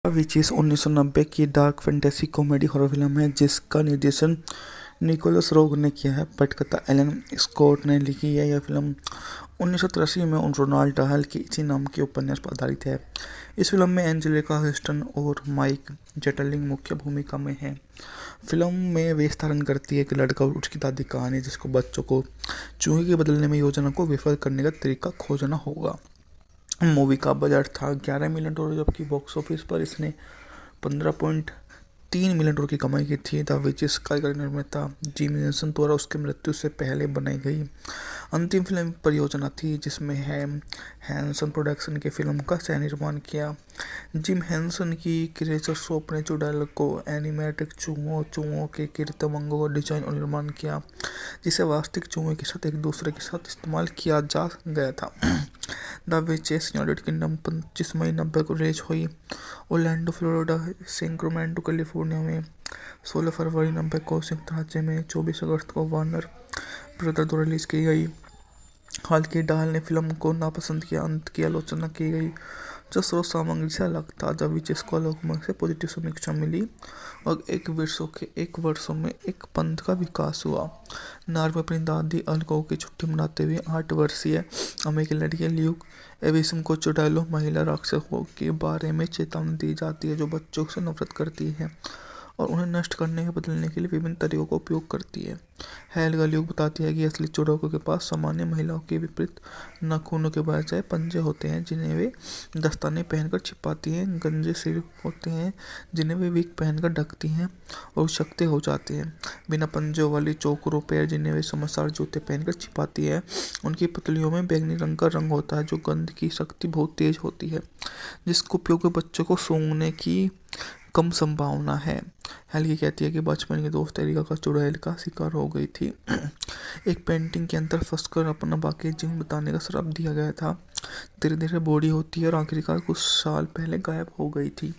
Witches 1990 की dark fantasy comedy horror film है जिसका निर्देशन निकोलस रोग ने किया है। पटकथा एलन स्कॉट ने लिखी है। यह फिल्म 1983 में रोनाल्ड डहल के इसी नाम के उपन्यास पर आधारित है। इस फिल्म में एंजेलिका ह्यूस्टन और माइक जेटलिंग मुख्य भूमिका में हैं। फिल्म में वेश धारण करती है एक लड़का और उसकी दादी कहानी, जिसको बच्चों को चूहे के बदलने में योजना को विफल करने का तरीका खोजना होगा। मूवी का बजट था $11 मिलियन, जबकि बॉक्स ऑफिस पर इसने 15.3 मिलियन डॉलर की कमाई की थी। द विचेस कार्यकारी निर्माता जिम हेंसन द्वारा उसकी मृत्यु से पहले बनाई गई अंतिम फिल्म परियोजना थी, जिसमें हैंसन प्रोडक्शन के फिल्म का सह निर्माण किया। जिम हेंसन की क्रिएचर शॉप ने चुड़ैल को एनिमेटेड चूहों के कृत्रिम अंगों का डिजाइन और निर्माण किया, जिसे वास्तविक चूहों के साथ एक दूसरे के साथ इस्तेमाल किया जा गया था। द विचेस यूनाइटेड किंगडम 25 मई 90 को रिलीज हुई। ओरलैंडो फ्लोरिडा, सैक्रामेंटो कैलिफोर्निया में 16 फरवरी 90 को, संयुक्त राज्य में 24 अगस्त को वार्नर ब्रदर द्वारा रिलीज की गई। हालांकि डहल ने फिल्म को नापसंद किया। अंत की आलोचना की गई जो स्रोत सामग्री से अलग था। द विचेस को लोगों से पॉजिटिव समीक्षा मिली और एक वर्षों में एक पंथ का विकास हुआ। नॉर्वे अपनी दादी अल्को की छुट्टी मनाते हुए 8 वर्षीय अमेरिकी लड़की ल्यूक एविसम को चुड़ैलों महिला राक्षसों के बारे में चेतावनी दी जाती है, जो बच्चों से नफरत करती है और उन्हें नष्ट करने या बदलने के लिए विभिन्न तरीकों का उपयोग करती है। हेल्गा ल्यूक बताती है कि असली चुड़ैलों के पास सामान्य महिलाओं के विपरीत नाखूनों के बजाय पंजे होते हैं, जिन्हें वे दस्ताने पहनकर छिपाती हैं, गंजे सिर होते हैं जिन्हें वे विग पहनकर ढकती हैं और शक्ति हो जाते हैं, बिना पंजों वाली चौकरों पैर जिन्हें वे समझदार जूते पहनकर छिपाती है। उनकी पतलियों में बैंगनी रंग का रंग होता है, जो गंध की शक्ति बहुत तेज होती है, जिसका उपयोग बच्चों को सूंघने की कम संभावना है। हेल्गी कहती है कि बचपन की दोस्त एरिका का चुड़ैल का शिकार हो गई थी। एक पेंटिंग के अंदर फंसकर अपना बाकी जीवन बताने का श्राप दिया गया था। धीरे धीरे बूढ़ी होती है और आखिरकार कुछ साल पहले गायब हो गई थी।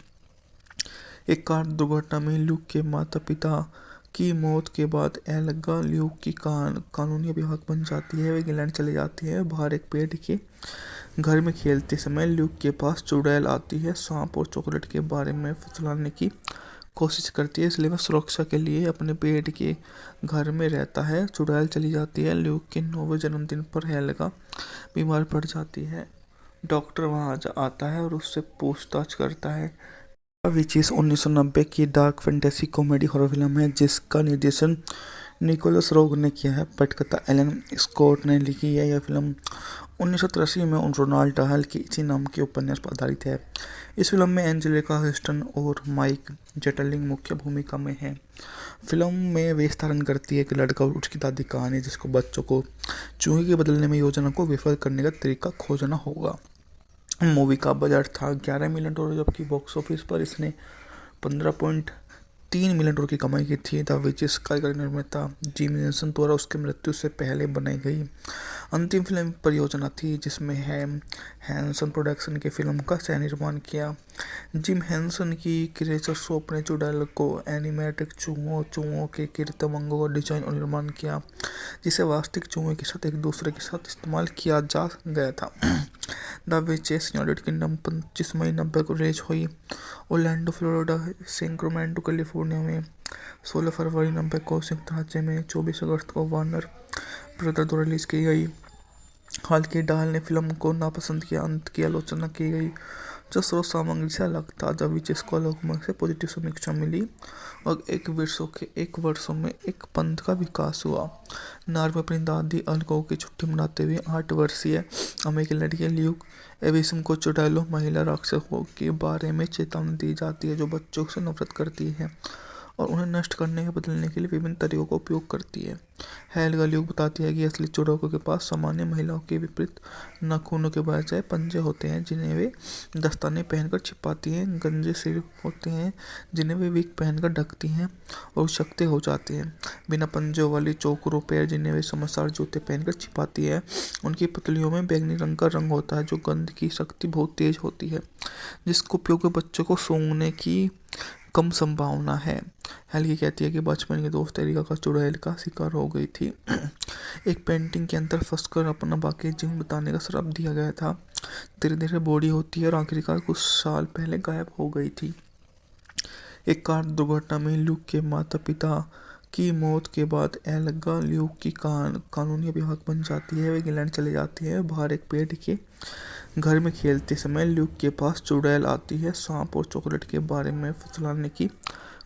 एक कार दुर्घटना में ल्यूक के माता पिता की मौत के बाद एल्गा ल्यूक की कानूनी अभिभावक बन जाती है। वे इंग्लैंड चले जाती है। बाहर एक पेड़ के घर में खेलते समय ल्यूक के पास चुड़ैल आती है, सांप और चॉकलेट के बारे में फुसलाने की कोशिश करती है, इसलिए वह सुरक्षा के लिए अपने पेड़ के घर में रहता है। चुड़ैल चली जाती है। ल्यूक के 9वें जन्मदिन पर हेल्गा बीमार पड़ जाती है। डॉक्टर वहां आता है और उससे पूछताछ करता है। विचेस 1990 की dark fantasy comedy horror film है जिसका निर्देशन निकोलस रोग ने किया है। पटकथा एलन स्कॉट ने लिखी है। यह फिल्म 1983 में रोनाल्ड डहल के इसी नाम के उपन्यास पर आधारित है। इस फिल्म में एंजेलिका ह्यूस्टन और माइक जेटलिंग मुख्य भूमिका में हैं। फिल्म में वेश धारण करती है एक लड़का और उसकी दादी कहानी, जिसको बच्चों को चूहे के बदलने में योजना को विफल करने का तरीका खोजना होगा। मूवी का बजट था $11 मिलियन, जबकि बॉक्स ऑफिस पर इसने 15.3 मिलियन डॉलर की कमाई की थी। द विचेस कार्यकारी निर्माता जिम हेंसन द्वारा उसकी मृत्यु से पहले बनाई गई अंतिम फिल्म परियोजना थी, जिसमें हैंसन प्रोडक्शन के फिल्म का सह निर्माण किया। जिम हेंसन की क्रिएचर शॉप ने चुड़ैल को एनिमेटेड चूहों के कृत्रिम अंगों का डिजाइन और निर्माण किया, जिसे वास्तविक चूहों के साथ एक दूसरे के साथ इस्तेमाल किया जा गया था। द विचेस यूनाइटेड किंगडम 25 मई 90 को रिलीज हुई। ओरलैंडो फ्लोरिडा, सैक्रामेंटो कैलिफोर्निया में 16 फरवरी 90 को, संयुक्त राज्य में 24 अगस्त को वार्नर ब्रदर द्वारा रिलीज की गई। हालांकि डहल ने फिल्म को नापसंद किया। अंत की आलोचना की गई जो स्रोत सामग्री से अलग था। द विचेस को लोगों से पॉजिटिव समीक्षा मिली और एक वर्षों में एक पंथ का विकास हुआ। नॉर्वे अपनी दादी अल्को की छुट्टी मनाते हुए 8 वर्षीय अमेरिकी लड़की ल्यूक एविसम को चुड़ैलों महिला राक्षसों के बारे में चेतावनी दी जाती है, जो बच्चों से नफरत करती है और उन्हें नष्ट करने या बदलने के लिए विभिन्न तरीकों का उपयोग करती है। हेल्गा ल्यूक बताती है कि असली चुड़ैलों के पास सामान्य महिलाओं के विपरीत नाखूनों के बजाय पंजे होते हैं, जिन्हें वे दस्ताने पहनकर छिपाती हैं, गंजे सिर होते हैं जिन्हें वे विग पहनकर ढकती हैं और शक्ति हो जाते हैं, बिना पंजों वाली चौकरों पैर जिन्हें वे समझदार जूते पहनकर छिपाती है। उनकी पतलियों में बैंगनी रंग का रंग होता है, जो गंध की शक्ति बहुत तेज होती है, जिसका उपयोग बच्चों को सूंघने की कम संभावना है। हेली कहती है कि बचपन के दोस्त एरिका का चुड़ैल का शिकार हो गई थी। एक पेंटिंग के अंदर फंसकर अपना बाकी जीवन बताने का श्राप दिया गया था। धीरे धीरे बॉडी होती है और आखिरकार कुछ साल पहले गायब हो गई थी। एक कार दुर्घटना में ल्यूक के माता पिता की मौत के बाद एल्गा ल्यूक की कानूनी अभिभावक बन जाती है। वे इंग्लैंड चले जाती है। बाहर एक पेड़ के घर में खेलते समय ल्यूक के पास चुड़ैल आती है। सांप और चॉकलेट के बारे में फुसलाने की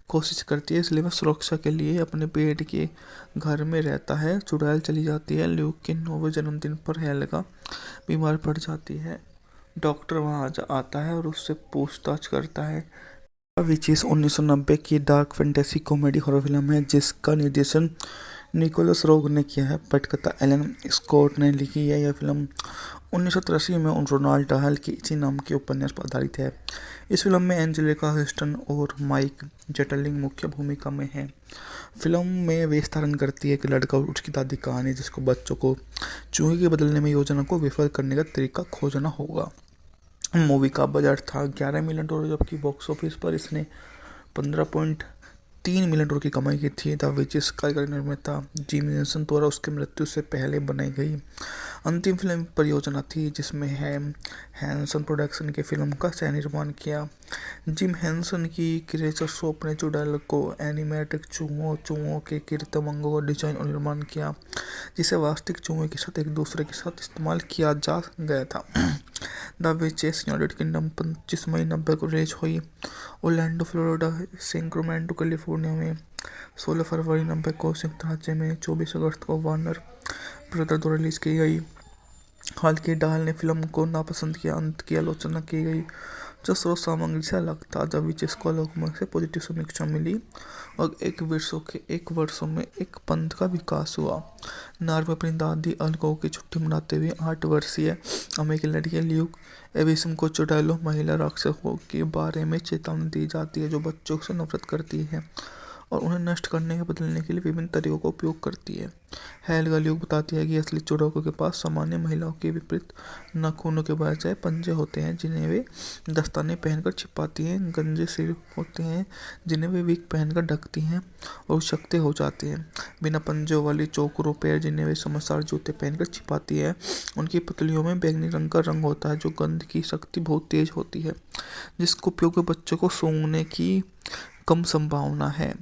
कोशिश करती है, इसलिए वह सुरक्षा के लिए अपने पेड़ के घर में रहता है। चुड़ैल चली जाती है। ल्यूक के 9वें जन्मदिन पर हेल्गा बीमार पड़ जाती है। डॉक्टर वहां आता है और उससे पूछताछ करता है। विच इज़ 1990 की dark fantasy comedy horror film है जिसका निर्देशन निकोलस रोग ने किया है। पटकथा एलन स्कॉट ने लिखी है। यह फिल्म 1983 में रोनाल्ड डहल की इसी नाम के उपन्यास पर आधारित है। इस फिल्म में एंजेलिका ह्यूस्टन और माइक जेटलिंग मुख्य भूमिका में हैं। फिल्म में वे धारण करती है कि लड़का और उसकी दादी कहानी जिसको बच्चों को चूहे के बदलने में योजना को विफल करने का तरीका खोजना होगा। मूवी का बजट था $11 मिलियन, जबकि बॉक्स ऑफिस पर इसने $15.3 मिलियन की कमाई की थी। द विचेस कार्यकारी निर्माता जिम हेंसन द्वारा उसकी मृत्यु से पहले बनाई गई अंतिम फिल्म परियोजना थी, जिसमें हैंसन प्रोडक्शन की फिल्म का सह निर्माण किया। जिम हेंसन की क्रिएचर शॉप ने चुड़ैल को एनिमेटेड चूहों के कृत्रिम अंगों का डिजाइन और निर्माण किया, जिसे वास्तविक चूहों के साथ एक दूसरे के साथ इस्तेमाल किया जा गया था। द विचेस यूनाइटेड किंगडम 25 मई 90 को रिलीज हुई। ओरलैंडो फ्लोरिडा, सैक्रामेंटो कैलिफोर्निया में 16 फरवरी 90 को, संयुक्त राज्य में 24 अगस्त को वार्नर ब्रदर द्वारा रिलीज की गई। हालांकि डाल ने फिल्म को नापसंद किया। अंत की आलोचना की गई जो स्रोत सामग्री से अलग था। द विचेस को लोगों से पॉजिटिव समीक्षा मिली और एक वर्षों में एक पंथ का विकास हुआ। नार्वे अपनी दादी अल्को की छुट्टी मनाते हुए 8 वर्षीय अमेरिकी लड़की ल्यूक एविसम को चुड़ैलों महिला राक्षसों के बारे में चेतावनी दी जाती है जो बच्चों से नफरत करती है और उन्हें नष्ट करने या बदलने के लिए विभिन्न तरीकों का उपयोग करती है। हेल्गा ल्यूक बताती है कि असली चुड़ैलों के पास सामान्य महिलाओं के विपरीत नाखूनों के बजाय पंजे होते हैं जिन्हें वे दस्ताने पहनकर छिपाती हैं, गंजे सिर होते हैं जिन्हें वे विग पहनकर ढकती हैं और शक्ति हो जाती हैं, बिना पंजों वाली चौकरों पैर जिन्हें वे समझदार जूते पहनकर छिपाती है। उनकी पतलियों में बैंगनी रंग का रंग होता है जो गंध की शक्ति बहुत तेज होती है, जिसका उपयोग बच्चों को सूंघने की कम संभावना है।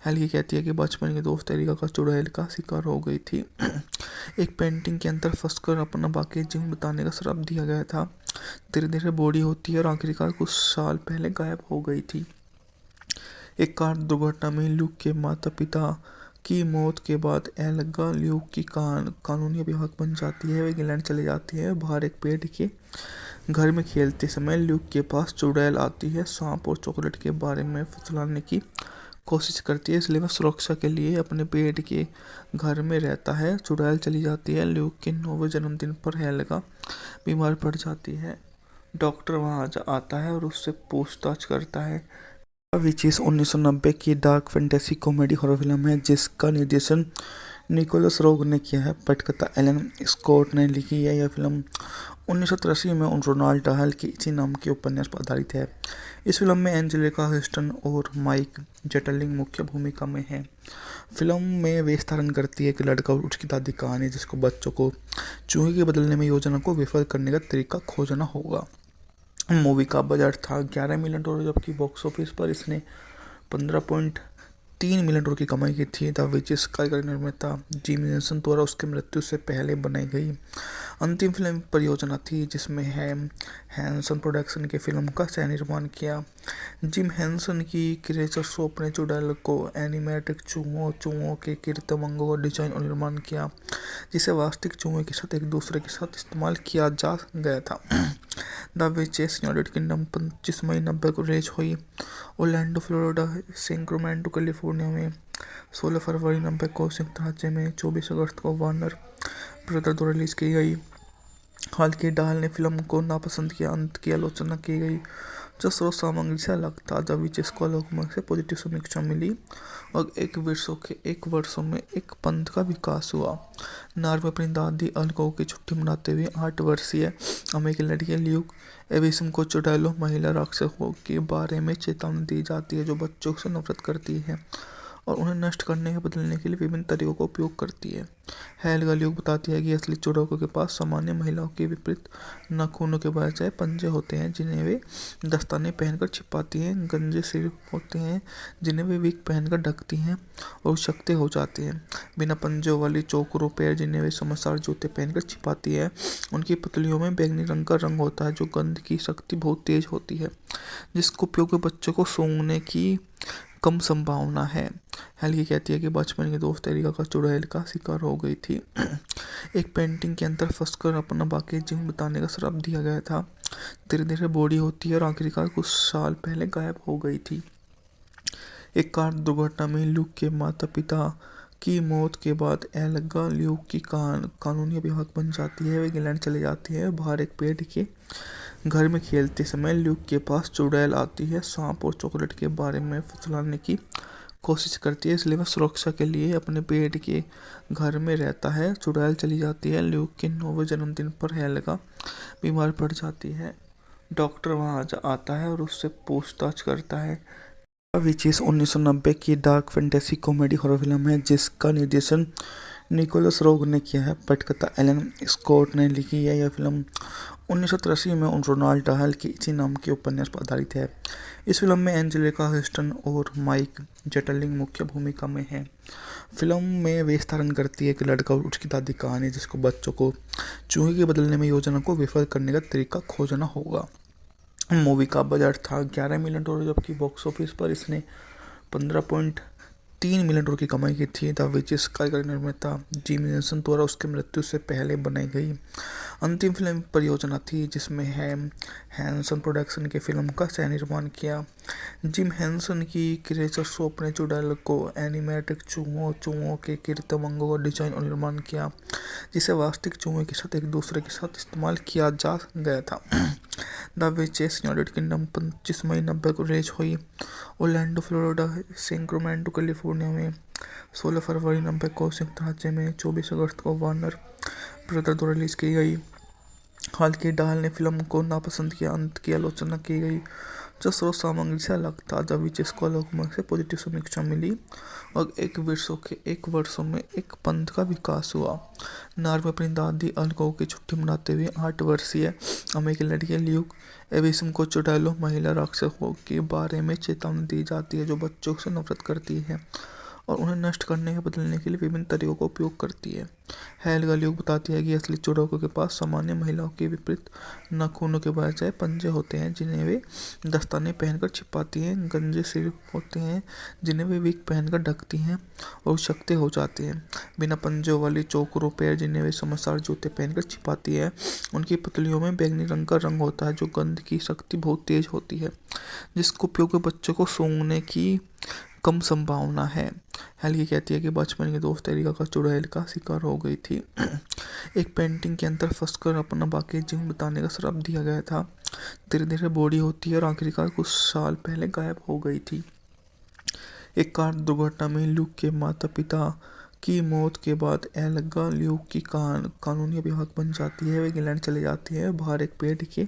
हेली कहती है कि बचपन के दोस्त एरिका का चुड़ैल का शिकार हो गई थी। एक पेंटिंग के अंदर फंसकर अपना बाकी जीवन बताने का श्राप दिया गया था। धीरे धीरे बॉडी होती है और आखिरकार कुछ साल पहले गायब हो गई थी। एक कार दुर्घटना में ल्यूक के माता पिता की मौत के बाद एल्गा ल्यूक की कानूनी अभिभावक बन जाती है। वे इंग्लैंड चले जाती है। बाहर एक पेड़ के घर में खेलते समय ल्यूक के पास चुड़ैल आती है। सांप और चॉकलेट के बारे में फुसलाने की कोशिश करती है, इसलिए वह सुरक्षा के लिए अपने पेड़ के घर में रहता है। चुड़ैल चली जाती है। ल्यूक के 9वें जन्मदिन पर हेल्गा बीमार पड़ जाती है। डॉक्टर वहां आता है और उससे पूछताछ करता है। विच इज़ 1990 की dark fantasy comedy horror film है जिसका निर्देशन निकोलस रोग ने किया है। पटकथा एलन स्कॉट ने लिखी है। यह फिल्म 1983 में रोनाल्ड डहल की इसी नाम के उपन्यास पर आधारित है। इस फिल्म में एंजेलिका ह्यूस्टन और माइक जेटलिंग मुख्य भूमिका में हैं। फिल्म में वे धारण करती है कि लड़का और उसकी दादी कहानी जिसको बच्चों को चूहे के बदलने में योजना को विफल करने का तरीका खोजना होगा। मूवी का बजट था $11 मिलियन, जबकि बॉक्स ऑफिस पर इसने 15.3 मिलियन की कमाई की थी। द विचेस कार्यकारी निर्माता जिम हेंसन द्वारा उसकी मृत्यु से पहले बनाई गई अंतिम फिल्म परियोजना थी, जिसमें हैंसन प्रोडक्शन की फिल्म का सह निर्माण किया। जिम हेंसन की क्रिएचर शॉप ने चुड़ैल को एनिमेटेड चूहों के कृत्रिम अंगों का डिजाइन और निर्माण किया, जिसे वास्तविक चूहों के साथ एक दूसरे के साथ इस्तेमाल किया जा गया था। द विचेस यूनाइटेड किंगडम 25 मई 90 को रिलीज हुई। ओरलैंडो फ्लोरिडा, सैक्रामेंटो कैलिफोर्निया में 16 फरवरी 90 को, संयुक्त राज्य में 24 अगस्त को वार्नर ब्रदर द्वारा रिलीज की गई। हालांकि डाल ने फिल्म को नापसंद किया। अंत की आलोचना की गई जो स्रोत सामग्री से अलग था। जब विचेस को आलोकमय से पॉजिटिव समीक्षा मिली और एक वर्षों में एक पंथ का विकास हुआ। नार्वे अपनी दादी अलगो की छुट्टी मनाते हुए 8 वर्षीय अमेरिकी लड़की ल्यूक एविसम को चुड़ैलों महिला राक्षसों के बारे में चेतावनी दी जाती है जो बच्चों से नफरत करती है और उन्हें नष्ट करने या बदलने के लिए विभिन्न तरीकों का उपयोग करती है। हेल्गा ल्यूक बताती है कि असली चुड़ैलों के पास सामान्य महिलाओं के विपरीत नाखूनों के बजाय पंजे होते हैं जिन्हें वे दस्ताने पहनकर छिपाती हैं, गंजे सिर होते हैं जिन्हें वे विग पहनकर ढकती हैं और शक्ति हो जाते हैं, बिना पंजों वाली चौकरों पैर जिन्हें वे समझदार जूते पहनकर छिपाती है। उनकी पुतलियों में बैंगनी रंग का रंग होता है जो गंध की शक्ति बहुत तेज होती है, जिसका उपयोग बच्चों को सूंघने की कम संभावना है। हेल्गी कहती है कि बचपन के दोस्त एरिका का चुड़ैल का शिकार हो गई थी। एक पेंटिंग के अंदर फंसकर अपना बाकी जीवन बिताने का श्राप दिया गया था। धीरे धीरे बूढ़ी होती है और आखिरकार कुछ साल पहले गायब हो गई थी। एक कार दुर्घटना में ल्यूक के माता पिता की मौत के बाद एल्गा ल्यूक की कानूनी अभिभावक बन जाती है। वे इंग्लैंड चले जाती है। बाहर एक पेड़ के घर में खेलते समय ल्यूक के पास चुड़ैल आती है, सांप और चॉकलेट के बारे में फुसलाने की कोशिश करती है, इसलिए वह सुरक्षा के लिए अपने पेड़ के घर में रहता है। चुड़ैल चली जाती है। ल्यूक के 9वें जन्मदिन पर हेल्गा बीमार पड़ जाती है। डॉक्टर वहां आता है और उससे पूछताछ करता है। विचेस 1990 की dark fantasy comedy horror film है जिसका निर्देशन निकोलस रोग ने किया है। पटकथा एलन स्कॉट ने लिखी है। यह फिल्म 1983 में रोनाल्ड डहल के इसी नाम के उपन्यास पर आधारित है। इस फिल्म में एंजेलिका ह्यूस्टन और माइक जेटलिंग मुख्य भूमिका में हैं। फिल्म में वे धारण करती है एक लड़का और उसकी दादी कहानी जिसको बच्चों को चूहे के बदलने में योजना को विफल करने का तरीका खोजना होगा। मूवी का बजट था $11 मिलियन, जबकि बॉक्स ऑफिस पर इसने 15.3 मिलियन डॉलर की कमाई की थी। द विचेस कार्यकारी निर्माता जिम हेंसन द्वारा उसकी मृत्यु से पहले बनाई गई अंतिम फिल्म परियोजना थी जिसमें हैंसन प्रोडक्शन के फिल्म का सह निर्माण किया। जिम हेंसन की क्रिएचर शॉप ने चुड़ैल को एनिमेटेड चूहों के कृत्रिम अंगों का डिजाइन और निर्माण किया जिसे वास्तविक चूहों के साथ एक दूसरे के साथ इस्तेमाल किया जा गया था। द विचेस यूनाइटेड किंगडम 25 मई 90 को रिलीज हुई। ओरलैंडो फ्लोरिडा, सैक्रामेंटो कैलिफोर्निया में 16 फरवरी 90 को, संयुक्त राज्य में 24 अगस्त को वार्नर ब्रदर द्वारा रिलीज की गई। हालांकि डाल ने फिल्म को नापसंद किया। अंत की आलोचना की गई जो स्रोत सामग्री से अलग था। जब विचेस को आलोकमय से पॉजिटिव समीक्षा मिली और एक वर्षों में एक पंथ का विकास हुआ। नार्वे अपनी दादी अलगो की छुट्टी मनाते हुए 8 वर्षीय अमेरिकी लड़की ल्यूक एविसम को चुड़ैलों महिला राक्षसों के बारे में चेतावनी दी जाती है जो बच्चों से नफरत करती है और उन्हें नष्ट करने या बदलने के लिए विभिन्न तरीकों का उपयोग करती है। हेल्गा ल्यूक बताती है कि असली चुड़ैलों के पास सामान्य महिलाओं के विपरीत नाखूनों के बजाय पंजे होते हैं जिन्हें वे दस्ताने पहनकर छिपाती हैं, गंजे सिर होते हैं जिन्हें वे विग पहनकर ढकती हैं और शक्ति हो जाते हैं, बिना पंजों वाली चौकरों पैर जिन्हें वे समझदार जूते पहनकर छिपाती है। उनकी पुतलियों में बैंगनी रंग का रंग होता है जो गंध की शक्ति बहुत तेज होती है, जिसका उपयोग बच्चों को सूंघने की कम संभावना है। हेल्गी कहती है कि बचपन के दोस्त एरिका का चुड़ैल का शिकार हो गई थी। एक पेंटिंग के अंदर फंसकर अपना बाकी जीवन बिताने का श्राप दिया गया था। धीरे धीरे बूढ़ी होती है और आखिरकार कुछ साल पहले गायब हो गई थी। एक कार दुर्घटना में ल्यूक के माता पिता की मौत के बाद एल्गा ल्यूक की कानूनी अभिभावक बन जाती है। वे इंग्लैंड चले जाती है। बाहर एक पेड़ के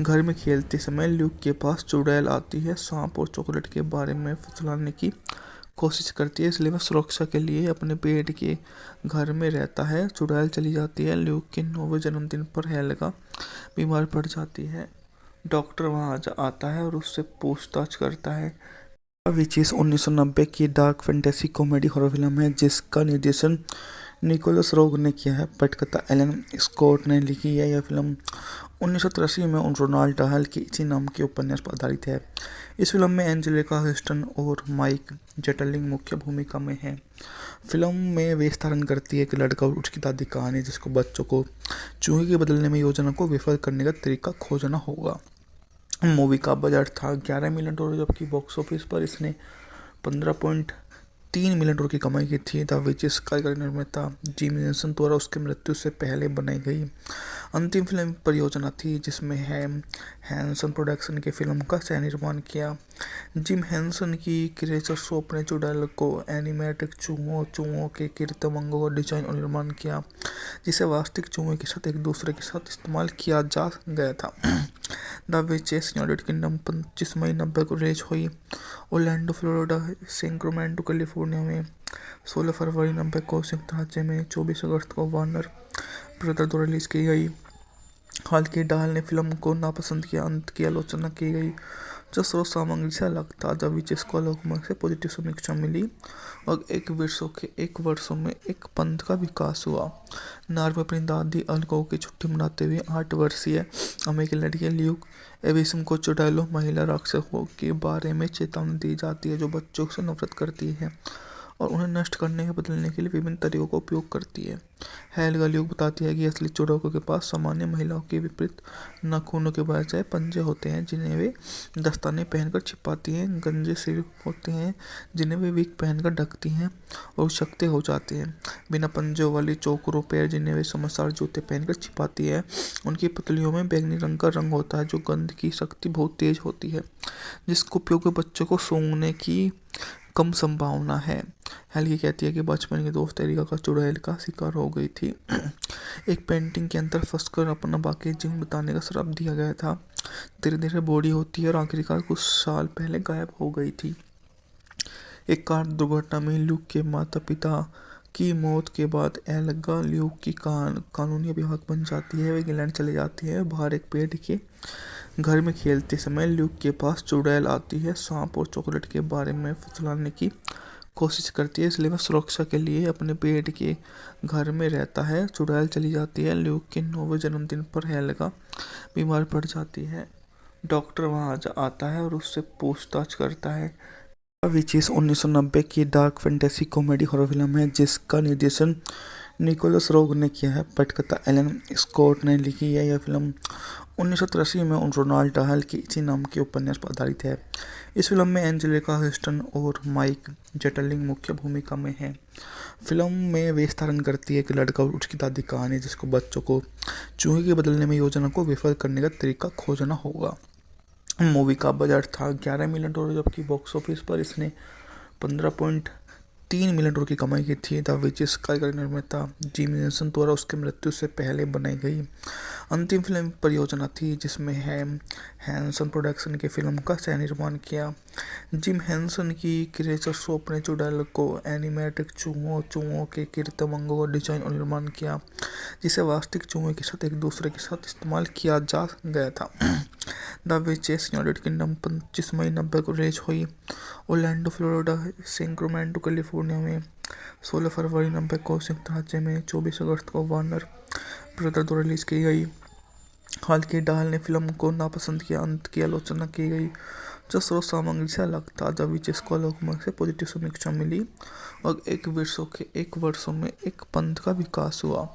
घर में खेलते समय ल्यूक के पास चुड़ैल आती है, सांप और चॉकलेट के बारे में फुसलाने की कोशिश करती है, इसलिए वह सुरक्षा के लिए अपने पेड़ के घर में रहता है। चुड़ैल चली जाती है। ल्यूक के 9वें जन्मदिन पर हेल्गा बीमार पड़ जाती है। डॉक्टर वहां आता है और उससे पूछताछ करता है। विचेस 1990 की dark fantasy comedy horror film है जिसका निर्देशन निकोलस रोग ने किया है। पटकथा एलन स्कॉट ने लिखी है। यह फिल्म 1983 में रोनाल्ड डहल के इसी नाम के उपन्यास पर आधारित है। इस फिल्म में एंजेलिका ह्यूस्टन और माइक जेटलिंग मुख्य भूमिका में हैं। फिल्म में वे धारण करती है एक लड़का और उसकी दादी कहानी जिसको बच्चों को चूहे के बदलने में योजना को विफल करने का तरीका खोजना होगा। मूवी का बजट था $11 मिलियन, जबकि बॉक्स ऑफिस पर इसने 15.3 $3 मिलियन की कमाई की थी। द विचेस कार्यकारी निर्माता जिमी हेंसन द्वारा उसकी मृत्यु से पहले बनाई गई अंतिम फिल्म परियोजना थी, जिसमें हैंसन प्रोडक्शन की फिल्म का सह निर्माण किया। जिम हेंसन की क्रिएचर शॉप ने चुड़ैल को एनिमेटेड चूहों के कृत्रिम अंगों का डिजाइन और निर्माण किया, जिसे वास्तविक चूहों के साथ एक दूसरे के साथ इस्तेमाल किया जा गया था। द विचेस यूनाइटेड किंगडम 25 मई 90 को रिलीज हुई। ओरलैंडो फ्लोरिडा, सैक्रामेंटो कैलिफोर्निया में 16 फरवरी 90 को, संयुक्त राज्य में 24 अगस्त को वार्नर ब्रदर द्वारा रिलीज की गई। हालांकि डायल ने फिल्म को नापसंद किया। अंत की आलोचना की गई जो स्रोत सामग्री से अलग था। द विचेस को आलोचकों से पॉजिटिव समीक्षा मिली और एक वर्षों में एक पंथ का विकास हुआ। नॉर्वे अपनी दादी अल्कोव की छुट्टी मनाते हुए 8 वर्षीय अमेरिकी लड़की ल्यूक एविसम को चुड़ैलों महिला राक्षसों के बारे में चेतावनी दी जाती है, जो बच्चों से नफरत करती है और उन्हें नष्ट करने या बदलने के लिए विभिन्न तरीकों का उपयोग करती है। हेल्गा ल्यूक बताती है कि असली चुड़ैलों के पास सामान्य महिलाओं के विपरीत नाखूनों के बजाय पंजे होते हैं, जिन्हें वे दस्ताने पहनकर छिपाती हैं, गंजे सिर होते हैं जिन्हें वे विग पहनकर ढकती हैं और शक्ति हो जाते हैं, बिना पंजों वाली चौकरों पैर जिन्हें वे समझदार जूते पहनकर छिपाती है। उनकी पुतलियों में बैंगनी रंग का रंग होता है, जो गंध की शक्ति बहुत तेज होती है, जिसका उपयोग बच्चों को सूंघने की कम संभावना है। हेल्गी कहती है कि बचपन की दोस्त एरिका का चुड़ैल का शिकार हो गई थी। एक पेंटिंग के अंदर फंसकर अपना बाकी जीवन बिताने का श्राप दिया गया था। धीरे धीरे बूढ़ी होती है और आखिरकार कुछ साल पहले गायब हो गई थी। एक कार दुर्घटना में ल्यूक के माता पिता की मौत के बाद एल्गा ल्यूक की कानूनी अभिभावक बन जाती है। वे इंग्लैंड चले जाती है। बाहर एक पेड़ के घर में खेलते समय ल्यूक के पास चुड़ैल आती है, सांप और चॉकलेट के बारे में फुसलाने की कोशिश करती है, इसलिए वह सुरक्षा के लिए अपने पेड़ के घर में रहता है। चुड़ैल चली जाती है। ल्यूक के 9वें जन्मदिन पर हेल्गा बीमार पड़ जाती है। डॉक्टर वहां आता है और उससे पूछताछ करता है। विचेस 1990 की dark fantasy comedy horror film है, जिसका निर्देशन निकोलस रोग ने किया है। पटकथा एलन स्कॉट ने लिखी है। यह फिल्म 1983 में रोनाल्ड डायल के इसी नाम के उपन्यास पर आधारित है। इस फिल्म में एंजेलिका ह्यूस्टन और माइक जेटलिंग मुख्य भूमिका में हैं। फिल्म में वे धारण करती है एक लड़का और उसकी दादी कहानी, जिसको बच्चों को चूहे के बदलने में योजना को विफल करने का तरीका खोजना होगा। मूवी का बजट था $11 मिलियन, जबकि बॉक्स ऑफिस पर इसने $15.3 मिलियन की कमाई की थी। द विचेस कार्यकारी निर्माता जिमी हेंसन द्वारा उसकी मृत्यु से पहले बनाई गई अंतिम फिल्म परियोजना थी, जिसमें हैंसन प्रोडक्शन की फिल्म का सह निर्माण किया। जिम हेंसन की क्रिएचर शॉप ने चुड़ैल को एनिमेटेड चूहों के कृत्रिम अंगों का डिजाइन और निर्माण किया, जिसे वास्तविक चूहों के साथ एक दूसरे के साथ इस्तेमाल किया जा गया था। द विचेस यूनाइटेड किंगडम 25 मई 90 को रिलीज हुई। ओरलैंडो फ्लोरिडा, सैक्रामेंटो कैलिफोर्निया में 16 फरवरी 90 को, संयुक्त राज्य में 24 अगस्त को वार्नर ब्रदर द्वारा रिलीज की गई। हालांकि डायल ने फिल्म को नापसंद किया। अंत की आलोचना की गई जो स्रोत सामग्री से अलग था। द विचेस को आलोचकों से पॉजिटिव समीक्षा मिली और एक वर्षों में एक पंथ का विकास हुआ।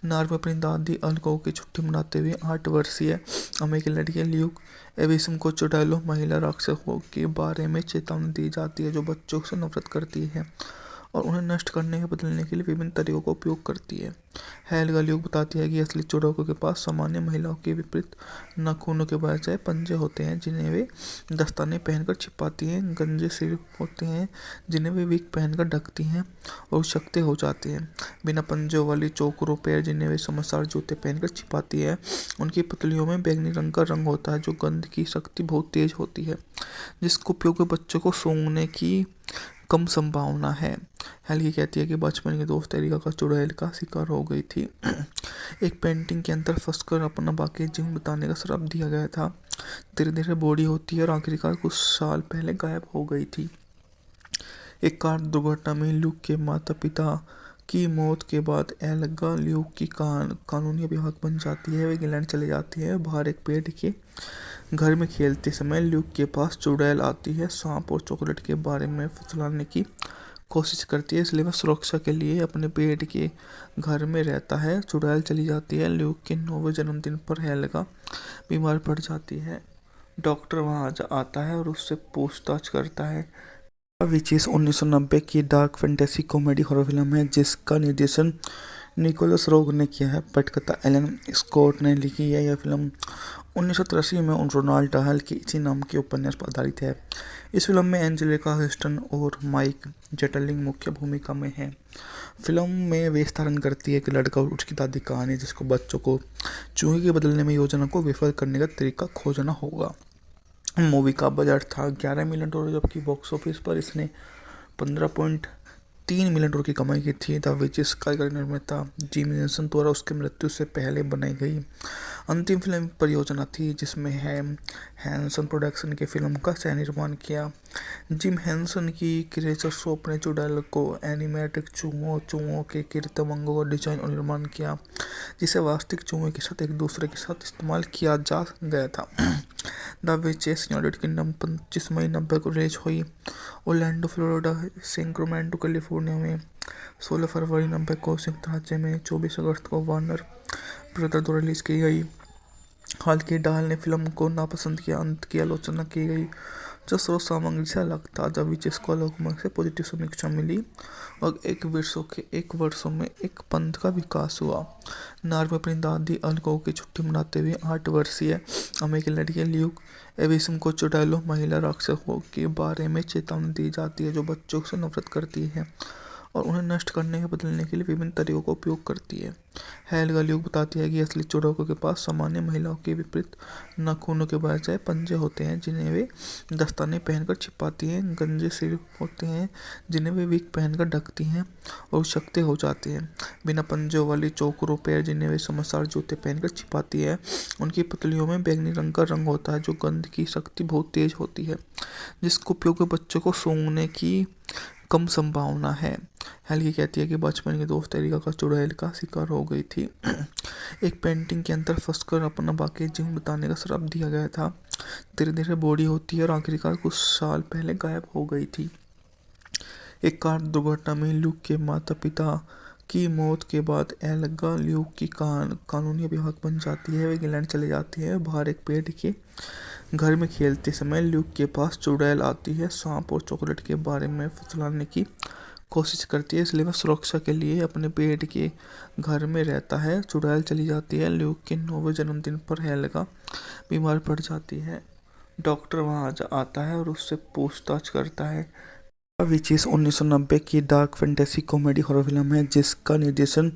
नॉर्वे अपनी दादी अल्कोव की छुट्टी मनाते हुए 8 वर्षीय अमेरिकी लड़की ल्यूक एविसम को चुड़ैलों महिला राक्षसों के बारे में चेतावनी दी जाती है, जो बच्चों से नफरत करती है और उन्हें नष्ट करने या बदलने के लिए विभिन्न तरीकों का उपयोग करती है। हेल्गा ल्यूक बताती है कि असली चुड़ैलों के पास सामान्य महिलाओं के विपरीत नाखूनों के बजाय पंजे होते हैं, जिन्हें वे दस्ताने पहनकर छिपाती हैं, गंजे सिर होते हैं जिन्हें वे विग पहनकर ढकती हैं और शक्ति हो जाते हैं, बिना पंजों वाली चौकरों पैर जिन्हें वे समझदार जूते पहनकर छिपाती है। उनकी पुतलियों में बैंगनी रंग का रंग होता है, जो गंध की शक्ति बहुत तेज होती है, जिसका उपयोग बच्चों को सूंघने की कम संभावना है। हेल्गी कहती है कि बचपन की दोस्त एरिका का चुड़ैल का शिकार हो गई थी। एक पेंटिंग के अंदर फंसकर अपना बाकी जीवन बिताने का श्राप दिया गया था। धीरे धीरे बूढ़ी होती है और आखिरकार कुछ साल पहले गायब हो गई थी। एक कार दुर्घटना में ल्यूक के माता पिता की मौत के बाद एल्गा ल्यूक की कानूनी अभिभावक बन जाती है। वे इंग्लैंड चले जाती है। बाहर एक पेड़ के घर में खेलते समय ल्यूक के पास चुड़ैल आती है, सांप और चॉकलेट के बारे में फुसलाने की कोशिश करती है, इसलिए वह सुरक्षा के लिए अपने पेड़ के घर में रहता है। चुड़ैल चली जाती है। ल्यूक के 9वें जन्मदिन पर हेल्गा बीमार पड़ जाती है। डॉक्टर वहां आता है और उससे पूछताछ करता है। विचेस 1990 की dark fantasy comedy horror film है जिसका निर्देशन निकोलस रोग ने किया है। पटकथा एलन स्कॉट ने लिखी है। यह फिल्म 1983 में रोनाल्ड डाहल के इसी नाम के उपन्यास पर आधारित है। इस फिल्म में एंजेलिका ह्यूस्टन और माइक जेटलिंग मुख्य भूमिका में हैं। फिल्म में वे धारण करती है एक लड़का और उसकी दादी कहानी जिसको बच्चों को चूहे के बदलने में योजना को विफल करने का तरीका खोजना होगा। मूवी का बजट था $11 मिलियन, जबकि बॉक्स ऑफिस पर इसने 15.3 मिलियन की कमाई की थी। द विचेस कार्यकारी निर्माता जिम हेंसन द्वारा उसकी मृत्यु से पहले बनाई गई अंतिम फिल्म परियोजना थी, जिसमें हैंसन प्रोडक्शन के फिल्म का सह निर्माण किया। जिम हेंसन की क्रिएचर शॉप ने चुड़ैल को एनिमेटेड चूहों के कृत्रिम अंगों का डिजाइन और निर्माण किया, जिसे वास्तविक चूहों के साथ एक दूसरे के साथ इस्तेमाल किया जा गया था। द विचेस यूनाइटेड किंगडम 25 मई 90 को रिलीज हुई। ओरलैंडो फ्लोरिडा, सैक्रामेंटो कैलिफोर्निया में 16 फरवरी 90 को, संयुक्त राज्य में 24 अगस्त को वार्नर ब्रदर द्वारा रिलीज की गई। हालांकि डाहल ने फिल्म को नापसंद किया। अंत की आलोचना की गई जो स्रोत सामग्री से अलग था। द विचेस को लोगों से पॉजिटिव समीक्षा मिली और एक वर्षों में एक पंथ का विकास हुआ। नार्वे अपनी दादी अलगो की छुट्टी मनाते हुए 8 वर्षीय अमेरिकी लड़की ल्यूक एविसम को चुड़ैलों महिला राक्षसों के बारे में चेतावनी दी जाती है जो बच्चों से नफरत करती है और उन्हें नष्ट करने या बदलने के लिए विभिन्न तरीकों का उपयोग करती है। हेल्गा ल्यूक बताती है कि असली चुड़ैलों के पास सामान्य महिलाओं के विपरीत नाखूनों के बजाय पंजे होते हैं जिन्हें वे दस्ताने पहनकर छिपाती हैं, गंजे सिर होते हैं जिन्हें वे विग पहनकर ढकती हैं और शक्ति हो जाते हैं, बिना पंजों वाली चौकरों पैर जिन्हें वे समझदार जूते पहनकर छिपाती है। उनकी पुतलियों में बैंगनी रंग का रंग होता है जो गंध की शक्ति बहुत तेज होती है, जिसका उपयोग बच्चों को सूंघने की कम संभावना है। हेल्गी कहती है कि बचपन की दोस्त एरिका का चुड़ैल का शिकार हो गई थी। एक पेंटिंग के अंदर फंसकर अपना बाकी जीवन बताने का श्राप दिया गया था। धीरे धीरे बूढ़ी होती है और आखिरकार कुछ साल पहले गायब हो गई थी। एक कार दुर्घटना में ल्यूक के माता पिता की मौत के बाद एल्गा ल्यूक की कानूनी अभिभावक बन जाती है। वे इंग्लैंड चले जाती है। बाहर एक पेड़ के घर में खेलते समय ल्यूक के पास चुड़ैल आती है, सांप और चॉकलेट के बारे में फुसलाने की कोशिश करती है, इसलिए वह सुरक्षा के लिए अपने पेड़ के घर में रहता है। चुड़ैल चली जाती है। ल्यूक के 9वें जन्मदिन पर हेल्गा बीमार पड़ जाती है। डॉक्टर वहां आता है और उससे पूछताछ करता है। विचेस 1990 की dark fantasy comedy horror film है जिसका निर्देशन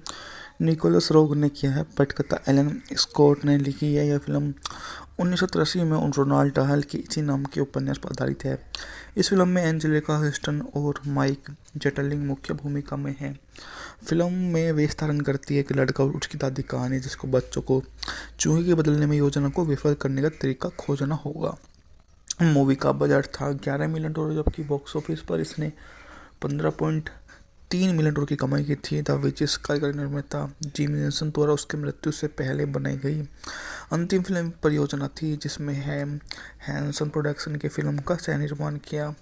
निकोलस रोग ने किया है। पटकथा एलन स्कॉट ने लिखी है। यह फिल्म 1983 में रोनाल्ड डाहल के इसी नाम के उपन्यास पर आधारित है। इस फिल्म में एंजेलिका ह्यूस्टन और माइक जेटलिंग मुख्य भूमिका में हैं। फिल्म में वे धारण करती है एक लड़का और उसकी दादी कहानी जिसको बच्चों को चूहे के बदलने में योजना को विफल करने का तरीका खोजना होगा। मूवी का बजट था $11 मिलियन, जबकि बॉक्स ऑफिस पर इसने 15.3 मिलियन की कमाई की थी। द विचेस कार्यकारी निर्माता जिम हेंसन द्वारा उसकी मृत्यु से पहले बनाई गई अंतिम फिल्म परियोजना थी, जिसमें हैंसन प्रोडक्शन के फिल्म का सह निर्माण किया।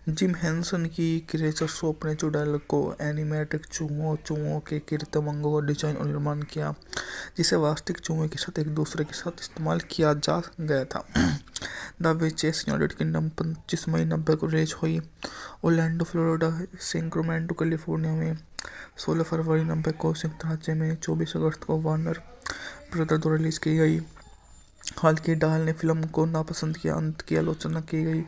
जिम हेंसन की क्रिएचर शॉप ने चुड़ैल को एनिमेटेड चूहों के कृत्रिम अंगों का डिजाइन और निर्माण किया, जिसे वास्तविक चूहों के साथ एक दूसरे के साथ इस्तेमाल किया जा गया था। द विचेस यूनाइटेड किंगडम 25 मई 90 को रिलीज हुई। ओरलैंडो फ्लोरिडा, सैक्रामेंटो कैलिफोर्निया में 16 फरवरी 90 को, संयुक्त राज्य में 24 अगस्त को वार्नर ब्रदर द्वारा रिलीज की गई। हालांकि डाहल ने फिल्म को नापसंद किया। अंत की आलोचना की गई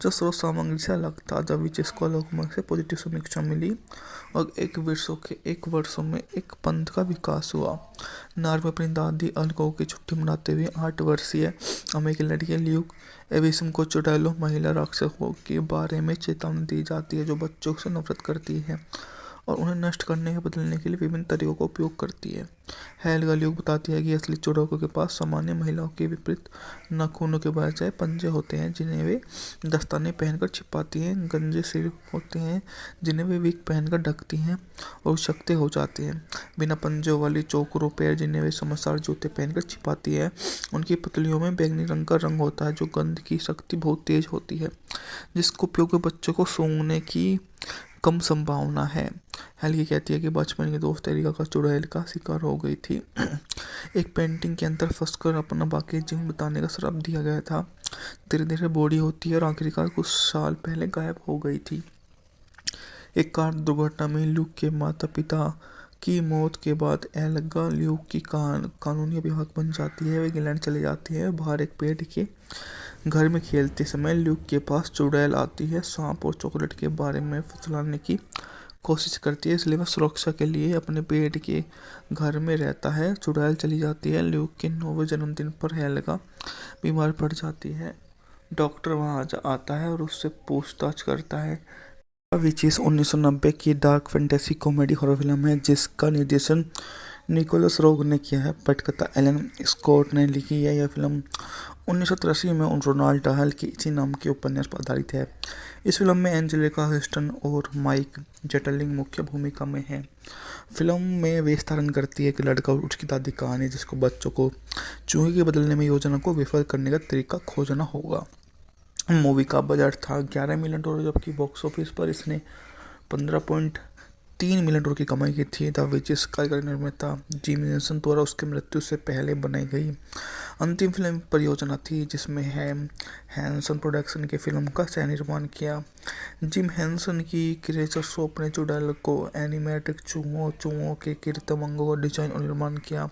जो स्रोत सामग्री से अलग था। द विचेस को लोगों से पॉजिटिव समीक्षा मिली और एक वर्षों में एक पंथ का विकास हुआ। नार्वे अपनी दादी अलगो की छुट्टी मनाते हुए 8 वर्षीय अमेरिकी लड़की ल्यूक एविसम को चुड़ैलों महिला राक्षसों के बारे में चेतावनी दी जाती है जो बच्चों से नफरत करती है और उन्हें नष्ट करने या बदलने के लिए विभिन्न तरीकों का उपयोग करती है। हेल्गा ल्यूक बताती है कि असली चुड़ैलों के पास सामान्य महिलाओं के विपरीत नाखूनों के बजाय पंजे होते हैं जिन्हें वे दस्ताने पहनकर छिपाती हैं, गंजे सिर होते हैं जिन्हें वे विग पहनकर ढकती हैं और शक्ति हो जाते हैं, बिना पंजों वाली चौकरों पैर जिन्हें वे समझदार जूते पहनकर छिपाती है। उनकी पुतलियों में बैंगनी रंग का रंग होता है जो गंध की शक्ति बहुत तेज होती है, जिसका उपयोग बच्चों को सूंघने की कम संभावना है। हेली कहती है कि बचपन के दोस्त एरिका का चुड़ैल का शिकार हो गई थी। एक पेंटिंग के अंदर फंसकर अपना बाकी जीवन बताने का श्राप दिया गया था। धीरे धीरे बूढ़ी होती है और आखिरकार कुछ साल पहले गायब हो गई थी। एक कार दुर्घटना में ल्यूक के माता पिता की मौत के बाद एल्गा ल्यूक की कानूनी अभिभावक बन जाती है। वे इंग्लैंड चले जाती है। बाहर एक पेड़ के घर में खेलते समय ल्यूक के पास चुड़ैल आती है। सांप और चॉकलेट के बारे में फुसलाने की कोशिश करती है, इसलिए वह सुरक्षा के लिए अपने पेड़ के घर में रहता है। चुड़ैल चली जाती है। ल्यूक के 9वें जन्मदिन पर हेलेगा बीमार पड़ जाती है। डॉक्टर वहां आता है और उससे पूछताछ करता है। विचेस 1990 की dark fantasy comedy horror film है जिसका निर्देशन निकोलस रोग ने किया है। पटकथा एलन स्कॉट ने लिखी है। यह फिल्म 1983 में रोनाल्ड डाहल के इसी नाम के उपन्यास पर आधारित है। इस फिल्म में एंजेलिका ह्यूस्टन और माइक जेटलिंग मुख्य भूमिका में हैं। फिल्म में वे धारण करती है कि लड़का और उसकी दादी कहानी जिसको बच्चों को चूहे के बदलने में योजना को विफल करने का तरीका खोजना होगा। मूवी का बजट था $11 मिलियन, जबकि बॉक्स ऑफिस पर इसने 15.3 मिलियन डॉलर की कमाई की थी। द विचेस कार्यकारी निर्माता जिम हेंसन द्वारा उसकी मृत्यु से पहले बनाई गई अंतिम फिल्म परियोजना थी, जिसमें हैंसन प्रोडक्शन की फिल्म का सह निर्माण किया। जिम हेंसन की क्रिएचर शॉप ने चुड़ैल को एनिमेटेड चूहों के कृत्रिम अंगों का डिजाइन और निर्माण किया,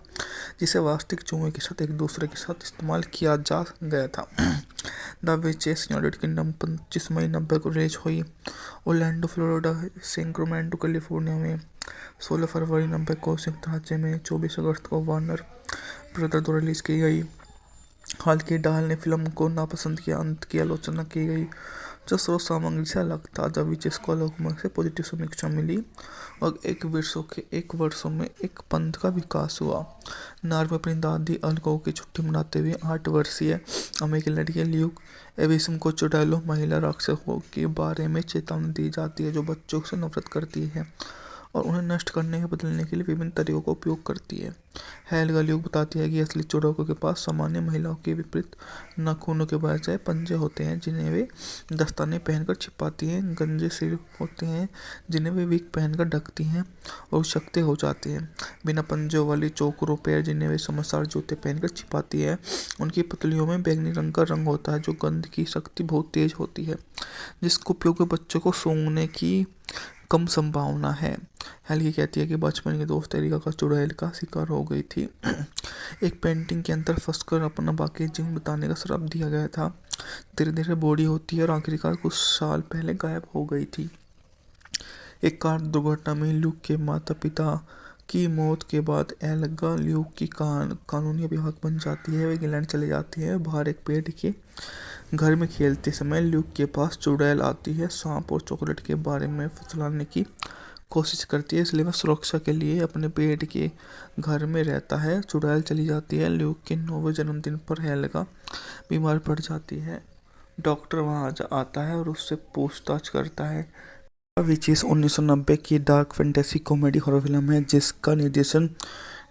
जिसे वास्तविक चूहों के साथ एक दूसरे के साथ इस्तेमाल किया जा गया था। द विचेस यूनाइटेड किंगडम 25 मई 90 को रिलीज हुई। ओरलैंडो फ्लोरिडा, सैक्रामेंटो कैलिफोर्निया में 16 फरवरी 90 को, संयुक्त राज्य में 24 अगस्त को वार्नर ब्रदर द्वारा रिलीज की गई। हालांकि डाहल ने फिल्म को नापसंद किया। अंत की आलोचना की गई जो स्रोत सामग्री से अलग था। द विचेस को लोगों से पॉजिटिव समीक्षा मिली और एक वर्षों में एक पंथ का विकास हुआ। नॉर्वे अपनी दादी अल्को की छुट्टी मनाते हुए 8 वर्षीय अमेरिकी लड़की ल्यूक एविसम को चुड़ैलों महिला राक्षसों के बारे में चेतावनी दी जाती है जो बच्चों से नफरत करती है और उन्हें नष्ट करने या बदलने के लिए विभिन्न तरीकों का उपयोग करती है। हेलेगा ल्यूक बताती है कि असली चुड़ैलों के पास सामान्य महिलाओं के विपरीत नाखूनों के बजाय पंजे होते हैं जिन्हें वे दस्ताने पहनकर छिपाती हैं, गंजे सिर होते हैं जिन्हें वे विग पहनकर ढकती हैं और शक्ति हो जाती हैं, बिना पंजों वाली चौकरों पैर जिन्हें वे समझदार जूते पहनकर छिपाती है। उनकी पतलियों में बैंगनी रंग का रंग होता है जो गंध की शक्ति बहुत तेज होती है, जिसका उपयोग बच्चों को सूंघने की कम संभावना है। हेली कहती है कि बचपन के दोस्त एरिका का चुड़ैल का शिकार हो गई थी। एक पेंटिंग के अंदर फंसकर अपना बाकी जीवन बताने का श्राप दिया गया था। धीरे धीरे बूढ़ी होती है और आखिरकार कुछ साल पहले गायब हो गई थी। एक कार दुर्घटना में ल्यूक के माता पिता की मौत के बाद एल्गा ल्यूक की कानूनी अभिभावक बन जाती है। वे इंग्लैंड चले जाती है। बाहर एक पेड़ के घर में खेलते समय ल्यूक के पास चुड़ैल आती है। सांप और चॉकलेट के बारे में फुसलाने की कोशिश करती है, इसलिए वह सुरक्षा के लिए अपने पेड़ के घर में रहता है। चुड़ैल चली जाती है। ल्यूक के 9वें जन्मदिन पर हेलेगा बीमार पड़ जाती है। डॉक्टर वहां आता है और उससे पूछताछ करता है। विचेस 1990 की dark fantasy comedy horror film है जिसका निर्देशन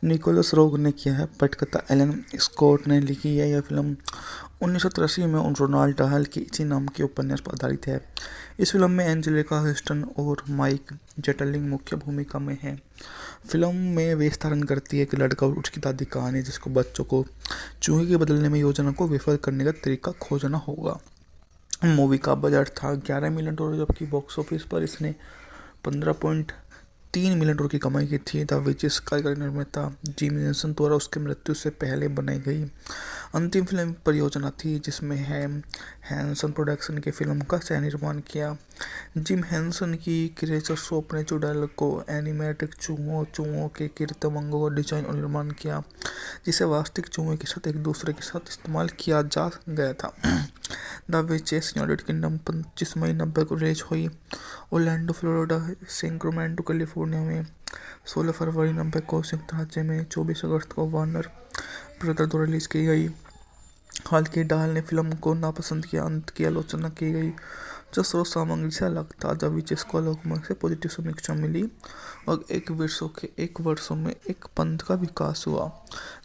निकोलस रोग ने किया है। पटकथा एलन स्कॉट ने लिखी है। यह फिल्म 1983 में रोनाल्ड डाहल के इसी नाम के उपन्यास पर आधारित है। इस फिल्म में एंजेलिका ह्यूस्टन और माइक जेटलिंग मुख्य भूमिका में हैं। फिल्म में वे धारण करती है कि लड़का और उसकी दादी कहानी जिसको बच्चों को चूहे के बदलने में योजना को विफल करने का तरीका खोजना होगा। मूवी का बजट था $11 मिलियन, जबकि बॉक्स ऑफिस पर इसने 15.3 मिलियन डॉलर की कमाई की थी। द विचेस कार्यकारी निर्माता जिम हेंसन द्वारा उसकी मृत्यु से पहले बनाई गई अंतिम फिल्म परियोजना थी, जिसमें हैंसन प्रोडक्शन की फिल्म का सह निर्माण किया। जिम हेंसन की क्रिएचर शॉप ने चुड़ैल को एनिमेटेड चूहों के कृत्रिम अंगों का डिजाइन और निर्माण किया, जिसे वास्तविक चूहों के साथ एक दूसरे के साथ इस्तेमाल किया जा गया था। द विचेस यूनाइटेड किंगडम 25 मई 90 को रिलीज हुई। ओरलैंडो फ्लोरिडा, सैक्रामेंटो कैलिफोर्निया में 16 फरवरी 90 को, संयुक्त राज्य में 24 अगस्त को वार्नर ब्रदर द्वारा रिलीज की गई। हालांकि डाहल ने फिल्म को नापसंद किया। अंत की आलोचना की गई जो स्रोत सामग्री से अलग था। जब विचेस को लोकमत से पॉजिटिव समीक्षा मिली और एक वर्षों में एक पंथ का विकास हुआ।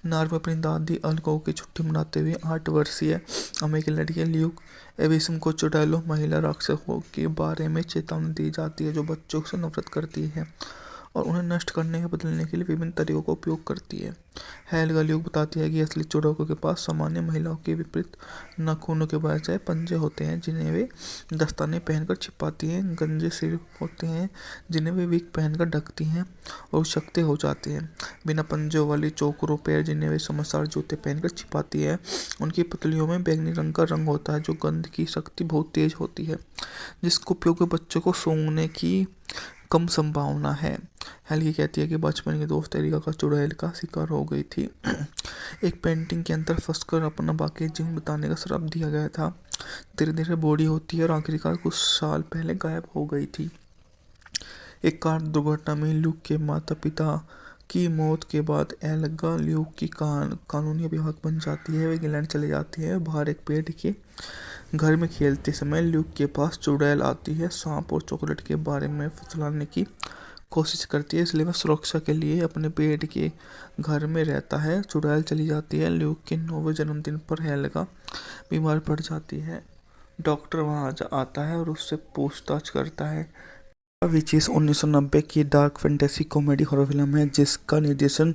नॉर्वे अपनी दादी अलगो की छुट्टी मनाते हुए 8 वर्षीय अमेरिकी लड़की ल्यूक एविसम को चुड़ैलों महिला राक्षसों के बारे में चेतावनी दी जाती है जो बच्चों से नफरत करती है और उन्हें नष्ट करने या बदलने के लिए विभिन्न तरीकों का उपयोग करती है। हेल्गा ल्यूक बताती है कि असली चुड़ैलों के पास सामान्य महिलाओं के विपरीत नाखूनों के बजाय पंजे होते हैं जिन्हें वे दस्ताने पहनकर छिपाती हैं, गंजे सिर होते हैं जिन्हें वे विग पहनकर ढकती हैं और शक्ति हो जाते हैं। बिना पंजों वाली चौकरों पैर जिन्हें वे समझदार जूते पहनकर छिपाती है। उनकी पतलियों में बैंगनी रंग का रंग होता है जो गंध की शक्ति बहुत तेज होती है, जिसका उपयोग बच्चों को सूंघने की कम संभावना है। हेल्गी कहती है कि बचपन के दोस्त एरिका का चुड़ैल का शिकार हो गई थी। एक पेंटिंग के अंदर फंसकर अपना बाकी जीवन बिताने का श्राप दिया गया था। धीरे धीरे बूढ़ी होती है और आखिरकार कुछ साल पहले गायब हो गई थी। एक कार दुर्घटना में ल्यूक के माता पिता की मौत के बाद एल्गा ल्यूक की कानूनी अभिभावक बन जाती है। वे इंग्लैंड चले जाती है। बाहर एक पेड़ के घर में खेलते समय ल्यूक के पास चुड़ैल आती है, सांप और चॉकलेट के बारे में फुसलाने की कोशिश करती है, इसलिए वह सुरक्षा के लिए अपने पेड़ के घर में रहता है। चुड़ैल चली जाती है। ल्यूक के 9वें जन्मदिन पर हेल्गा बीमार पड़ जाती है। डॉक्टर वहां आता है और उससे पूछताछ करता है। विचेस 1990 की dark fantasy comedy horror film है जिसका निर्देशन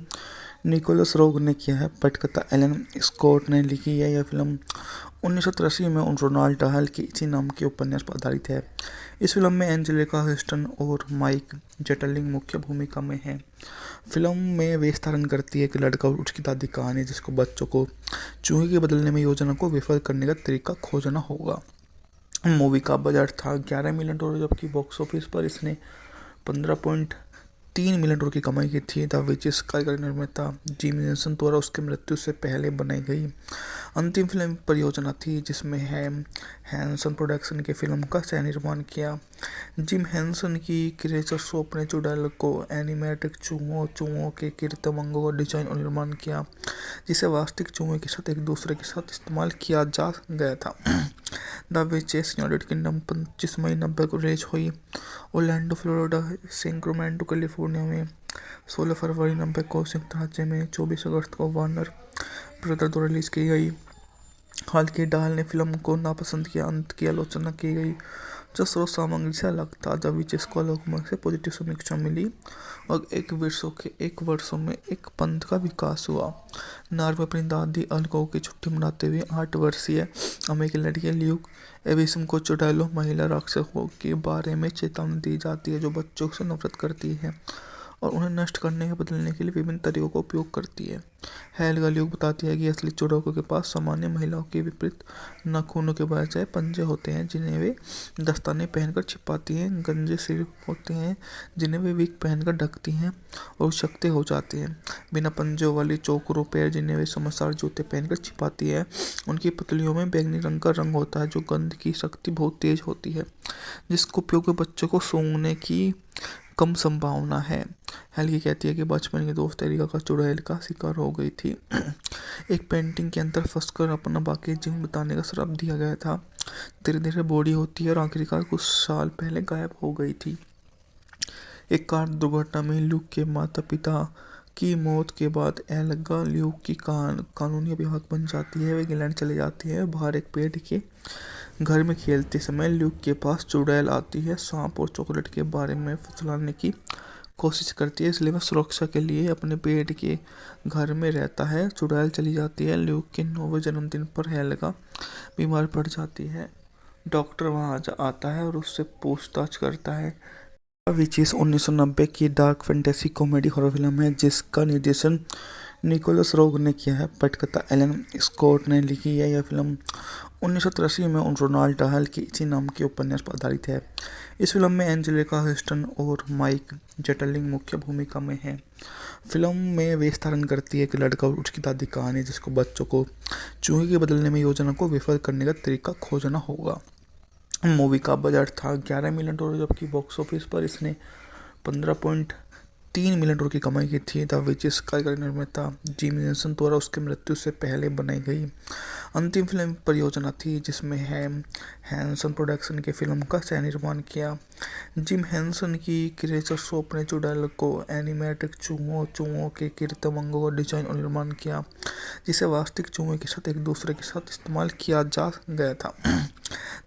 निकोलस रोग ने किया है। पटकथा एलन स्कॉट ने लिखी है। यह फिल्म 1983 में रोनाल्ड डहल के इसी नाम के उपन्यास पर आधारित है। इस फिल्म में एंजेलिका ह्यूस्टन और माइक जेटलिंग मुख्य भूमिका में हैं। फिल्म में वे स्थारण करती है कि लड़का और उसकी दादी कहानी जिसको बच्चों को चूहे के बदलने में योजना को विफल करने का तरीका खोजना होगा। मूवी का बजट था $11 मिलियन, जबकि बॉक्स ऑफिस पर इसने 15.3 मिलियन डॉलर की कमाई की थी। द विचेस कार्यकारी निर्माता जिम हेंसन द्वारा उसकी मृत्यु से पहले बनाई गई अंतिम फिल्म परियोजना थी जिसमें हैंसन प्रोडक्शन की फिल्म का सह निर्माण किया। जिम हेंसन की क्रिएचर शॉप ने चुड़ैल को एनिमेटेड चूहों के कृत्रिम अंगों का डिजाइन और निर्माण किया जिसे वास्तविक चूहों के साथ एक दूसरे के साथ इस्तेमाल किया जा गया था। द विचेस यूनाइटेड किंगडम 25 मई 90 को रिलीज हुई। ओरलैंडो फ्लोरिडा, सैक्रामेंटो कैलिफोर्निया में 16 फरवरी 90 को, संयुक्त राज्य में 24 अगस्त को वार्नर ब्रदर द्वारा रिलीज की गई। हालांकि डाल ने फिल्म को नापसंद किया। अंत की आलोचना की गई जो स्रोत सामग्री से अलग था। जब विचेस को लोकमत से पॉजिटिव समीक्षा मिली और एक वर्षों में एक पंथ का विकास हुआ। नॉर्वे अपनी दादी अलगो की छुट्टी मनाते हुए 8 वर्षीय अमेरिकी लड़की ल्यूक एविसम को चुड़ैलों महिला राक्षसों के बारे में चेतावनी दी जाती है जो बच्चों से नफरत करती है और उन्हें नष्ट करने या बदलने के लिए विभिन्न तरीकों का उपयोग करती है। हेल्गा ल्यूक बताती है कि असली चुड़ैलों के पास सामान्य महिलाओं के विपरीत नाखूनों के बजाय पंजे होते हैं जिन्हें वे दस्ताने पहनकर छिपाती हैं, गंजे सिर होते हैं जिन्हें वे विग पहनकर ढकती हैं और शक्ति हो जाते हैं। बिना पंजों वाली चौकरों पैर जिन्हें वे समझदार जूते पहनकर छिपाती है। उनकी पतलियों में बैंगनी रंग का रंग होता है जो गंध की शक्ति बहुत तेज होती है, जिसका उपयोग बच्चों को सूंघने की कम संभावना है। हेल्गी कहती है कि बचपन के दोस्त एरिका का चुड़ैल का शिकार हो गई थी। एक पेंटिंग के अंदर फंसकर अपना बाकी जीवन बिताने का श्राप दिया गया था। धीरे धीरे बूढ़ी होती है और आखिरकार कुछ साल पहले गायब हो गई थी। एक कार दुर्घटना में ल्यूक के माता पिता की मौत के बाद एल्गा ल्यूक की कानूनी अभिभावक बन जाती है। वे इंग्लैंड चले जाती है। बाहर एक पेड़ के घर में खेलते समय ल्यूक के पास चुड़ैल आती है, सांप और चॉकलेट के बारे में फुसलाने की कोशिश करती है, इसलिए वह सुरक्षा के लिए अपने पेड़ के घर में रहता है। चुड़ैल चली जाती है। ल्यूक के 9वें जन्मदिन पर हेल्गा बीमार पड़ जाती है। डॉक्टर वहां आता है और उससे पूछताछ करता है। विचेस 1990 की dark fantasy comedy horror film है जिसका निर्देशन निकोलस रोग ने किया है। पटकथा एलन स्कॉट ने लिखी है। यह फिल्म 1983 में रोनाल्ड डहल के इसी नाम के उपन्यास पर आधारित है। इस फिल्म में एंजेलिका ह्यूस्टन और माइक जेटलिंग मुख्य भूमिका में हैं। फिल्म में वे स्थारण करती है कि लड़का और उसकी दादी कहानी जिसको बच्चों को चूहे के बदलने में योजना को विफल करने का तरीका खोजना होगा। मूवी का बजट था $11 मिलियन, जबकि बॉक्स ऑफिस पर इसने 15.3 मिलियन डॉलर की कमाई की थी। द विचेस कार्यकारी निर्माता जिम हेंसन द्वारा उसकी मृत्यु से पहले बनाई गई अंतिम फिल्म परियोजना थी जिसमें हैंसन प्रोडक्शन की फिल्म का सह निर्माण किया। जिम हैंसन की क्रिएचर शॉप ने चुड़ैल को एनिमेटेड चूहों के कृत्रिम अंगों का डिजाइन और निर्माण किया, जिसे वास्तविक चूहों के साथ एक दूसरे के साथ इस्तेमाल किया जा गया था।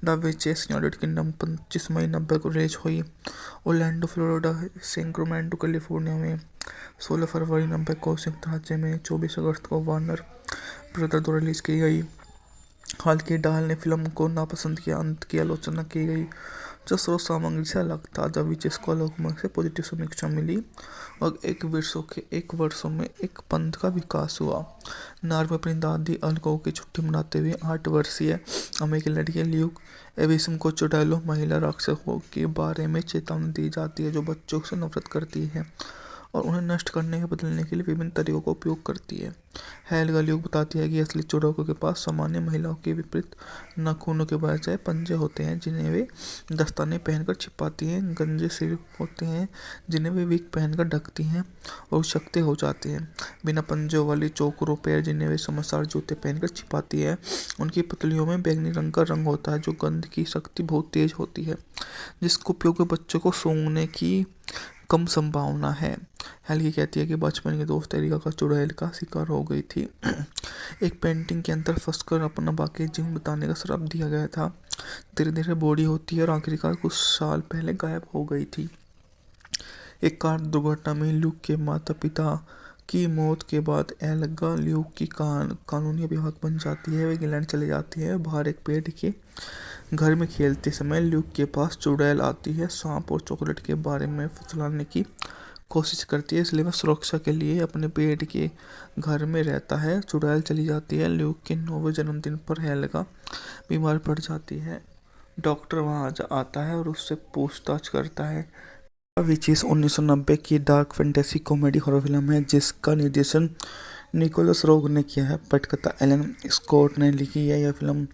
द विचेस यूनाइटेड किंगडम 25 मई 90 को रिलीज हुई। ओरलैंडो फ्लोरिडा, सैक्रामेंटो कैलिफोर्निया में 16 फरवरी 90 को, संयुक्त राज्य में 24 अगस्त को वार्नर ब्रदर द्वारा रिलीज की गई। हालांकि डाल ने फिल्म को नापसंद किया, अंत की आलोचना की गई जो स्रोत सामग्री से अलग था। द विचेस को लोगों से पॉजिटिव समीक्षा मिली और एक वर्षों में एक पंथ का विकास हुआ। नॉर्वे अपनी दादी अलगो की छुट्टी मनाते हुए 8 वर्षीय अमेरिकी लड़की ल्यूक एविसम को चुड़ैलों महिला राक्षसों के बारे में चेतावनी दी जाती है जो बच्चों से नफरत करती है और उन्हें नष्ट करने या बदलने के लिए विभिन्न तरीकों का उपयोग करती है। हेल्गा ल्यूक बताती है कि असली चुड़ैलों के पास सामान्य महिलाओं के विपरीत नाखूनों के बजाय पंजे होते हैं जिन्हें वे दस्ताने पहनकर छिपाती हैं, गंजे सिर होते हैं जिन्हें वे विग पहनकर ढकती हैं और शक्ति हो जाती हैं, बिना पंजों वाली चौकरों पैर जिन्हें वे समझदार जूते पहनकर छिपाती है। उनकी पुतलियों में बैंगनी रंग का रंग होता है जो गंध की शक्ति बहुत तेज होती है, जिसका उपयोग बच्चों को सूंघने की कम संभावना है। हेल्गी कहती है कि बचपन के दोस्त एरिका का चुड़ैल का शिकार हो गई थी। एक पेंटिंग के अंदर फंसकर अपना बाकी जीवन बिताने का श्राप दिया गया था। धीरे धीरे बूढ़ी होती है और आखिरकार कुछ साल पहले गायब हो गई थी। एक कार दुर्घटना में ल्यूक के माता पिता की मौत के बाद एल्गा ल्यूक की कानूनी अभिभावक बन जाती है। वे इंग्लैंड चले जाती है। बाहर एक पेड़ के घर में खेलते समय ल्यूक के पास चुड़ैल आती है, सांप और चॉकलेट के बारे में फुसलाने की कोशिश करती है, इसलिए वह सुरक्षा के लिए अपने पेड़ के घर में रहता है। चुड़ैल चली जाती है। ल्यूक के 9वें जन्मदिन पर हेल्गा बीमार पड़ जाती है। डॉक्टर वहां आता है और उससे पूछताछ करता है। विचेस 1990 की dark fantasy comedy horror film है जिसका निर्देशन निकोलस रोग ने किया है। पटकथा एलन स्कॉट ने लिखी है। यह फिल्म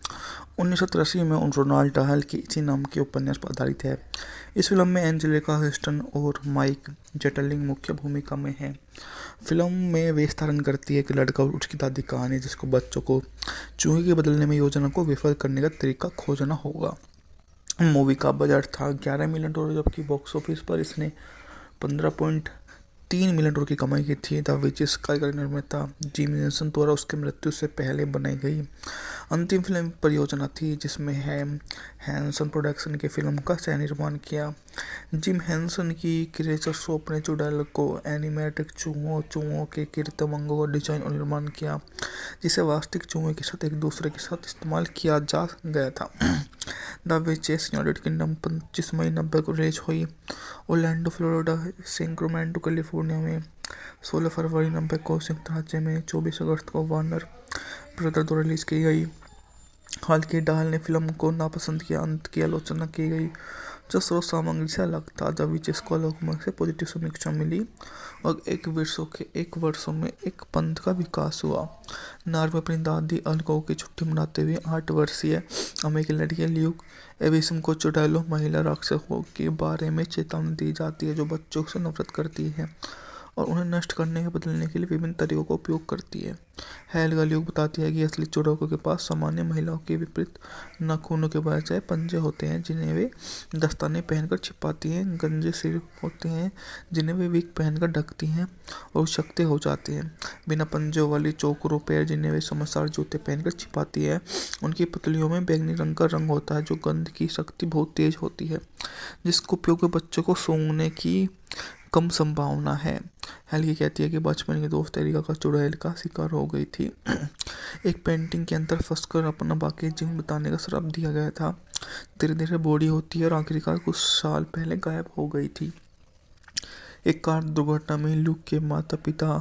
1983 में रोनाल्ड डाहल के इसी नाम के उपन्यास पर आधारित है। इस फिल्म में एंजेलिका ह्यूस्टन और माइक जेटलिंग मुख्य भूमिका में हैं। फिल्म में वे धारण करती है कि लड़का और उसकी दादी कहानी जिसको बच्चों को चूहे के बदलने में योजना को विफल करने का तरीका खोजना होगा। मूवी का बजट था $11 मिलियन, जबकि बॉक्स ऑफिस पर इसने 15.3 मिलियन डॉलर की कमाई की थी। द विचेस कार्यकारी निर्माता जिम हैंसन द्वारा उसकी मृत्यु से पहले बनाई गई अंतिम फिल्म परियोजना थी जिसमें हैंसन प्रोडक्शन की फिल्म का सह निर्माण किया। जिम हैंसन की क्रिएचर शॉप ने चुड़ैल को एनिमेटेड चूहों के कृत्रिम अंगों का डिजाइन और निर्माण किया, जिसे वास्तविक चूहों के साथ एक दूसरे के साथ इस्तेमाल किया जा गया था। द विचेस यूनाइटेड किंगडम 25 मई 90 को रिलीज हुई। ओरलैंडो फ्लोरिडा, सैक्रामेंटो कैलिफोर्निया में 16 फरवरी 90 को, संयुक्त राज्य में 24 अगस्त को वार्नर ब्रदर द्वारा रिलीज की गई। हालांकि डाल ने फिल्म को नापसंद किया, अंत की आलोचना की गई जो स्रोत सामग्री से अलग था। द विचेस को लोगों से पॉजिटिव समीक्षा मिली और एक वर्षों में एक पंथ का विकास हुआ। नॉर्वे अपनी दादी अलगो की छुट्टी मनाते हुए 8 वर्षीय अमेरिकी लड़की ल्यूक एविसम को चुड़ैलों महिला राक्षसों के बारे में चेतावनी दी जाती है जो बच्चों से नफरत करती है और उन्हें नष्ट करने या बदलने के लिए विभिन्न तरीकों का उपयोग करती है। हेल्गा ल्यूक बताती है कि असली चुड़ैलों के पास सामान्य महिलाओं के विपरीत नाखूनों के बजाय पंजे होते हैं जिन्हें वे दस्ताने पहनकर छिपाती हैं, गंजे सिर होते हैं जिन्हें वे विग पहनकर ढकती हैं और शक्ति हो जाती हैं, बिना पंजों वाली चौकरों पैर जिन्हें वे समझदार जूते पहनकर छिपाती है। उनकी पुतलियों में बैंगनी रंग का रंग होता है जो गंध की शक्ति बहुत तेज होती है, जिसका उपयोग बच्चों को सूंघने की कम संभावना है। हेल्गी कहती है कि बचपन के दोस्त एरिका का चुड़ैल का शिकार हो गई थी। एक पेंटिंग के अंदर फंसकर अपना बाकी जीवन बिताने का श्राप दिया गया था। धीरे धीरे बूढ़ी होती है और आखिरकार कुछ साल पहले गायब हो गई थी। एक कार दुर्घटना में ल्यूक के माता पिता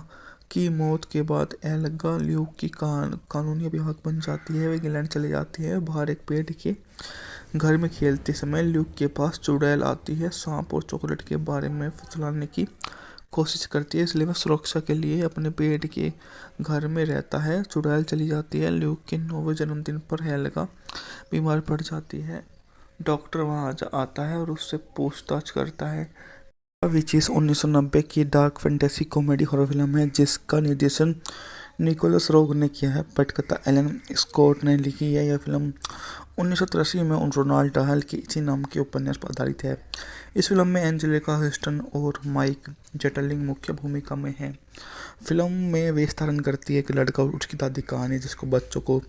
की मौत के बाद एल्गा ल्यूक की कानूनी अभिभावक बन जाती है। वे इंग्लैंड चले जाती है। बाहर एक पेड़ के घर में खेलते समय ल्यूक के पास चुड़ैल आती है, सांप और चॉकलेट के बारे में फुसलाने की कोशिश करती है, इसलिए वह सुरक्षा के लिए अपने पेड़ के घर में रहता है। चुड़ैल चली जाती है। ल्यूक के 9वें जन्मदिन पर हेल्गा बीमार पड़ जाती है। डॉक्टर वहां आता है और उससे पूछताछ करता है। विचेस 1990 की dark fantasy comedy horror film है जिसका निर्देशन निकोलस रोग ने किया है। पटकथा एलन स्कॉट ने लिखी है। यह फिल्म 1983 में रोनाल्ड डाहल के इसी नाम के उपन्यास पर आधारित है। इस फिल्म में एंजेलिका ह्यूस्टन और माइक जेटलिंग मुख्य भूमिका में हैं। फिल्म में वे धारण करती है कि लड़का और उसकी दादी कहानी जिसको बच्चों को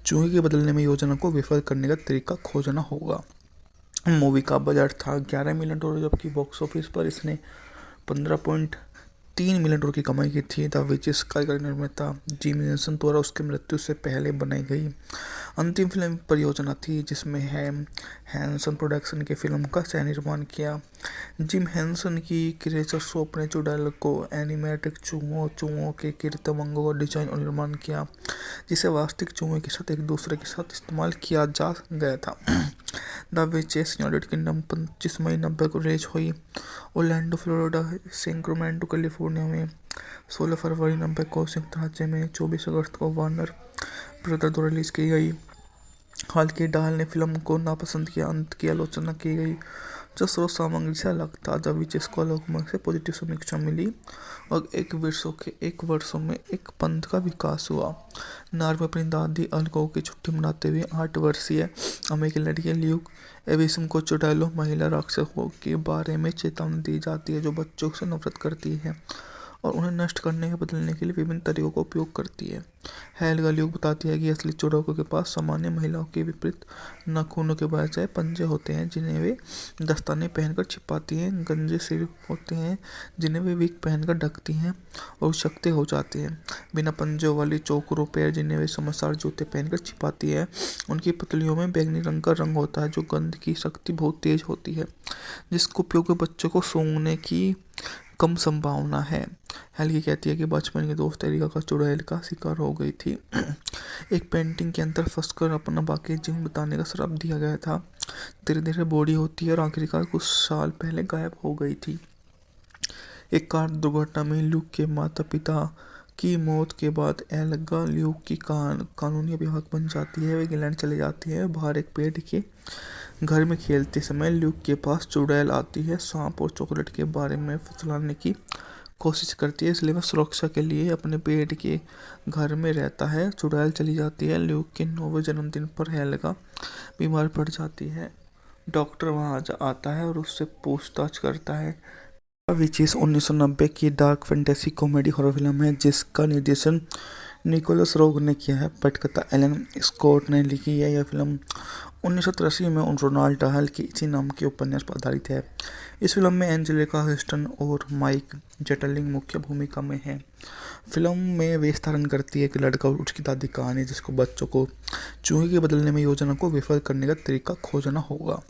चूहे के बदलने में योजना को विफल करने का तरीका खोजना होगा। मूवी का बजट था $11 मिलियन, जबकि बॉक्स ऑफिस पर इसने 15.3 मिलियन डॉलर की कमाई की थी। द विचेस कार्यकारी निर्माता जिम हेंसन द्वारा उसकी मृत्यु से पहले बनाई गई अंतिम फिल्म परियोजना थी, जिसमें हैंसन प्रोडक्शन के फिल्म का सह निर्माण किया। जिम हेंसन की क्रिएचर शॉप ने चुड़ैल को एनिमेटेड चूहों के कृत्रिम अंगों का डिजाइन और निर्माण किया, जिसे वास्तविक चूहों के साथ एक दूसरे के साथ इस्तेमाल किया जा गया था। द विचेस यूनाइटेड किंगडम 25 मई 90 को रिलीज हुई। ओरलैंडो फ्लोरिडा, सैक्रामेंटो कैलिफोर्निया में 16 फरवरी 90 को, संयुक्त राज्य में 24 अगस्त को वार्नर ब्रदर द्वारा रिलीज की गई। हालांकि डाहल ने फिल्म को नापसंद किया। अंत की आलोचना की गई जो स्रोत सामग्री से अलग था। द विचेस को लोगों से पॉजिटिव समीक्षा मिली और एक वर्षों में एक पंथ का विकास हुआ। नॉर्वे अपनी दादी अल्को की छुट्टी मनाते हुए 8 वर्षीय अमेरिकी लड़की ल्यूक एविसम को चुड़ैलों महिला राक्षसों के बारे में चेतावनी दी जाती है जो बच्चों से नफरत करती है और उन्हें नष्ट करने या बदलने के लिए विभिन्न तरीकों का उपयोग करती है। हेल्गा ल्यूक बताती है कि असली चुड़ैलों के पास सामान्य महिलाओं के विपरीत नाखूनों के बजाय पंजे होते हैं जिन्हें वे दस्ताने पहनकर छिपाती हैं, गंजे सिर होते हैं जिन्हें वे विग पहनकर ढकती हैं और शक्ति हो जाते हैं, बिना पंजों वाली चौकरों पैर जिन्हें वे समझदार जूते पहनकर छिपाती है। उनकी पुतलियों में बैंगनी रंग का रंग होता है जो गंध की शक्ति बहुत तेज होती है, जिसका उपयोग बच्चों को सूंघने की कम संभावना है। हेल्गी कहती है कि बचपन के दोस्त एरिका का चुड़ैल का शिकार हो गई थी। एक पेंटिंग के अंदर फंसकर अपना बाकी जीवन बिताने का श्राप दिया गया था। धीरे धीरे बूढ़ी होती है और आखिरकार कुछ साल पहले गायब हो गई थी। एक कार दुर्घटना में ल्यूक के माता पिता की मौत के बाद एल्गा ल्यूक की कानूनी अभिभावक बन जाती है। वे इंग्लैंड चले जाती है। बाहर एक पेड़ के घर में खेलते समय ल्यूक के पास चुड़ैल आती है, सांप और चॉकलेट के बारे में फुसलाने की कोशिश करती है, इसलिए वह सुरक्षा के लिए अपने पेड़ के घर में रहता है। चुड़ैल चली जाती है। ल्यूक के 9वें जन्मदिन पर हेल्गा बीमार पड़ जाती है। डॉक्टर वहां आता है और उससे पूछताछ करता है। विचेस 1990 की dark fantasy comedy horror film है जिसका निर्देशन निकोलस रोग ने किया है। पटकथा एलन स्कॉट ने लिखी है। यह फिल्म 1983 में रोनाल्ड डाहल के इसी नाम के उपन्यास पर आधारित है। इस फिल्म में एंजेलिका ह्यूस्टन और माइक जेटलिंग मुख्य भूमिका में हैं। फिल्म में वे धारण करती है कि लड़का और उसकी दादी कहानी जिसको बच्चों को चूहे के बदलने में योजना को विफल करने का तरीका खोजना होगा।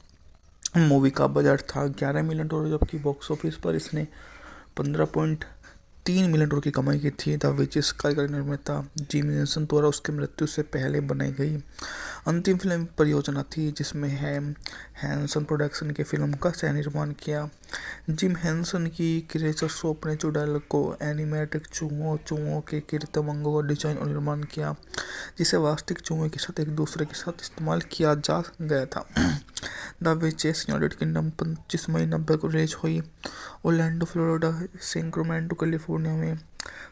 मूवी का बजट था $11 मिलियन, जबकि बॉक्स ऑफिस पर इसने 15.3 मिलियन डॉलर की कमाई की थी। द विचेस कार्यकारी निर्माता जिम हेंसन द्वारा उसकी मृत्यु से पहले बनाई गई अंतिम फिल्म परियोजना थी, जिसमें हैंसन प्रोडक्शन के फिल्म का सह निर्माण किया। जिम हेंसन की क्रिएचर शॉप ने चुड़ैल को एनिमेटेड चूहों के कृत्रिम अंगों का डिजाइन और निर्माण किया, जिसे वास्तविक चूहों के साथ एक दूसरे के साथ इस्तेमाल किया जा गया था। द विचेस यूनाइटेड किंगडम 25 मई 90 को रिलीज हुई। ओरलैंडो फ्लोरिडा, सैक्रामेंटो कैलिफोर्निया में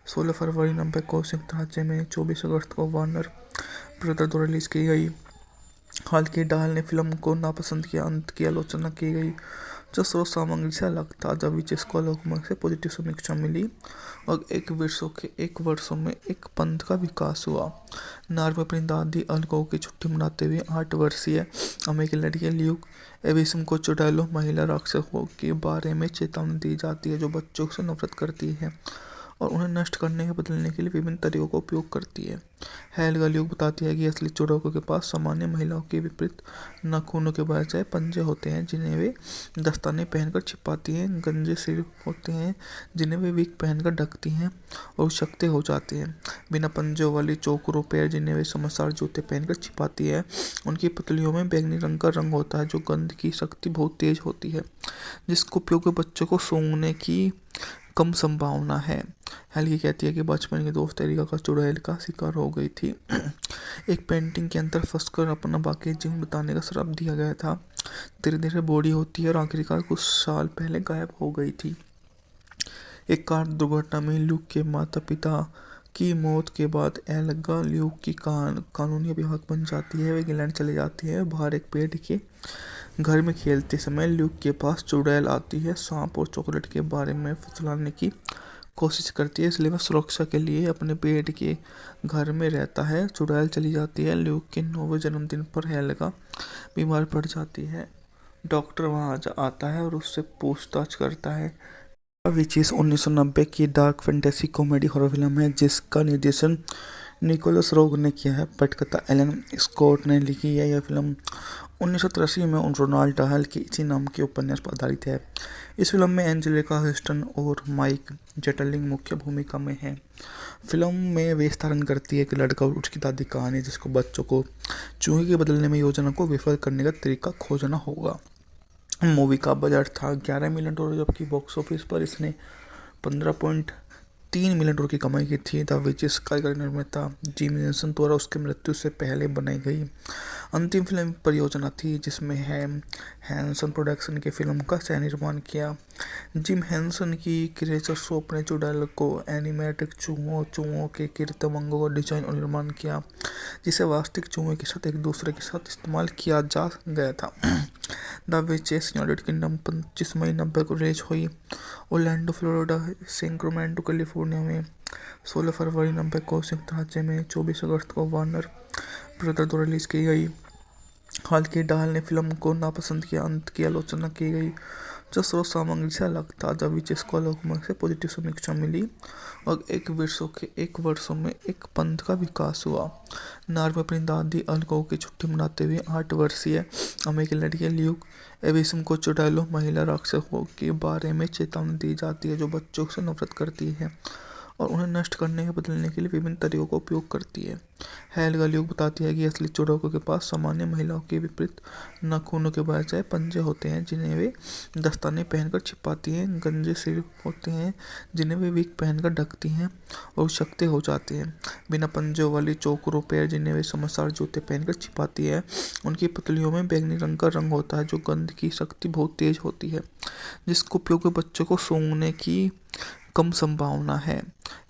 16 फरवरी 90 को, संयुक्त राज्य में 24 अगस्त को वार्नर ब्रदर द्वारा रिलीज की गई। हालांकि डाहल ने फिल्म को नापसंद किया। अंत की आलोचना की गई जो स्रोत सामग्री से अलग था। द विचेस को लोगों से पॉजिटिव समीक्षा मिली और एक वर्षों में एक पंथ का विकास हुआ। नॉर्वे अपनी दादी अल्को की छुट्टी मनाते हुए 8 वर्षीय अमेरिकी लड़की ल्यूक एविसम को चुड़ैलों महिला राक्षसों के बारे में चेतावनी दी जाती है जो बच्चों से नफरत करती है और उन्हें नष्ट करने या बदलने के लिए विभिन्न तरीकों का उपयोग करती है। हेल्गा ल्यूक बताती है कि असली चुड़ैलों के पास सामान्य महिलाओं के विपरीत नाखूनों के बजाय पंजे होते हैं जिन्हें वे दस्ताने पहनकर छिपाती हैं, गंजे सिर होते हैं जिन्हें वे विग पहनकर ढकती हैं और शक्ति हो जाते हैं, बिना पंजों वाली चौकरों पैर जिन्हें वे समझदार जूते पहनकर छिपाती है। उनकी पुतलियों में बैंगनी रंग का रंग होता है जो गंध की शक्ति बहुत तेज होती है, जिसका उपयोग बच्चों को सूंघने की कम संभावना है। हेल्गी कहती है कि बचपन के दोस्त एरिका का चुड़ैल का शिकार हो गई थी। एक पेंटिंग के अंदर फंसकर अपना बाकी जीवन बिताने का श्राप दिया गया था। धीरे धीरे बूढ़ी होती है और आखिरकार कुछ साल पहले गायब हो गई थी। एक कार दुर्घटना में ल्यूक के माता पिता की मौत के बाद एल्गा ल्यूक की कानूनी अभिभावक बन जाती है। वे इंग्लैंड चले जाती है। बाहर एक पेड़ के घर में खेलते समय ल्यूक के पास चुड़ैल आती है। सांप और चॉकलेट के बारे में फुसलाने की कोशिश करती है, इसलिए वह सुरक्षा के लिए अपने पेड़ के घर में रहता है। चुड़ैल चली जाती है। ल्यूक के 9वें जन्मदिन पर एल्गा बीमार पड़ जाती है। डॉक्टर वहां आता है और उससे पूछताछ करता है। विचिस 1990 की dark fantasy comedy horror film है जिसका निर्देशन निकोलस रोग ने किया है। पटकथा एलन स्कॉट ने लिखी है। यह फिल्म 1983 में रोनाल्ड डाहल के इसी नाम के उपन्यास पर आधारित है। इस फिल्म में एंजेलिका ह्यूस्टन और माइक जेटलिंग मुख्य भूमिका में हैं। फिल्म में वे धारण करती है एक लड़का और उसकी दादी कहानी जिसको बच्चों को चूहे के बदलने में योजना को विफल करने का तरीका खोजना होगा। मूवी का बजट था $11 मिलियन, जबकि बॉक्स ऑफिस पर इसने 15.3 मिलियन डॉलर की कमाई की थी। द विचिस कार्यकारी निर्माता जिम हेंसन द्वारा उसकी मृत्यु से पहले बनाई गई अंतिम फिल्म परियोजना थी, जिसमें हैंसन प्रोडक्शन के फिल्म का सह निर्माण किया। जिम हेंसन की क्रिएचर शॉप ने चुड़ैल को एनिमेटेड चूहों के कृत्रिम अंगों का डिजाइन और निर्माण किया, जिसे वास्तविक चूहों के साथ एक दूसरे के साथ इस्तेमाल किया जा गया था। द विचेस यूनाइटेड किंगडम 25 मई 90 को रिलीज हुई। ओरलैंडो फ्लोरिडा, सैक्रामेंटो कैलिफोर्निया में 16 फरवरी 90 को, संयुक्त राज्य में 24 अगस्त को वार्नर ब्रदर द्वारा रिलीज की गई। हालांकि डाहल ने फिल्म को नापसंद किया। अंत की आलोचना की गई जो स्रोत सामग्री से अलग था। द विचेस को लोगों से पॉजिटिव समीक्षा मिली और एक वर्षों में एक पंथ का विकास हुआ। नॉर्वे अपनी दादी अल्को की छुट्टी मनाते हुए 8 वर्षीय अमेरिकी लड़की ल्यूक एविसम को चुड़ैलों महिला राक्षसों के बारे में चेतावनी दी जाती है जो बच्चों से नफरत करती है और उन्हें नष्ट करने या बदलने के लिए विभिन्न तरीकों का उपयोग करती है। हेल्गा ल्यूक बताती है कि असली चुड़ैलों के पास सामान्य महिलाओं के विपरीत नाखूनों के बजाय पंजे होते हैं जिन्हें वे दस्ताने पहनकर छिपाती हैं, गंजे सिर होते हैं जिन्हें वे विग पहनकर ढकती हैं और शक्ति हो जाते हैं, बिना पंजों वाली चौकरों पैर जिन्हें वे समझदार जूते पहनकर छिपाती है। उनकी पतलियों में बैंगनी रंग का रंग होता है जो गंध की शक्ति बहुत तेज होती है, जिसका उपयोग बच्चों को सूंघने की कम संभावना है।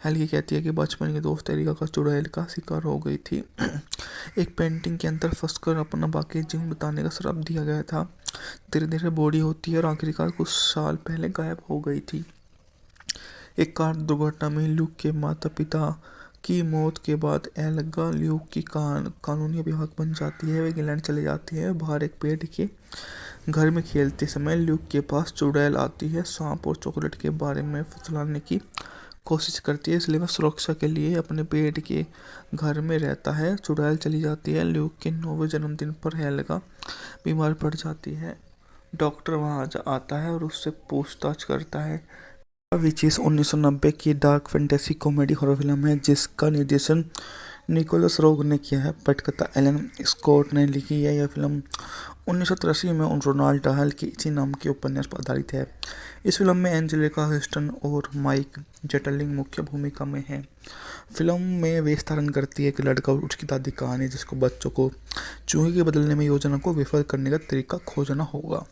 हेल्गी कहती है कि बचपन की दोस्त एरिका का चुड़ैल का शिकार हो गई थी। एक पेंटिंग के अंदर फंसकर अपना बाकी जीवन बिताने का श्राप दिया गया था। धीरे धीरे बूढ़ी होती है और आखिरकार कुछ साल पहले गायब हो गई थी। एक कार दुर्घटना में ल्यूक के माता पिता की मौत के बाद एल्गा ल्यूक की कानूनी अभिभावक बन जाती है। वे इंग्लैंड चले जाती है। बाहर एक पेड़ के घर में खेलते समय ल्यूक के पास चुड़ैल आती है। सांप और चॉकलेट के बारे में फुसलाने की कोशिश करती है, इसलिए वह सुरक्षा के लिए अपने पेड़ के घर में रहता है। चुड़ैल चली जाती है। ल्यूक के 9वें जन्मदिन पर एल्गा बीमार पड़ जाती है। डॉक्टर वहां आता है और उससे पूछताछ करता है। विचिस 1990 की dark fantasy comedy horror film है जिसका निर्देशन निकोलस रोग ने किया है। पटकथा एलन स्कॉट ने लिखी है। यह फिल्म 1983 में रोनाल्ड डाहल के इसी नाम के उपन्यास पर आधारित है। इस फिल्म में एंजेलिका ह्यूस्टन और माइक जेटलिंग मुख्य भूमिका में हैं। फिल्म में वे धारण करती है एक लड़का और उसकी दादी कहानी जिसको बच्चों को चूहे के बदलने में योजना को विफल करने का तरीका खोजना होगा।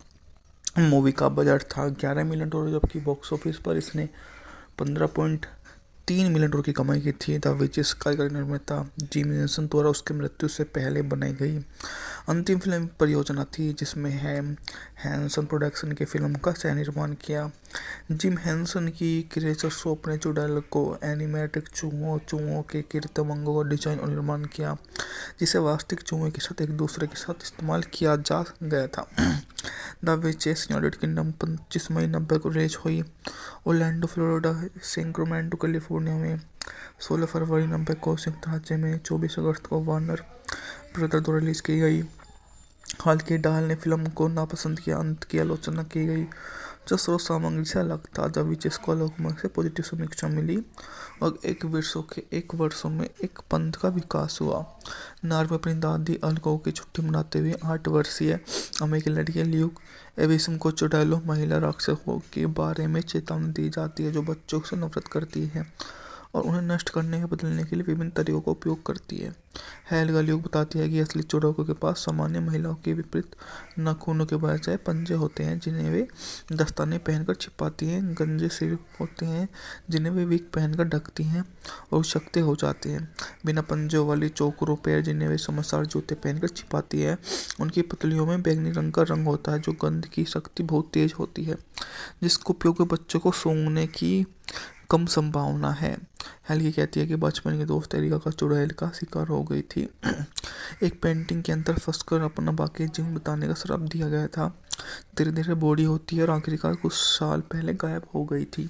मूवी का बजट था $11 मिलियन, जबकि बॉक्स ऑफिस पर इसने 15.3 मिलियन डॉलर की कमाई की थी। द विचेस कार्यकारी निर्माता जिम हेंसन द्वारा उसकी मृत्यु से पहले बनाई गई अंतिम फिल्म परियोजना थी, जिसमें हैंसन प्रोडक्शन के फिल्म का सह निर्माण किया। जिम हेंसन की क्रिएचर शॉप ने चुड़ैल को एनिमेटेड चूहों के कृत्रिम अंगों का डिजाइन और निर्माण किया, जिसे वास्तविक चूहों के साथ एक दूसरे के साथ इस्तेमाल किया जा गया था। द विचेस यूनाइटेड किंगडम 25 मई 90 को रिलीज हुई। ओरलैंडो फ्लोरिडा, सैक्रामेंटो कैलिफोर्निया में 16 फरवरी 90 को, संयुक्त राज्य में 24 अगस्त को वार्नर ब्रदर द्वारा रिलीज की गई। हालांकि डाहल ने फिल्म को नापसंद किया। अंत की आलोचना की गई जो स्रोत सामग्री से अलग था। द विचेस को लोगों से पॉजिटिव समीक्षा मिली और एक वर्षों में एक पंथ का विकास हुआ। नॉर्वे अपनी दादी अल्को की छुट्टी मनाते हुए 8 वर्षीय अमेरिकी लड़की ल्यूक एविसम को चुड़ैलों महिला राक्षसों के बारे में चेतावनी दी जाती है जो बच्चों से नफरत करती है और उन्हें नष्ट करने या बदलने के लिए विभिन्न तरीकों का उपयोग करती है। हेल्गा ल्यूक बताती है कि असली चुड़ैलों के पास सामान्य महिलाओं के विपरीत नाखूनों के बजाय पंजे होते हैं, जिन्हें वे दस्ताने पहनकर छिपाती हैं, गंजे सिर होते हैं जिन्हें वे विग पहनकर ढकती हैं और शक्ति हो जाते हैं। बिना पंजों वाली चौकरों पैर, जिन्हें वे समझदार जूते पहनकर छिपाती है, उनकी पुतलियों में बैंगनी रंग का रंग होता है, जो गंध की शक्ति बहुत तेज होती है, जिसका उपयोग बच्चों को सूंघने की कम संभावना है। हेल्गी कहती है कि बचपन की दोस्त एरिका का चुड़ैल का शिकार हो गई थी। एक पेंटिंग के अंदर फंसकर अपना बाकी जीवन बिताने का श्राप दिया गया था। धीरे धीरे बूढ़ी होती है और आखिरकार कुछ साल पहले गायब हो गई थी।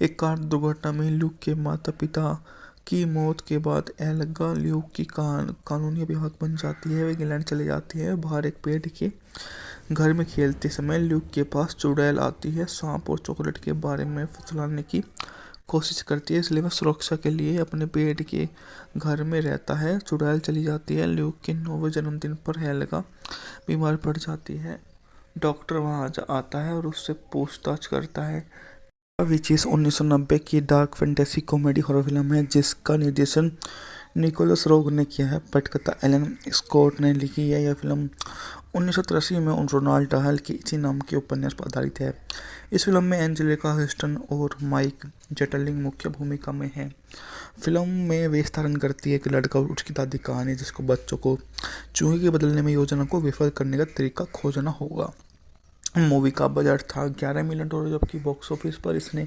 एक कार दुर्घटना में ल्यूक के माता पिता की मौत के बाद एल्गा ल्यूक की कानूनी अभिभावक बन जाती है। वे इंग्लैंड चले जाती है। बाहर एक पेड़ के घर में खेलते समय ल्यूक के पास चुड़ैल आती है, सांप और चॉकलेट के बारे में फुसलाने की कोशिश करती है, इसलिए वह सुरक्षा के लिए अपने पेड़ के घर में रहता है। चुड़ैल चली जाती है। ल्यूक के 9वें जन्मदिन पर हेल्गा बीमार पड़ जाती है। डॉक्टर वहां आता है और उससे पूछताछ करता है। विच इज़ 1990 की dark fantasy comedy horror film है, जिसका निर्देशन निकोलस रोग ने किया है। पटकथा एलन स्कॉट ने लिखी है। यह फिल्म 1983 में रोनाल्ड डहल के इसी नाम के उपन्यास पर आधारित है। इस फिल्म में एंजेलिका ह्यूस्टन और माइक जेटलिंग मुख्य भूमिका में हैं। फिल्म में वे स्थारण करती है कि लड़का और उसकी दादी कहानी, जिसको बच्चों को चूहे के बदलने में योजना को विफल करने का तरीका खोजना होगा। मूवी का बजट था $11 मिलियन, जबकि बॉक्स ऑफिस पर इसने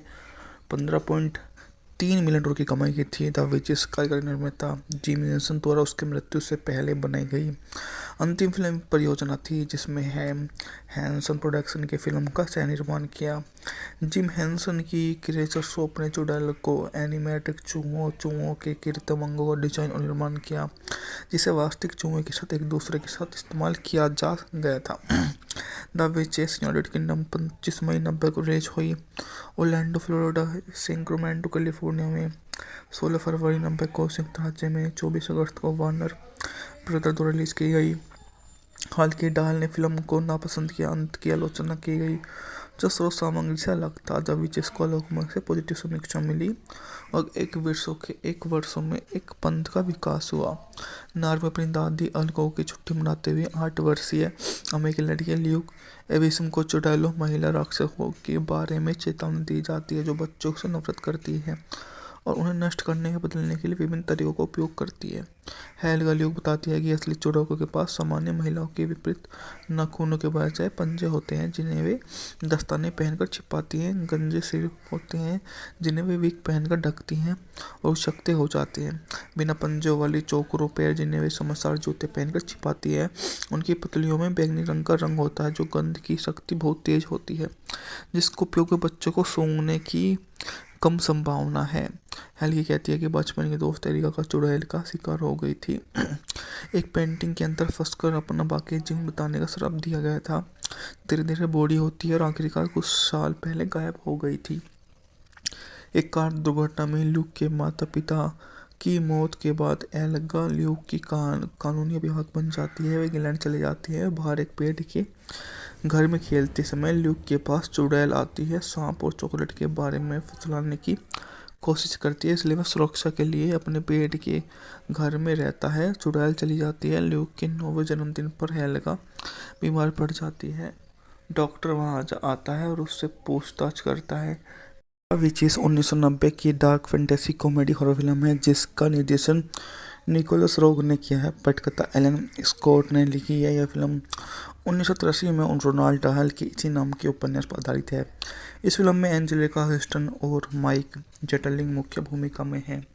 15.3 मिलियन डॉलर की कमाई की थी। द विचेस कार्यकारी निर्माता जिम हेंसन द्वारा उसकी मृत्यु से पहले बनाई गई अंतिम फिल्म परियोजना थी, जिसमें हैंसन प्रोडक्शन की फिल्म का सह निर्माण किया। जिम हेंसन की क्रिएचर शॉप ने चुड़ैल को एनिमेटेड चूहों के कृत्रिम अंगों का डिजाइन और निर्माण किया, जिसे वास्तविक चूहों के साथ एक दूसरे के साथ इस्तेमाल किया जा गया था। द विचेस यूनाइटेड किंगडम 25 मई 90 को रिलीज हुई। ओरलैंडो फ्लोरिडा, सैक्रामेंटो कैलिफोर्निया में 16 फरवरी 90 को, संयुक्त राज्य में 24 अगस्त को वार्नर ब्रदर द्वारा रिलीज की गई। हालांकि डाल ने फिल्म को नापसंद किया। अंत की आलोचना की गई जो स्रोत सामग्री से अलग था। द विचेस को आलोचकों से पॉजिटिव समीक्षा मिली और एक वर्षों में एक पंथ का विकास हुआ। नॉर्वे अपनी दादी अल्को की छुट्टी मनाते हुए 8 वर्षीय अमेरिकी लड़की ल्यूक एविसम को चुड़ैलों महिला राक्षसों के बारे में चेतावनी दी जाती है, जो बच्चों से नफरत करती है और उन्हें नष्ट करने या बदलने के लिए विभिन्न तरीकों का उपयोग करती है। हेल्गा ल्यूक बताती है कि असली चुड़ैलों के पास सामान्य महिलाओं के विपरीत नाखूनों के बजाय पंजे होते हैं, जिन्हें वे दस्ताने पहनकर छिपाती हैं, गंजे सिर होते हैं जिन्हें वे विग पहनकर ढकती हैं और शक्ति हो जाते हैं। बिना पंजों वाली चौकरों पैर, जिन्हें वे समझदार जूते पहनकर छिपाती है, उनकी पुतलियों में बैंगनी रंग का रंग होता है, जो गंध की शक्ति बहुत तेज होती है, जिसका उपयोग बच्चों को सूंघने की कम संभावना है। हेल्गी कहती है कि बचपन की दोस्त एरिका का चुड़ैल का शिकार हो गई थी। एक पेंटिंग के अंदर फंसकर अपना बाकी जीवन बिताने का श्राप दिया गया था। धीरे धीरे बूढ़ी होती है और आखिरकार कुछ साल पहले गायब हो गई थी। एक कार दुर्घटना में ल्यूक के माता पिता की मौत के बाद एल्गा ल्यूक की कानूनी अभिभावक बन जाती है। वे इंग्लैंड चले जाती है। बाहर एक पेड़ के घर में खेलते समय ल्यूक के पास चुड़ैल आती है, सांप और चॉकलेट के बारे में फुसलाने की कोशिश करती है, इसलिए वह सुरक्षा के लिए अपने पेड़ के घर में रहता है। चुड़ैल चली जाती है। ल्यूक के 9वें जन्मदिन पर हेल्गा बीमार पड़ जाती है। डॉक्टर वहां आता है और उससे पूछताछ करता है। विच इज़ 1990 की dark fantasy comedy horror film है, जिसका निर्देशन निकोलस रोग ने किया है। पटकथा एलन स्कॉट ने लिखी है। यह फिल्म 1983 में रोनाल्ड डहल के इसी नाम के उपन्यास पर आधारित है। इस फिल्म में एंजेलिका ह्यूस्टन और माइक जेटलिंग मुख्य भूमिका में हैं।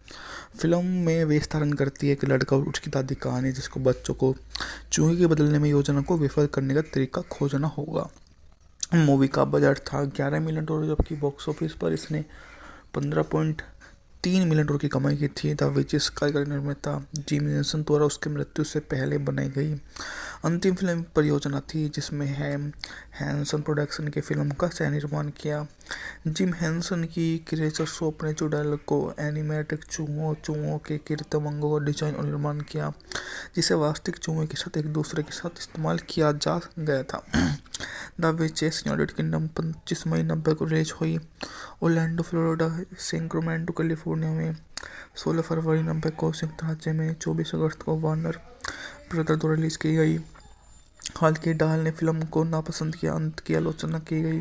फिल्म में वे स्थारण करती है कि लड़का और उसकी दादी कहानी, जिसको बच्चों को चूहे के बदलने में योजना को विफल करने का तरीका खोजना होगा। मूवी का बजट था $11 मिलियन, जबकि बॉक्स ऑफिस पर इसने 15.3 मिलियन डॉलर की कमाई की थी। द विचेस कार्यकारी निर्माता जिम हेंसन द्वारा उसकी मृत्यु से पहले बनाई गई अंतिम फिल्म परियोजना थी, जिसमें हैंसन प्रोडक्शन की फिल्म का सह निर्माण किया। जिम हेंसन की क्रिएचर शॉप ने चुड़ैल को एनिमेटेड चूहों के कृत्रिम अंगों का डिजाइन और निर्माण किया, जिसे वास्तविक चूहों के साथ एक दूसरे के साथ इस्तेमाल किया जा गया था। द विचेस यूनाइटेड किंगडम 25 मई 90 को रिलीज हुई। ओरलैंडो फ्लोरिडा, सैक्रामेंटो कैलिफोर्निया में 16 फरवरी 90 को, संयुक्त राज्य में 24 अगस्त को वार्नर ब्रदर द्वारा रिलीज की गई। हालांकि डाल ने फिल्म को नापसंद किया, अंत की आलोचना की गई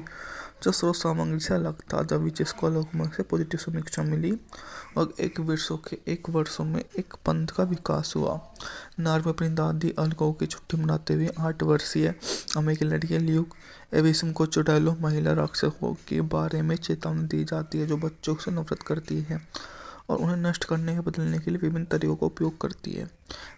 जो स्रोत सामग्री से अलग था। द विचेस को लोगों से पॉजिटिव समीक्षा मिली और एक वर्षों में एक पंथ का विकास हुआ। नॉर्वे अपनी दादी अलगो की छुट्टी मनाते हुए 8 वर्षीय अमेरिकी लड़की ल्यूक एविसम को चुड़ैलों महिला राक्षसों के बारे में चेतावनी दी जाती है जो बच्चों से नफरत करती है और उन्हें नष्ट करने या बदलने के लिए विभिन्न तरीकों का उपयोग करती है।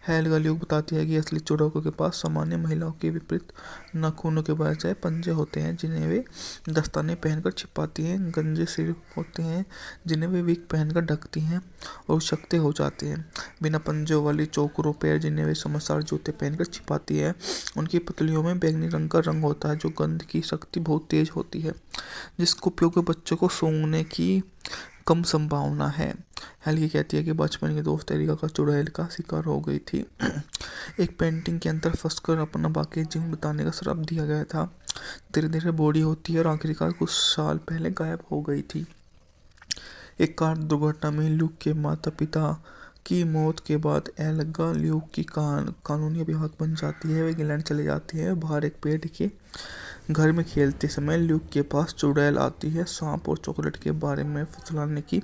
हेल्गा ल्यूक बताती है कि असली चुड़ैलों के पास सामान्य महिलाओं के विपरीत नाखूनों के बजाय पंजे होते हैं जिन्हें वे दस्ताने पहनकर छिपाती हैं, गंजे सिर होते हैं जिन्हें वे विग पहनकर ढकती हैं और शक्ति हो जाते हैं। बिना पंजों वाली चौकरों पैर जिन्हें वे समझदार जूते पहनकर छिपाती है। उनकी पुतलियों में बैंगनी रंग का रंग होता है जो गंध की शक्ति बहुत तेज होती है जिसका उपयोग बच्चों को सूंघने की कम संभावना है। हेल्गी कहती है कि बचपन की दोस्त एरिका का चुड़ैल का शिकार हो गई थी। एक पेंटिंग के अंदर फंसकर अपना बाकी जीवन बिताने का श्राप दिया गया था। धीरे धीरे बॉडी होती है और आखिरकार कुछ साल पहले गायब हो गई थी। एक कार दुर्घटना में ल्यूक के माता पिता की मौत के बाद एल्गा ल्यूक की कानूनी अभिभावक बन जाती है। वे इंग्लैंड चले जाती है। बाहर एक पेड़ के घर में खेलते समय ल्यूक के पास चुड़ैल आती है, सांप और चॉकलेट के बारे में फुसलाने की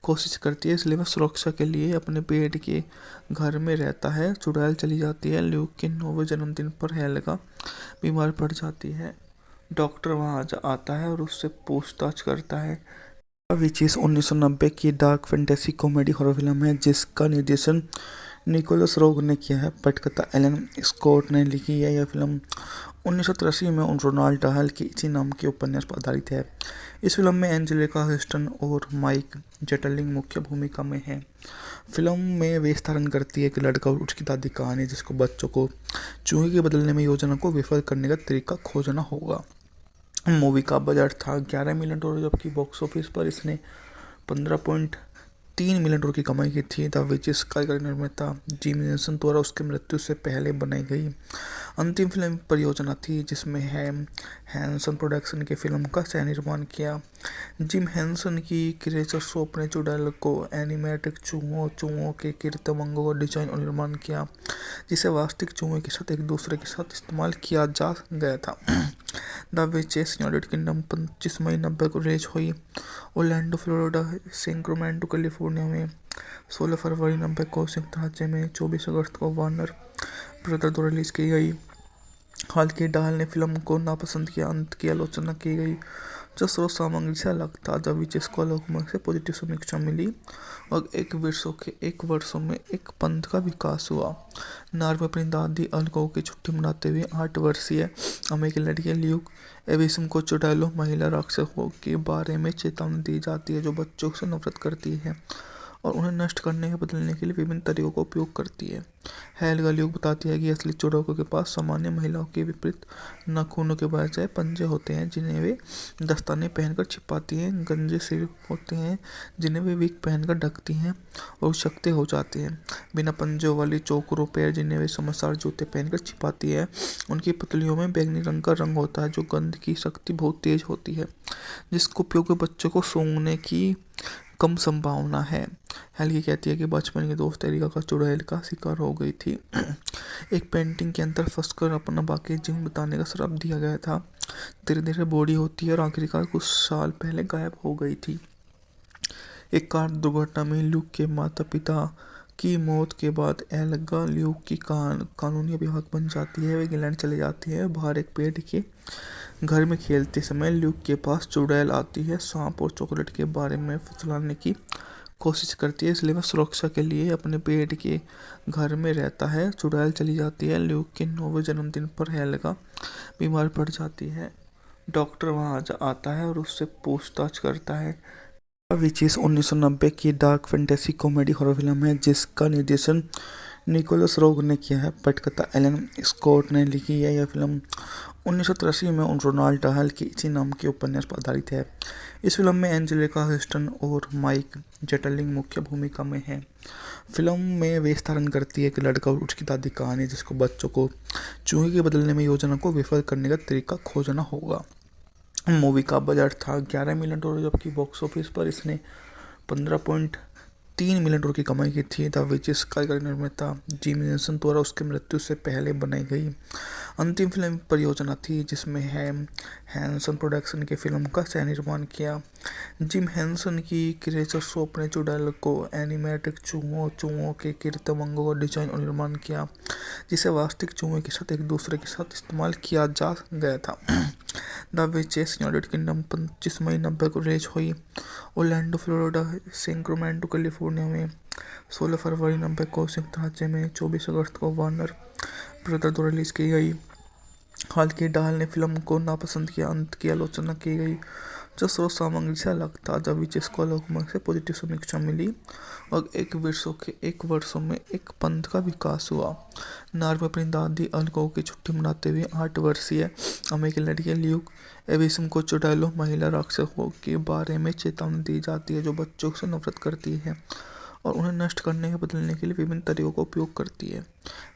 कोशिश करती है, इसलिए वह सुरक्षा के लिए अपने पेड़ के घर में रहता है। चुड़ैल चली जाती है। ल्यूक के 9वें जन्मदिन पर हेल्गा बीमार पड़ जाती है। डॉक्टर वहां आता है और उससे पूछताछ करता है। विचेस 1990 की dark fantasy comedy horror film है जिसका निर्देशन निकोलस रोग ने किया है। पटकथा एलन स्कॉट ने लिखी है। यह फिल्म 1983 में रोनाल्ड डाहल के इसी नाम के उपन्यास पर आधारित है। इस फिल्म में एंजेलिका ह्यूस्टन और माइक जेटलिंग मुख्य भूमिका में हैं। फिल्म में वे धारण करती है कि लड़का और उसकी दादी कहानी जिसको बच्चों को चूहे के बदलने में योजना को विफल करने का तरीका खोजना होगा। मूवी का बजट था $11 मिलियन, जबकि बॉक्स ऑफिस पर इसने 15.3 मिलियन डॉलर की कमाई की थी। द विचेस कार्यकारी निर्माता जिम हेंसन द्वारा उसकी मृत्यु से पहले बनाई गई अंतिम फिल्म परियोजना थी जिसमें हैंसन प्रोडक्शन के फिल्म का सह निर्माण किया। जिम हेंसन की क्रिएचर शॉप ने चुड़ैल को एनिमेटिक चूहों के कृत्रिम अंगों का डिजाइन और निर्माण किया जिसे वास्तविक चूहों के साथ एक दूसरे के साथ इस्तेमाल किया जा गया था। द विचेस यूनाइटेड किंगडम 25 मई 90 को रिलीज हुई। ओरलैंडो फ्लोरिडा, सैक्रामेंटो कैलिफोर्निया में 16 फरवरी 90 को, संयुक्त राज्य में 24 अगस्त को वार्नर ब्रदर द्वारा रिलीज की गई। हालांकि डाल ने फिल्म को नापसंद किया, अंत की आलोचना की गई जो स्रोत सामग्री से अलग था। द विचेस को लोगों से पॉजिटिव समीक्षा मिली और एक वर्षों में एक पंथ का विकास हुआ। नॉर्वे अपनी दादी अलगो की छुट्टी मनाते हुए 8 वर्षीय अमेरिकी लड़की ल्यूक एविसम को चुड़ैलों महिला राक्षसों के बारे में चेतावनी दी जाती है जो बच्चों से नफरत करती है और उन्हें नष्ट करने या बदलने के लिए विभिन्न तरीकों का उपयोग करती है। हेल्गा ल्यूक बताती है कि असली चुड़ैलों के पास सामान्य महिलाओं के विपरीत नाखूनों के बजाय पंजे होते हैं जिन्हें वे दस्ताने पहनकर छिपाती हैं, गंजे सिर होते हैं जिन्हें वे विग पहनकर ढकती हैं और शक्ति हो जाते हैं। बिना पंजों वाली चौकरों पैर जिन्हें वे समझदार जूते पहनकर छिपाती है। उनकी पुतलियों में बैंगनी रंग का रंग होता है जो गंध की शक्ति बहुत तेज होती है जिसका उपयोग बच्चों को सूंघने की कम संभावना है। हेल्गी कहती है कि बचपन की दोस्त एरिका का चुड़ैल का शिकार हो गई थी। एक पेंटिंग के अंदर फंसकर अपना बाकी जीवन बिताने का श्राप दिया गया था। धीरे धीरे बॉडी होती है और आखिरकार कुछ साल पहले गायब हो गई थी। एक कार दुर्घटना में ल्यूक के माता पिता की मौत के बाद एल्गा ल्यूक की कानूनी अभिभावक बन जाती है। वे इंग्लैंड चले जाती है। बाहर एक पेड़ के घर में खेलते समय ल्यूक के पास चुड़ैल आती है, सांप और चॉकलेट के बारे में फुसलाने की कोशिश करती है, इसलिए वह सुरक्षा के लिए अपने पेड़ के घर में रहता है। चुड़ैल चली जाती है। ल्यूक के 9वें जन्मदिन पर हेल्गा बीमार पड़ जाती है। डॉक्टर वहां आता है और उससे पूछताछ करता है। विचेस 1990 की dark fantasy comedy horror film है जिसका निर्देशन निकोलस रोग ने किया है। पटकथा एलन स्कॉट ने लिखी है। यह फिल्म 1983 में रोनाल्ड डहल की इसी नाम के उपन्यास पर आधारित है। इस फिल्म में एंजेलिका ह्यूस्टन और माइक जेटलिंग मुख्य भूमिका में हैं। फिल्म में वे धारण करती है एक लड़का और उसकी दादी कहानी जिसको बच्चों को चूहे के बदलने में योजना को विफल करने का तरीका खोजना होगा। मूवी का बजट था $11 मिलियन, जबकि बॉक्स ऑफिस पर इसने 15.3 मिलियन डॉलर की कमाई की थी। द विचेस कार्यकारी निर्माता जिम हेंसन द्वारा उसकी मृत्यु से पहले बनाई गई अंतिम फिल्म परियोजना थी, जिसमें हैंसन प्रोडक्शन की फिल्म का सह निर्माण किया। जिम हेंसन की क्रिएचर शॉप ने चुड़ैल को एनिमेटेड चूहों के कृत्रिम अंगों का डिजाइन और निर्माण किया, जिसे वास्तविक चूहों के साथ एक दूसरे के साथ इस्तेमाल किया जा गया था। द विचेस यूनाइटेड किंगडम 25 मई 90 को रिलीज हुई। ओरलैंडो फ्लोरिडा, सैक्रामेंटो कैलिफोर्निया में 16 फरवरी 90 को, संयुक्त राज्य में 24 अगस्त को वार्नर ब्रदर द्वारा रिलीज की गई। हालांकि डाल ने फिल्म को नापसंद किया, अंत की आलोचना की गई जो स्रोत सामग्री से अलग था। द विचेस को लोगों से पॉजिटिव समीक्षा मिली और एक वर्षों में एक पंथ का विकास हुआ। नार्वे अपनी दादी अलगो की छुट्टी मनाते हुए 8 वर्षीय अमेरिकी लड़की ल्यूक एविसम को चुड़ैलों महिला राक्षसों के बारे में चेतावनी दी जाती है जो बच्चों से नफरत करती है और उन्हें नष्ट करने या बदलने के लिए विभिन्न तरीकों का उपयोग करती है।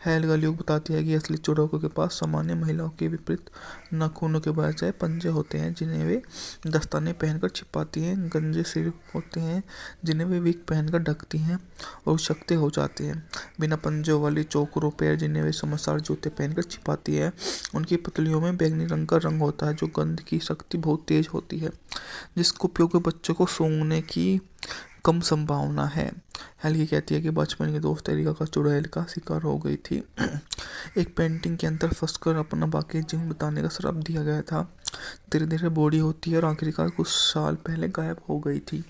हेल्गा ल्यूक बताती है कि असली चुड़ैलों के पास सामान्य महिलाओं के विपरीत नाखूनों के बजाय पंजे होते हैं जिन्हें वे दस्ताने पहनकर छिपाती हैं, गंजे सिर होते हैं जिन्हें वे विग पहनकर ढकती हैं और शक्ति हो जाते हैं, बिना पंजों वाली चौकरों पैर जिन्हें वे समझदार जूते पहनकर छिपाती है। उनकी पतलियों में बैंगनी रंग का रंग होता है जो गंध की शक्ति बहुत तेज होती है, जिसका उपयोग बच्चों को सूंघने की कम संभावना है। हेल्गी कहती है कि बचपन की दोस्त एरिका का चुड़ैल का शिकार हो गई थी। एक पेंटिंग के अंदर फंसकर अपना बाकी जीवन बिताने का श्राप दिया गया था। धीरे धीरे बूढ़ी होती है और आखिरकार कुछ साल पहले गायब हो गई थी।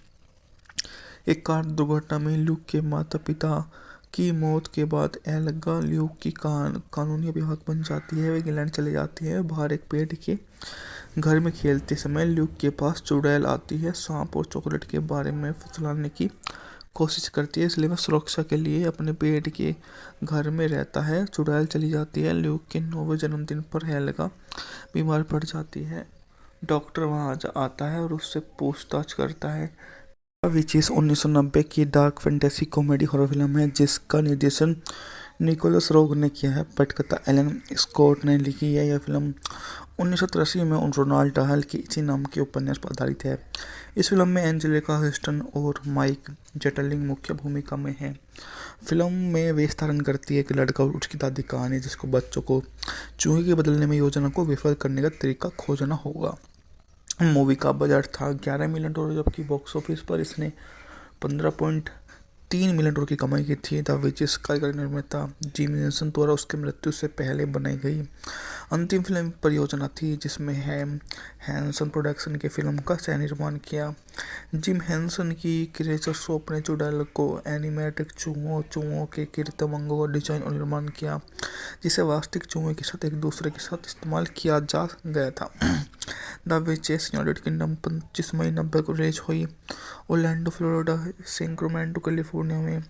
एक कार दुर्घटना में ल्यूक के माता पिता की मौत के बाद एल्गा ल्यूक की कानूनी अभिभावक बन जाती है। वे इंग्लैंड चले जाती है। बाहर एक पेड़ के घर में खेलते समय ल्यूक के पास चुड़ैल आती है, सांप और चॉकलेट के बारे में फुसलाने की कोशिश करती है, इसलिए वह सुरक्षा के लिए अपने पेड़ के घर में रहता है। चुड़ैल चली जाती है। ल्यूक के 9वें जन्मदिन पर हेल्गा बीमार पड़ जाती है। डॉक्टर वहां आता है और उससे पूछताछ करता है। विचेस 1990 की dark fantasy comedy horror film है जिसका निर्देशन निकोलस रोग ने किया है। पटकथा एलन स्कॉट ने लिखी है। यह फिल्म 1983 में रोनाल्ड डहल की इसी नाम के उपन्यास पर आधारित है। इस फिल्म में एंजेलिका ह्यूस्टन और माइक जेटलिंग मुख्य भूमिका में हैं। फिल्म में वे धारण करती है एक लड़का और उसकी दादी कहानी जिसको बच्चों को चूहे के बदलने में योजना को विफल करने का तरीका खोजना होगा। मूवी का बजट था $11 मिलियन, जबकि बॉक्स ऑफिस पर इसने 15.3 मिलियन डॉलर की कमाई की थी। द विचेस कार्यकारी निर्माता जिम हेंसन द्वारा उसकी मृत्यु से पहले बनाई गई अंतिम फिल्म परियोजना थी, जिसमें हैंसन प्रोडक्शन की फिल्म का सह निर्माण किया। जिम हेंसन की क्रिएचर शॉप ने चुड़ैल को एनिमेटेड चूहों के कृत्रिम अंगों का डिजाइन और निर्माण किया, जिसे वास्तविक चूहों के साथ एक दूसरे के साथ इस्तेमाल किया जा गया था। द विचेस यूनाइटेड किंगडम 25 मई 90 को रिलीज हुई। ओरलैंडो फ्लोरिडा, सैक्रामेंटो कैलिफोर्निया में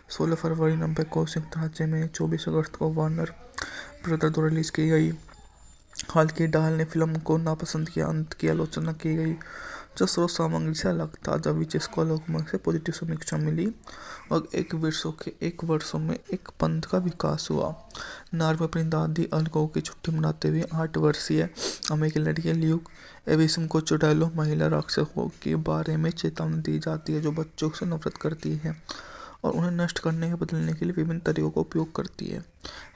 16 फरवरी 90 को, संयुक्त राज्य में 24 अगस्त को वार्नर ब्रदर द्वारा रिलीज की गई। हालांकि डाल ने फिल्म को नापसंद किया, अंत की आलोचना की गई जो स्रोत सामग्री से अलग था। द विचेस को लोगों से पॉजिटिव समीक्षा मिली और एक वर्षों में एक पंथ का विकास हुआ। नार्वे अपनी दादी अलगो की छुट्टी मनाते हुए 8 वर्षीय अमेरिकी लड़की ल्यूक एविसम को चुड़ैलों महिला राक्षसों के बारे में चेतावनी दी जाती है जो बच्चों से नफरत करती है और उन्हें नष्ट करने या बदलने के लिए विभिन्न तरीकों का उपयोग करती है।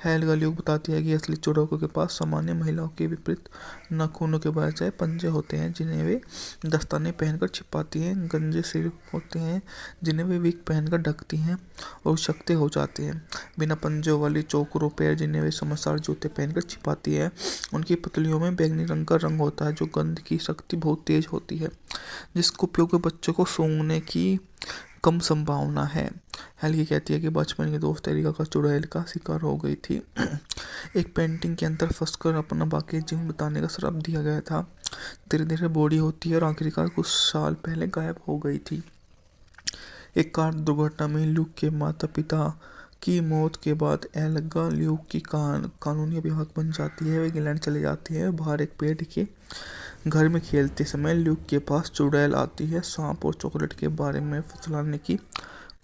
हेल्गा ल्यूक बताती है कि असली चुड़ैलों के पास सामान्य महिलाओं के विपरीत नाखूनों के बजाय पंजे होते हैं जिन्हें वे दस्ताने पहनकर छिपाती हैं, गंजे सिर होते हैं जिन्हें वे विग पहनकर ढकती हैं और शक्ति हो जाते हैं, बिना पंजों वाली चौकरों पैर जिन्हें वे समझदार जूते पहनकर छिपाती है। उनकी पतलियों में बैंगनी रंग का रंग होता है जो गंध की शक्ति बहुत तेज होती है, जिसका उपयोग बच्चों को सूंघने की कम संभावना है। हेल्गी कहती है कि बचपन की दोस्त एरिका का चुड़ैल का शिकार हो गई थी। एक पेंटिंग के अंदर फंसकर अपना बाकी जीवन बिताने का श्राप दिया गया था। धीरे धीरे बूढ़ी होती है और आखिरकार कुछ साल पहले गायब हो गई थी। एक कार दुर्घटना में ल्यूक के माता पिता की मौत के बाद एल्गा ल्यूक की कानूनी अभिभावक बन जाती है। वे इंग्लैंड चले जाती है। बाहर एक पेड़ के घर में खेलते समय ल्यूक के पास चुड़ैल आती है। सांप और चॉकलेट के बारे में फुसलाने की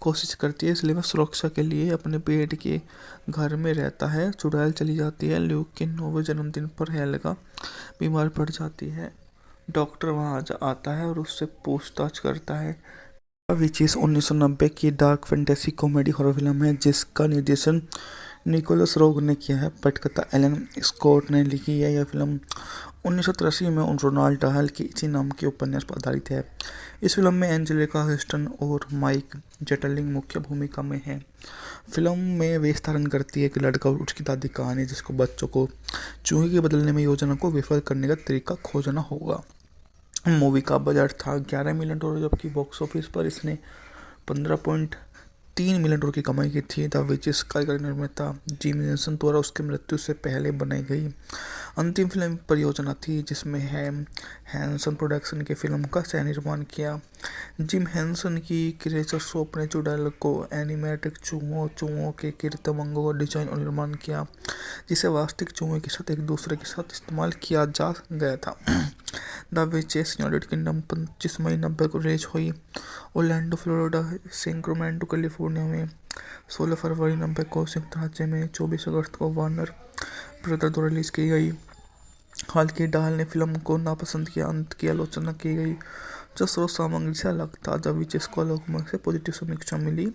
कोशिश करती है, इसलिए वह सुरक्षा के लिए अपने पेड़ के घर में रहता है। चुड़ैल चली जाती है। ल्यूक के 9वें जन्मदिन पर एल्गा बीमार पड़ जाती है। डॉक्टर वहां आता है और उससे पूछताछ करता है। विचेस 1990 की dark fantasy comedy horror film है जिसका निर्देशन निकोलस रोग ने किया है। पटकथा एलन स्कॉट ने लिखी है। यह फिल्म 1983 में रोनाल्ड डाहल के इसी नाम के उपन्यास पर आधारित है। इस फिल्म में एंजेलिका ह्यूस्टन और माइक जेटलिंग मुख्य भूमिका में हैं। फिल्म में वे धारण करती है कि लड़का और उसकी दादी कहानी जिसको बच्चों को चूहे के बदलने में योजना को विफल करने का तरीका खोजना होगा। मूवी का बजट था $11 मिलियन, जबकि बॉक्स ऑफिस पर इसने 15.3 मिलियन डॉलर की कमाई की थी। द विचेस कार्यकारी निर्माता जिम हेंसन द्वारा उसकी मृत्यु से पहले बनाई गई अंतिम फिल्म परियोजना थी, जिसमें हैंसन प्रोडक्शन के फिल्म का सह निर्माण किया। जिम हेंसन की क्रिएचर शॉप ने चुड़ैल को एनिमेटेड चूहों के कृत्रिम अंगों का डिजाइन और निर्माण किया, जिसे वास्तविक चूहों के साथ एक दूसरे के साथ इस्तेमाल किया जा गया था। द विचेस यूनाइटेड किंगडम 25 मई 90 को रिलीज हुई। ओरलैंडो फ्लोरिडा, सैक्रामेंटो कैलिफोर्निया में 16 फरवरी 90 को, संयुक्त राज्य में 24 अगस्त को वार्नर ब्रदर द्वारा रिलीज की गई। हालांकि डाहल ने फिल्म को नापसंद किया। अंत की आलोचना की गई जो स्रोत सामग्री से अलग था। द विचेस को लोगों से पॉजिटिव समीक्षा मिली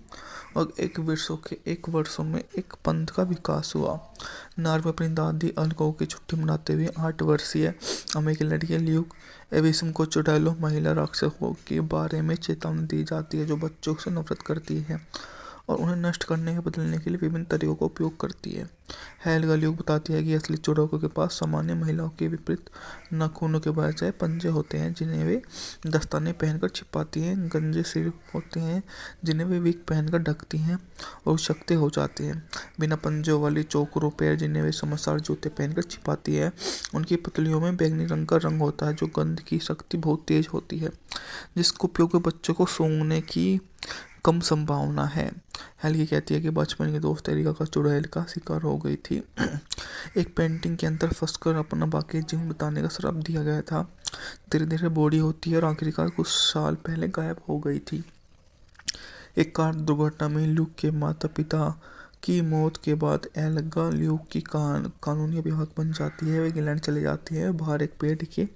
और एक वर्षों में एक पंथ का विकास हुआ। नॉर्वे अपनी दादी अल्को की छुट्टी मनाते हुए 8 वर्षीय अमेरिकी लड़की ल्यूक एविसम को चुड़ैलों महिला राक्षसों के बारे में चेतावनी दी जाती है जो बच्चों से नफरत करती है और उन्हें नष्ट करने या बदलने के लिए विभिन्न तरीकों का उपयोग करती है। हेल्गा ल्यूक बताती है कि असली चुड़ैलों के पास सामान्य महिलाओं के विपरीत नाखूनों के बजाय पंजे होते हैं जिन्हें वे दस्ताने पहनकर छिपाती हैं, गंजे सिर होते हैं जिन्हें वे विग पहनकर ढकती हैं और शक्ति हो जाती हैं, बिना पंजों वाली चौकरों पैर जिन्हें वे समझदार जूते पहनकर छिपाती है। उनकी पुतलियों में बैंगनी रंग का रंग होता है जो गंध की शक्ति बहुत तेज होती है, जिसका उपयोग बच्चों को सूंघने की कम संभावना है। हेल्गी कहती है कि बचपन की दोस्त एरिका का चुड़ैल का शिकार हो गई थी। एक पेंटिंग के अंदर फंसकर अपना बाकी जीवन बिताने का श्राप दिया गया था। धीरे धीरे बूढ़ी होती है और आखिरकार कुछ साल पहले गायब हो गई थी। एक कार दुर्घटना में ल्यूक के माता पिता की मौत के बाद एल्गा ल्यूक की कानूनी अभिभावक बन जाती है। वे इंग्लैंड चले जाती है। बाहर एक पेड़ के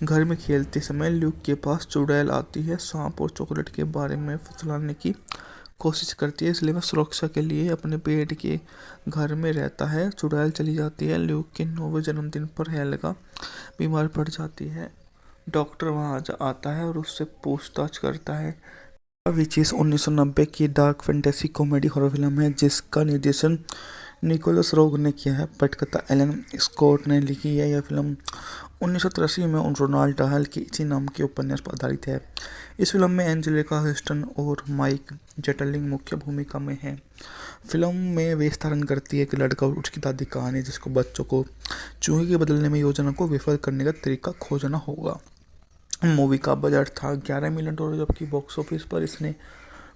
घर में खेलते समय ल्यूक के पास चुड़ैल आती है। सांप और चॉकलेट के बारे में फुसलाने की कोशिश करती है, इसलिए वह सुरक्षा के लिए अपने पेड़ के घर में रहता है। चुड़ैल चली जाती है। ल्यूक के 9वें जन्मदिन पर एल्गा बीमार पड़ जाती है। डॉक्टर वहां आता है और उससे पूछताछ करता है। विचेस 1990 की dark fantasy comedy horror film है जिसका निर्देशन निकोलस रोग ने किया है। पटकथा एलन स्कॉट ने लिखी है। यह फिल्म 1983 में रोनाल्ड डाहल के इसी नाम के उपन्यास पर आधारित है। इस फिल्म में एंजेलिका ह्यूस्टन और माइक जेटलिंग मुख्य भूमिका में हैं। फिल्म में वे धारण करती है कि लड़का और उसकी दादी कहानी जिसको बच्चों को चूहे के बदलने में योजना को विफल करने का तरीका खोजना होगा। मूवी का बजट था $11 मिलियन, जबकि बॉक्स ऑफिस पर इसने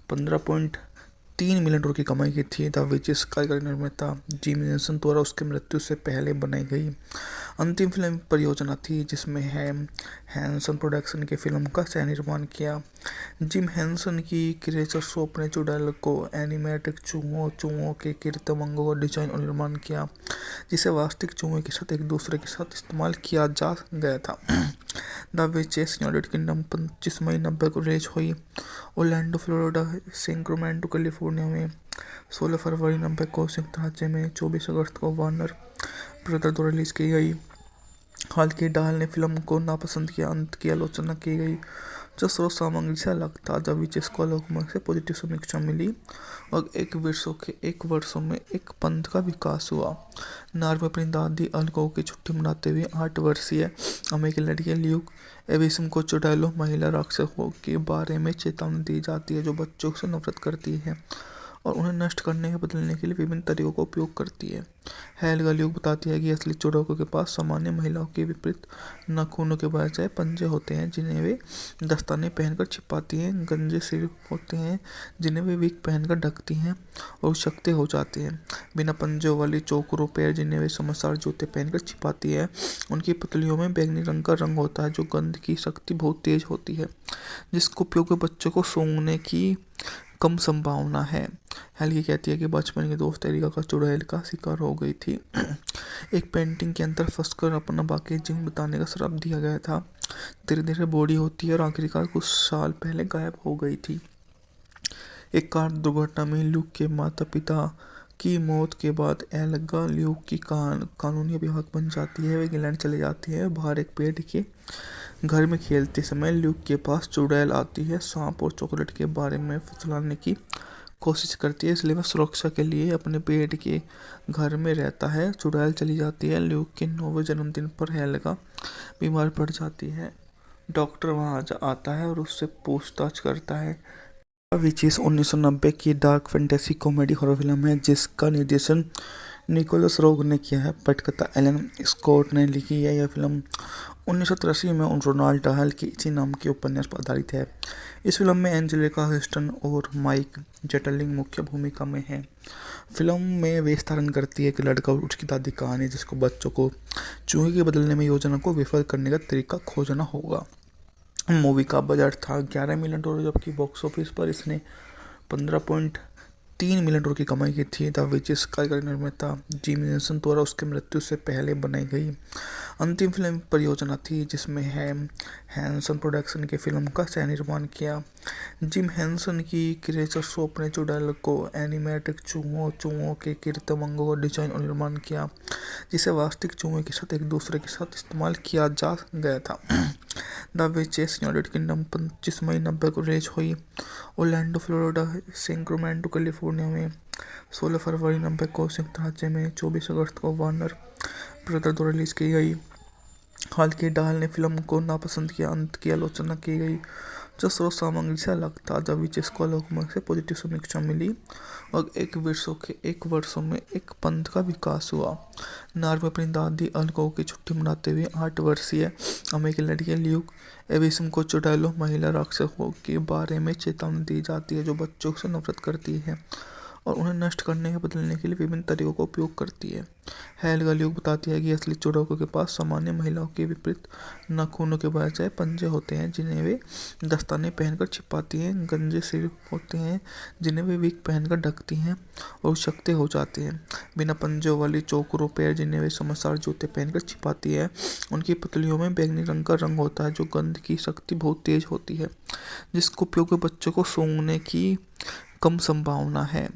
15.3 मिलियन डॉलर की कमाई की थी। द विचेस कार्यकारी निर्माता जिम हेंसन द्वारा उसकी मृत्यु से पहले बनाई गई अंतिम फिल्म परियोजना थी, जिसमें हैंसन प्रोडक्शन के फिल्म का सह निर्माण किया। जिम हेंसन की क्रिएचर शॉप ने चुड़ैल को एनिमेटेड चूहों के कृत्रिम अंगों का डिजाइन और निर्माण किया, जिसे वास्तविक चूहों के साथ एक दूसरे के साथ इस्तेमाल किया जा गया था। द विचेस यूनाइटेड किंगडम 25 मई 90 को रिलीज हुई। ओरलैंडो फ्लोरिडा, सैक्रामेंटो कैलिफोर्निया में 16 फरवरी 90 को, संयुक्त राज्य में 24 अगस्त को वार्नर ब्रदर द्वारा रिलीज की गई। हालांकि डाहल ने फिल्म को नापसंद किया। अंत की आलोचना की गई जो स्रोत सामग्री से अलग था। द विचेस को लोगों से पॉजिटिव समीक्षा मिली और एक वर्षों में एक पंथ का विकास हुआ। नॉर्वे अपनी दादी अल्को की छुट्टी मनाते हुए 8 वर्षीय अमेरिकी लड़की ल्यूक एविसम को चुड़ैलों महिला राक्षसों के बारे में चेतावनी दी जाती है जो बच्चों से नफरत करती है और उन्हें नष्ट करने या बदलने के लिए विभिन्न तरीकों का उपयोग करती है। हेल्गा ल्यूक बताती है कि असली चुड़ैलों के पास सामान्य महिलाओं के विपरीत नाखूनों के बजाय पंजे होते हैं, जिन्हें वे दस्ताने पहनकर छिपाती हैं, गंजे सिर होते हैं जिन्हें वे विग पहनकर ढकती हैं और शक्ति हो जाती हैं। बिना पंजों वाली चौकरों पैर, जिन्हें वे समझदार जूते पहनकर छिपाती है, उनकी पुतलियों में बैंगनी रंग का रंग होता है, जो गंध की शक्ति बहुत तेज होती है, जिसका उपयोग बच्चों को सूंघने की कम संभावना है। हेल्गी कहती है कि बचपन के दोस्त एरिका का चुड़ैल का शिकार हो गई थी। एक पेंटिंग के अंदर फंसकर अपना बाकी जीवन बिताने का श्राप दिया गया था। धीरे धीरे बूढ़ी होती है और आखिरकार कुछ साल पहले गायब हो गई थी। एक कार दुर्घटना में ल्यूक के माता पिता की मौत के बाद एल्गा ल्यूक की कानूनी अभिभावक बन जाती है। वे इंग्लैंड चले जाती है। बाहर एक पेड़ के घर में खेलते समय ल्यूक के पास चुड़ैल आती है, सांप और चॉकलेट के बारे में फुसलाने की कोशिश करती है, इसलिए वह सुरक्षा के लिए अपने पेड़ के घर में रहता है। चुड़ैल चली जाती है। ल्यूक के 9वें जन्मदिन पर हेल्गा बीमार पड़ जाती है। डॉक्टर वहां आता है और उससे पूछताछ करता है। विचेस 1990 की dark fantasy comedy horror film है, जिसका निर्देशन निकोलस रोग ने किया है। पटकथा एलन स्कॉट ने लिखी है। यह फिल्म 1983 में रोनाल्ड डाहल के इसी नाम के उपन्यास पर आधारित है। इस फिल्म में एंजेलिका ह्यूस्टन और माइक जेटलिंग मुख्य भूमिका में हैं। फिल्म में वे धारण करती है एक लड़का और उसकी दादी कहानी, जिसको बच्चों को चूहे के बदलने में योजना को विफल करने का तरीका खोजना होगा। मूवी का बजट था $11 मिलियन, जबकि बॉक्स ऑफिस पर इसने 15.3 मिलियन डॉलर की कमाई की थी। द विचेस कार्यकारी निर्माता जिम हेंसन द्वारा उसकी मृत्यु से पहले बनाई गई अंतिम फिल्म परियोजना थी, जिसमें हैंसन प्रोडक्शन के फिल्म का सह निर्माण किया। जिम हेंसन की क्रिएचर शो अपने चुड़ैल को एनिमेटेड चूहों के कृत्रिम अंगों का डिजाइन और निर्माण किया, जिसे वास्तविक चूहों के साथ एक दूसरे के साथ इस्तेमाल किया जा गया था। द विचेस यूनाइटेड किंगडम 25 मई 90 को रिलीज हुई। ओरलैंडो फ्लोरिडा, सैक्रामेंटो कैलिफोर्निया में 16 फरवरी 90 को, संयुक्त राज्य में 24 अगस्त को वार्नर ब्रदर द्वारा रिलीज की गई। हालांकि डाहल ने फिल्म को नापसंद किया। अंत की आलोचना की गई जो स्रोत सामग्री से अलग था। द विचेस को लोगों से पॉजिटिव समीक्षा मिली और एक वर्षों में एक पंथ का विकास हुआ। नॉर्वे अपनी दादी अल्को की छुट्टी मनाते हुए 8 वर्षीय अमेरिकी लड़की ल्यूक एविसम को चुड़ैलों महिला राक्षसों के बारे में चेतावनी दी जाती है, जो बच्चों से नफरत करती है और उन्हें नष्ट करने या बदलने के लिए विभिन्न तरीकों का उपयोग करती है। हेल्गा ल्यूक बताती है कि असली चुड़ैलों के पास सामान्य महिलाओं के विपरीत नाखूनों के बजाय पंजे होते हैं, जिन्हें वे दस्ताने पहनकर छिपाती हैं, गंजे सिर होते हैं जिन्हें वे विग पहनकर ढकती हैं और शक्ति हो जाती हैं। बिना पंजों वाली चौकरों पैर, जिन्हें वे समझदार जूते पहनकर छिपाती है, उनकी पुतलियों में बैंगनी रंग का रंग होता है, जो गंध की शक्ति बहुत तेज होती है, जिसका उपयोग बच्चों को सूंघने की कम संभावना है।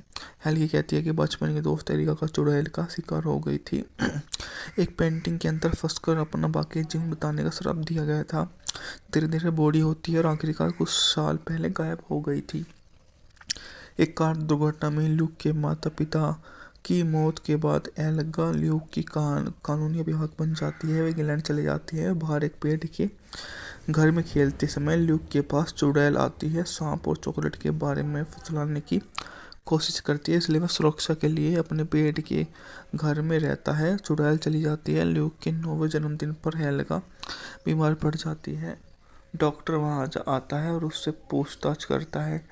हेल्गी कहती है कि बचपन के दोस्त एरिका का चुड़ैल का शिकार हो गई थी। एक पेंटिंग के अंदर फंसकर अपना बाकी जीवन बिताने का श्राप दिया गया था। धीरे धीरे बूढ़ी होती है और आखिरकार कुछ साल पहले गायब हो गई थी। एक कार दुर्घटना में ल्यूक के माता पिता की मौत के बाद एल्गा ल्यूक की कानूनी अभिभावक बन जाती है। वे इंग्लैंड चले जाती है। बाहर एक पेड़ के घर में खेलते समय ल्यूक के पास चुड़ैल आती है, सांप और चॉकलेट के बारे में फुसलाने की कोशिश करती है, इसलिए वह सुरक्षा के लिए अपने पेड़ के घर में रहता है। चुड़ैल चली जाती है। ल्यूक के 9वें जन्मदिन पर हेल्गा बीमार पड़ जाती है। डॉक्टर वहां आता है और उससे पूछताछ करता है।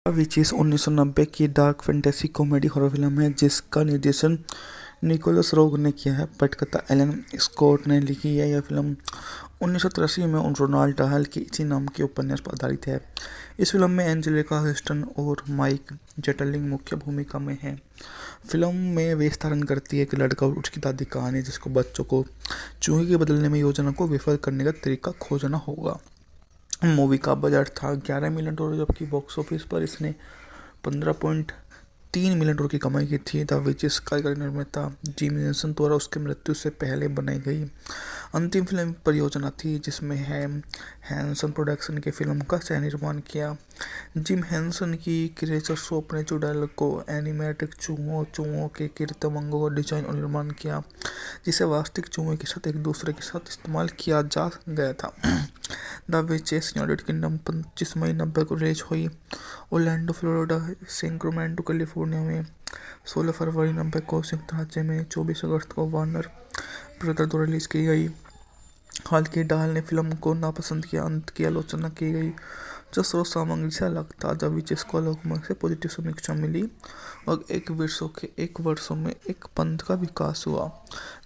विचेस 1990 की dark fantasy comedy horror film है, जिसका निर्देशन निकोलस रोग ने किया है। पटकथा एलन स्कॉट ने लिखी है। यह फिल्म 1983 में रोनाल्ड डाहल के इसी नाम के उपन्यास पर आधारित है। इस फिल्म में एंजेलिका ह्यूस्टन और माइक जेटलिंग मुख्य भूमिका में हैं। फिल्म में वे धारण करती है एक लड़का और उसकी दादी कहानी, जिसको बच्चों को चूहे के बदलने में योजना को विफल करने का तरीका खोजना होगा। मूवी का बजट था $11 मिलियन, जबकि बॉक्स ऑफिस पर इसने 15.3 मिलियन डॉलर की कमाई की थी। द विचेस कार्यकारी निर्माता जिम हेंसन द्वारा उसकी मृत्यु से पहले बनाई गई अंतिम फिल्म परियोजना थी, जिसमें हैंसन प्रोडक्शन के फिल्म का सह निर्माण किया। जिम हेंसन की क्रिएचर शो अपने चुड़ैल को एनिमेटेड चूहों के कृत्रिम अंगों का डिजाइन और निर्माण किया, जिसे वास्तविक चूहों के साथ एक दूसरे के साथ इस्तेमाल किया जा गया था। द विचेस यूनाइटेड किंगडम 25 मई 90 को रिलीज हुई। ओरलैंडो फ्लोरिडा, सैक्रामेंटो कैलिफोर्निया में 16 फरवरी 90 को, संयुक्त राज्य में 24 अगस्त को वार्नर ब्रदर द्वारा रिलीज की गई। हालांकि डाल ने फिल्म को नापसंद किया, अंत की आलोचना की गई जो स्रोत सामग्री से अलग था। द विचेस को लोगों से पॉजिटिव समीक्षा मिली और एक वर्षों में एक पंथ का विकास हुआ।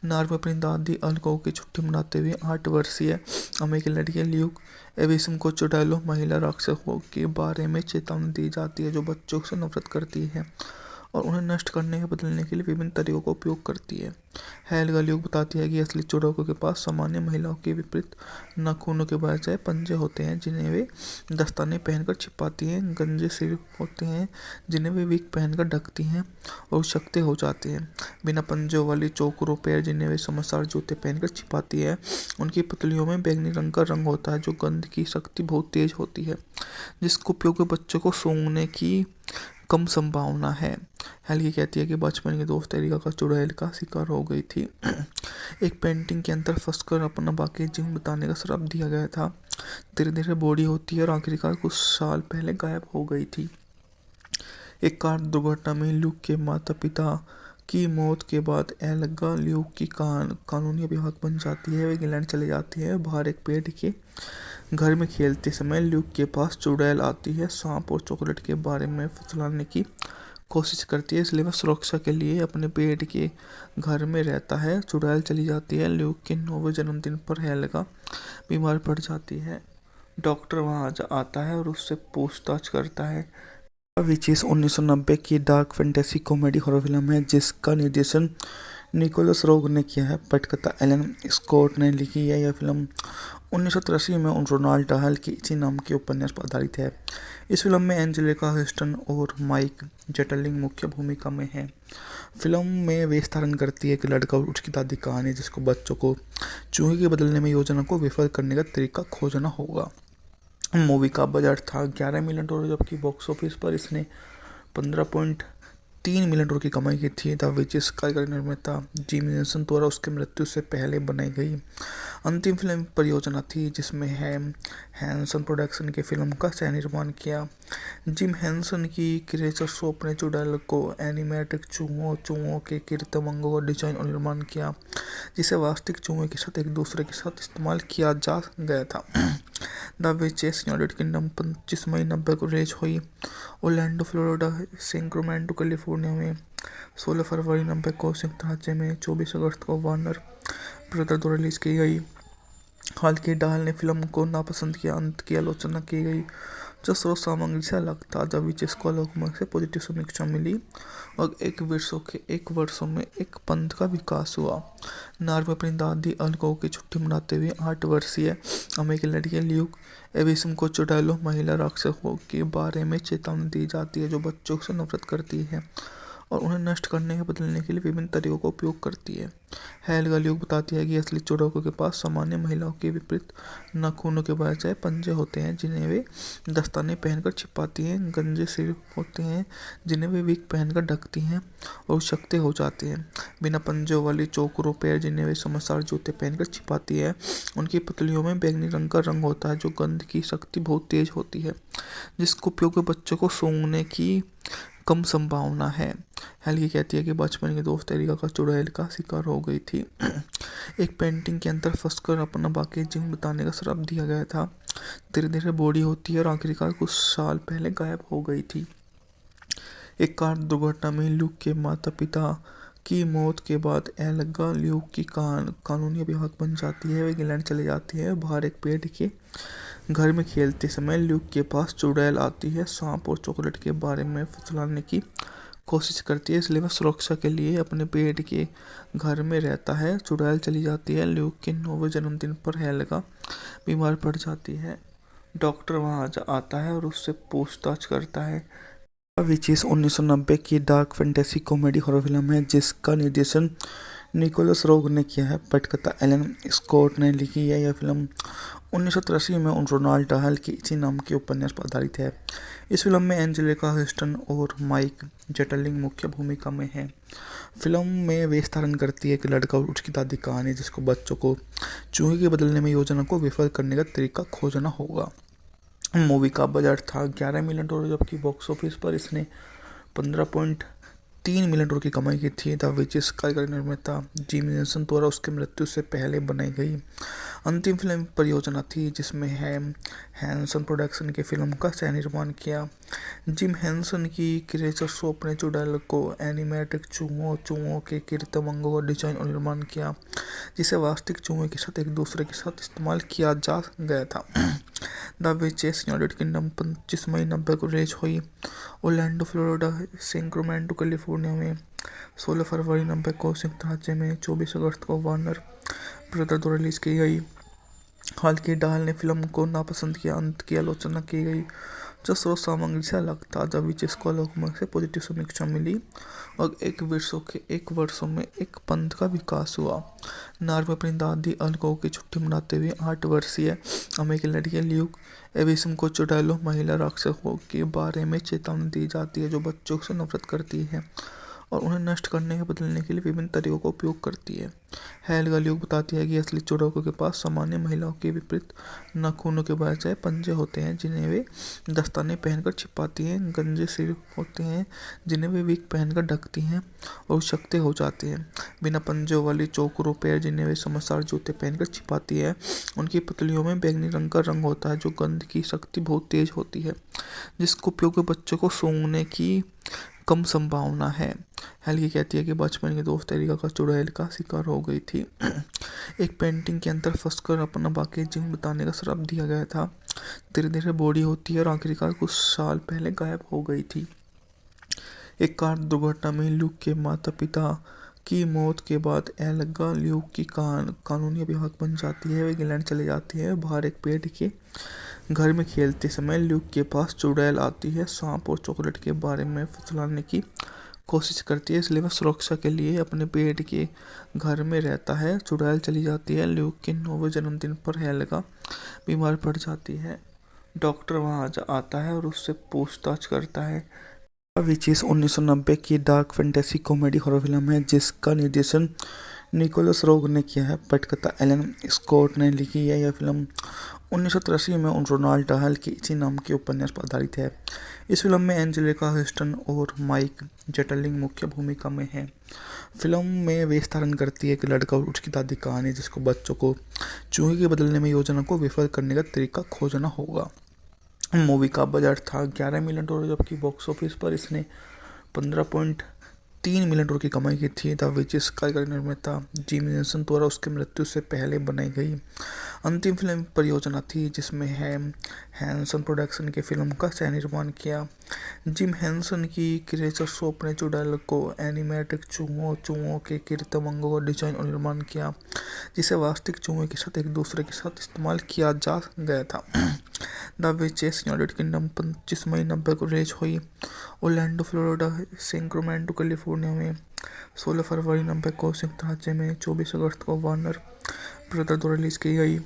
नॉर्वे अपनी दादी अल्को की छुट्टी मनाते हुए 8 वर्षीय अमेरिकी लड़की ल्यूक एविसम को चुड़ैलों महिला राक्षसों के बारे में चेतावनी दी जाती है जो बच्चों से नफरत करती है और उन्हें नष्ट करने या बदलने के लिए विभिन्न तरीकों का उपयोग करती है। हेल्गा ल्यूक बताती है कि असली चुड़ैलों के पास सामान्य महिलाओं के विपरीत नाखूनों के बजाय पंजे होते हैं जिन्हें वे दस्ताने पहनकर छिपाती हैं, गंजे सिर होते हैं जिन्हें वे विग पहनकर ढकती हैं और शक्ति हो जाती हैं। बिना पंजों वाली चौकरों पैर जिन्हें वे समझदार जूते पहनकर छिपाती है। उनकी पुतलियों में बैंगनी रंग का रंग होता है जो गंध की शक्ति बहुत तेज होती है, जिसका उपयोग बच्चों को सूंघने की कम संभावना है। हेल्गी कहती है कि बचपन की दोस्त एरिका का चुड़ैल का शिकार हो गई थी। एक पेंटिंग के अंदर फंसकर अपना बाकी जीवन बताने का श्राप दिया गया था। धीरे धीरे बॉडी होती है और आखिरकार कुछ साल पहले गायब हो गई थी। एक कार दुर्घटना में ल्यूक के माता पिता की मौत के बाद एल्गा ल्यूक की कानूनी अभिभावक बन जाती है। वे इंग्लैंड चले जाती है। बाहर एक पेड़ के घर में खेलते समय ल्यूक के पास चुड़ैल आती है, सांप और चॉकलेट के बारे में फुसलाने की कोशिश करती है, इसलिए वह सुरक्षा के लिए अपने पेड़ के घर में रहता है। चुड़ैल चली जाती है। ल्यूक के 9वें जन्मदिन पर हेल्गा बीमार पड़ जाती है। डॉक्टर वहां आता है और उससे पूछताछ करता है। विचेस 1990 की dark fantasy comedy horror film है जिसका निर्देशन निकोलस रोग ने किया है। पटकथा एलन स्कॉट ने लिखी है। यह फिल्म 1983 में रोनाल्ड डाहल की इसी नाम के उपन्यास पर आधारित है। इस फिल्म में एंजेलिका ह्यूस्टन और माइक जेटलिंग मुख्य भूमिका में हैं। फिल्म में वे धारण करती है कि लड़का और उसकी दादी कहानी जिसको बच्चों को चूहे के बदलने में योजना को विफल करने का तरीका खोजना होगा। मूवी का बजट था $11 मिलियन, जबकि बॉक्स ऑफिस पर इसने 15.3 मिलियन डॉलर की कमाई की थी। द विचेस कार्यकारी निर्माता जिम हेंसन द्वारा उसकी मृत्यु से पहले बनाई गई अंतिम फिल्म परियोजना थी जिसमें हैंसन प्रोडक्शन की फिल्म का सह निर्माण किया। जिम हेंसन की क्रिएचर शॉप ने चुड़ैल को एनिमेटेड चूहों के कृत्रिम अंगों का डिजाइन और निर्माण किया जिसे वास्तविक चूहों के साथ एक दूसरे के साथ इस्तेमाल किया जा गया था। द विचेस यूनाइटेड किंगडम 25 मई 90 को रिलीज हुई। ओरलैंडो फ्लोरिडा, सैक्रामेंटो कैलिफोर्निया में 16 फरवरी 90 को, संयुक्त राज्य में 24 अगस्त को वार्नर ब्रदर द्वारा रिलीज की गई। हालांकि डाल ने फिल्म को नापसंद किया, अंत की आलोचना की गई जो स्रोत सामग्री से अलग था। द विचेस को लोगों से पॉजिटिव समीक्षा मिली और एक वर्षों में एक पंथ का विकास हुआ। नॉर्वे अपनी दादी अल्को की छुट्टी मनाते हुए 8 वर्षीय अमेरिकी लड़की ल्यूक एविसम को चुड़ैलों महिला राक्षसों के बारे में चेतावनी दी जाती है जो बच्चों से नफरत करती है और उन्हें नष्ट करने या बदलने के लिए विभिन्न तरीकों का उपयोग करती है। हेल्गा ल्यूक बताती है कि असली चुड़ैलों के पास सामान्य महिलाओं के विपरीत नाखूनों के बजाय पंजे होते हैं जिन्हें वे दस्ताने पहनकर छिपाती हैं, गंजे सिर होते हैं जिन्हें वे विग पहनकर ढकती हैं और शक्ति हो जाती हैं। बिना पंजों वाली चौकरों पैर जिन्हें वे समझदार जूते पहनकर छिपाती है। उनकी पुतलियों में बैंगनी रंग का रंग होता है जो गंध की शक्ति बहुत तेज होती है, जिसका उपयोग बच्चों को सूंघने की कम संभावना है। हेल्गी कहती है कि बचपन की दोस्त एरिका का चुड़ैल का शिकार हो गई थी। एक पेंटिंग के अंदर फंसकर अपना बाकी जीवन बताने का श्राप दिया गया था। धीरे धीरे बॉडी होती है और आखिरकार कुछ साल पहले गायब हो गई थी। एक कार दुर्घटना में ल्यूक के माता पिता की मौत के बाद एल्गा ल्यूक की कानूनी अभिभावक बन जाती है। वे इंग्लैंड चले जाती है। बाहर एक पेड़ के घर में खेलते समय ल्यूक के पास चुड़ैल आती है, सांप और चॉकलेट के बारे में फुसलाने की कोशिश करती है, इसलिए वह सुरक्षा के लिए अपने पेड़ के घर में रहता है। चुड़ैल चली जाती है। ल्यूक के 9वें जन्मदिन पर हेल्गा बीमार पड़ जाती है। डॉक्टर वहां आता है और उससे पूछताछ करता है। विचेस 1990 की dark fantasy comedy horror film है जिसका निर्देशन निकोलस रोग ने किया है। पटकथा एलन स्कॉट ने लिखी है। यह फिल्म 1983 में रोनाल्ड डहल की इसी नाम के उपन्यास पर आधारित है। इस फिल्म में एंजेलिका ह्यूस्टन और माइक जेटलिंग मुख्य भूमिका में हैं। फिल्म में वेश धारण करती है एक लड़का और उसकी दादी कहानी, जिसको बच्चों को चूहे के बदलने में योजना को विफल करने का तरीका खोजना होगा। मूवी का बजट था $11 मिलियन, जबकि बॉक्स ऑफिस पर इसने 15.3 मिलियन डॉलर की कमाई की थी। द विचेस कार्यकारी निर्माता जिम हेंसन द्वारा उसकी मृत्यु से पहले बनाई गई अंतिम फिल्म परियोजना थी, जिसमें हैंसन प्रोडक्शन की फिल्म का सह निर्माण किया। जिम हेंसन की क्रिएचर शॉप ने चुड़ैल को एनिमेटिक चूहों के कृत्रिम अंगों का डिजाइन और निर्माण किया, जिसे वास्तविक चूहों के साथ एक दूसरे के साथ इस्तेमाल किया जा गया था। द विचेस यूनाइटेड किंगडम 25 मई 90 को रिलीज हुई। ओरलैंडो फ्लोरिडा, सैक्रामेंटो कैलिफोर्निया में 16 फरवरी 90 को, संयुक्त राज्य में 24 अगस्त को वार्नर ब्रदर द्वारा रिलीज की गई। हालांकि डाल ने फिल्म को नापसंद किया, अंत की आलोचना की गई जो स्रोत सामग्री से अलग था। द विचेस को लोगों से पॉजिटिव समीक्षा मिली और एक वर्षों में एक पंथ का विकास हुआ। नार्वे अपनी दादी अलगो की छुट्टी मनाते हुए 8 वर्षीय अमेरिकी लड़की ल्यूक एविसम को चुड़ैलों महिला राक्षसों के बारे में चेतावनी दी जाती है, जो बच्चों से नफरत करती है और उन्हें नष्ट करने या बदलने के लिए विभिन्न तरीकों का उपयोग करती है। हेल्गा ल्यूक बताती है कि असली चुड़ैलों के पास सामान्य महिलाओं के विपरीत नाखूनों के बजाय पंजे होते हैं, जिन्हें वे दस्ताने पहनकर छिपाती हैं, गंजे सिर होते हैं जिन्हें वे विग पहनकर ढकती हैं और शक्ति हो जाती हैं, बिना पंजों वाली चौकरों पैर जिन्हें वे समझदार जूते पहनकर छिपाती है। उनकी पतलियों में बैंगनी रंग का रंग होता है, जो गंध की शक्ति बहुत तेज होती है, जिसका उपयोग बच्चों को सूंघने की कम संभावना है। हेल्गी कहती है कि बचपन के दोस्त एरिका का चुड़ैल का शिकार हो गई थी। एक पेंटिंग के अंदर फंसकर अपना बाकी जीवन बिताने का श्राप दिया गया था। धीरे धीरे बॉडी होती है और आखिरकार कुछ साल पहले गायब हो गई थी। एक कार दुर्घटना में ल्यूक के माता पिता की मौत के बाद एल्गा ल्यूक की कानूनी अभिभावक बन जाती है। वे इंग्लैंड चले जाती है। बाहर एक पेड़ के घर में खेलते समय ल्यूक के पास चुड़ैल आती है, सांप और चॉकलेट के बारे में फुसलाने की कोशिश करती है, इसलिए वह सुरक्षा के लिए अपने पेड़ के घर में रहता है। चुड़ैल चली जाती है। ल्यूक के 9वें जन्मदिन पर हेल्गा बीमार पड़ जाती है। डॉक्टर वहां आता है और उससे पूछताछ करता है। विचेस 1990 की dark fantasy comedy horror film है, जिसका निर्देशन निकोलस रोग ने किया है। पटकथा एलन स्कॉट ने लिखी है। यह फिल्म 1983 में रोनाल्ड डहल की इसी नाम के उपन्यास पर आधारित है। इस फिल्म में एंजेलिका ह्यूस्टन और माइक जेटलिंग मुख्य भूमिका में हैं। फिल्म में वेश धारण करती है एक लड़का और उसकी दादी कहानी, जिसको बच्चों को चूहे के बदलने में योजना को विफल करने का तरीका खोजना होगा। मूवी का बजट था $11 मिलियन, जबकि बॉक्स ऑफिस पर इसने 15.3 मिलियन डॉलर की कमाई की थी। द विचेस कार्यकारी निर्माता जिम हेंसन द्वारा उसकी मृत्यु से पहले बनाई गई अंतिम फिल्म परियोजना थी, जिसमें हैंसन प्रोडक्शन की फिल्म का सह निर्माण किया। जिम हेंसन की क्रिएचर शॉप ने चुड़ैल को एनिमेटिक चूहों के कृत्रिम अंगों का डिजाइन और निर्माण किया, जिसे वास्तविक चूहों के साथ एक दूसरे के साथ इस्तेमाल किया जा गया था। द विचेस यूनाइटेड किंगडम 25 मई 90 को रिलीज हुई। ओरलैंडो फ्लोरिडा, सैक्रामेंटो कैलिफोर्निया में 16 फरवरी 90 को, संयुक्त राज्य में 24 अगस्त को वार्नर ब्रदर द्वारा रिलीज की गई।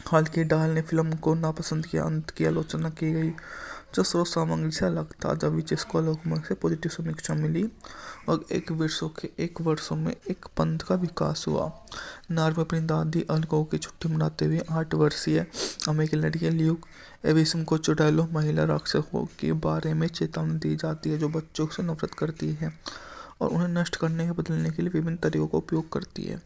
हालांकि डाल ने फिल्म को नापसंद किया, अंत की आलोचना की गई जो स्रोत सामग्री से अलग था। द विचेस को लोगों से पॉजिटिव समीक्षा मिली और एक वर्षों में एक पंथ का विकास हुआ। नार्वे अपनी दादी अलगो की छुट्टी मनाते हुए 8 वर्षीय अमेरिकी लड़की ल्यूक एविसम को चुड़ैलों महिला राक्षसों के बारे में चेतावनी दी जाती है, जो बच्चों से नफरत करती है और उन्हें नष्ट करने या बदलने के लिए विभिन्न तरीकों का उपयोग करती है।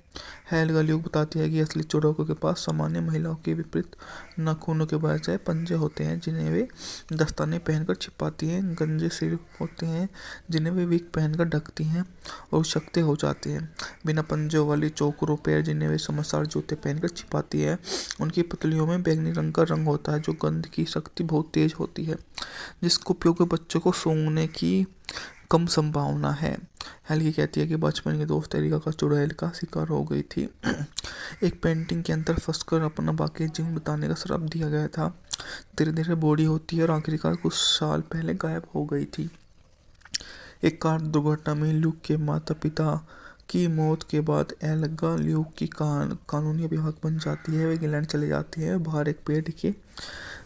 हेल्गा ल्यूक बताती है कि असली चुड़ैलों के पास सामान्य महिलाओं के विपरीत नाखूनों के बजाय पंजे होते हैं, जिन्हें वे दस्ताने पहनकर छिपाती हैं, गंजे सिर होते हैं जिन्हें वे विग पहनकर ढकती हैं और शक्ति हो जाती हैं, बिना पंजों वाली चौकरों पैर जिन्हें वे समझदार जूते पहनकर छिपाती है। उनकी पतलियों में बैंगनी रंग का रंग होता है, जो गंध की शक्ति बहुत तेज होती है, जिसका उपयोग बच्चों को सूंघने की कम संभावना है। हेल्गी कहती है कि बचपन के दोस्त एरिका का चुड़ैल का शिकार हो गई थी। एक पेंटिंग के अंदर फंसकर अपना बाकी जीवन बिताने का श्राप दिया गया था। धीरे धीरे बॉडी होती है और आखिरकार कुछ साल पहले गायब हो गई थी। एक कार दुर्घटना में ल्यूक के माता पिता की मौत के बाद एल्गा ल्यूक की कानूनी अभिभावक बन जाती है। वे इंग्लैंड चले जाती है। बाहर एक पेड़ के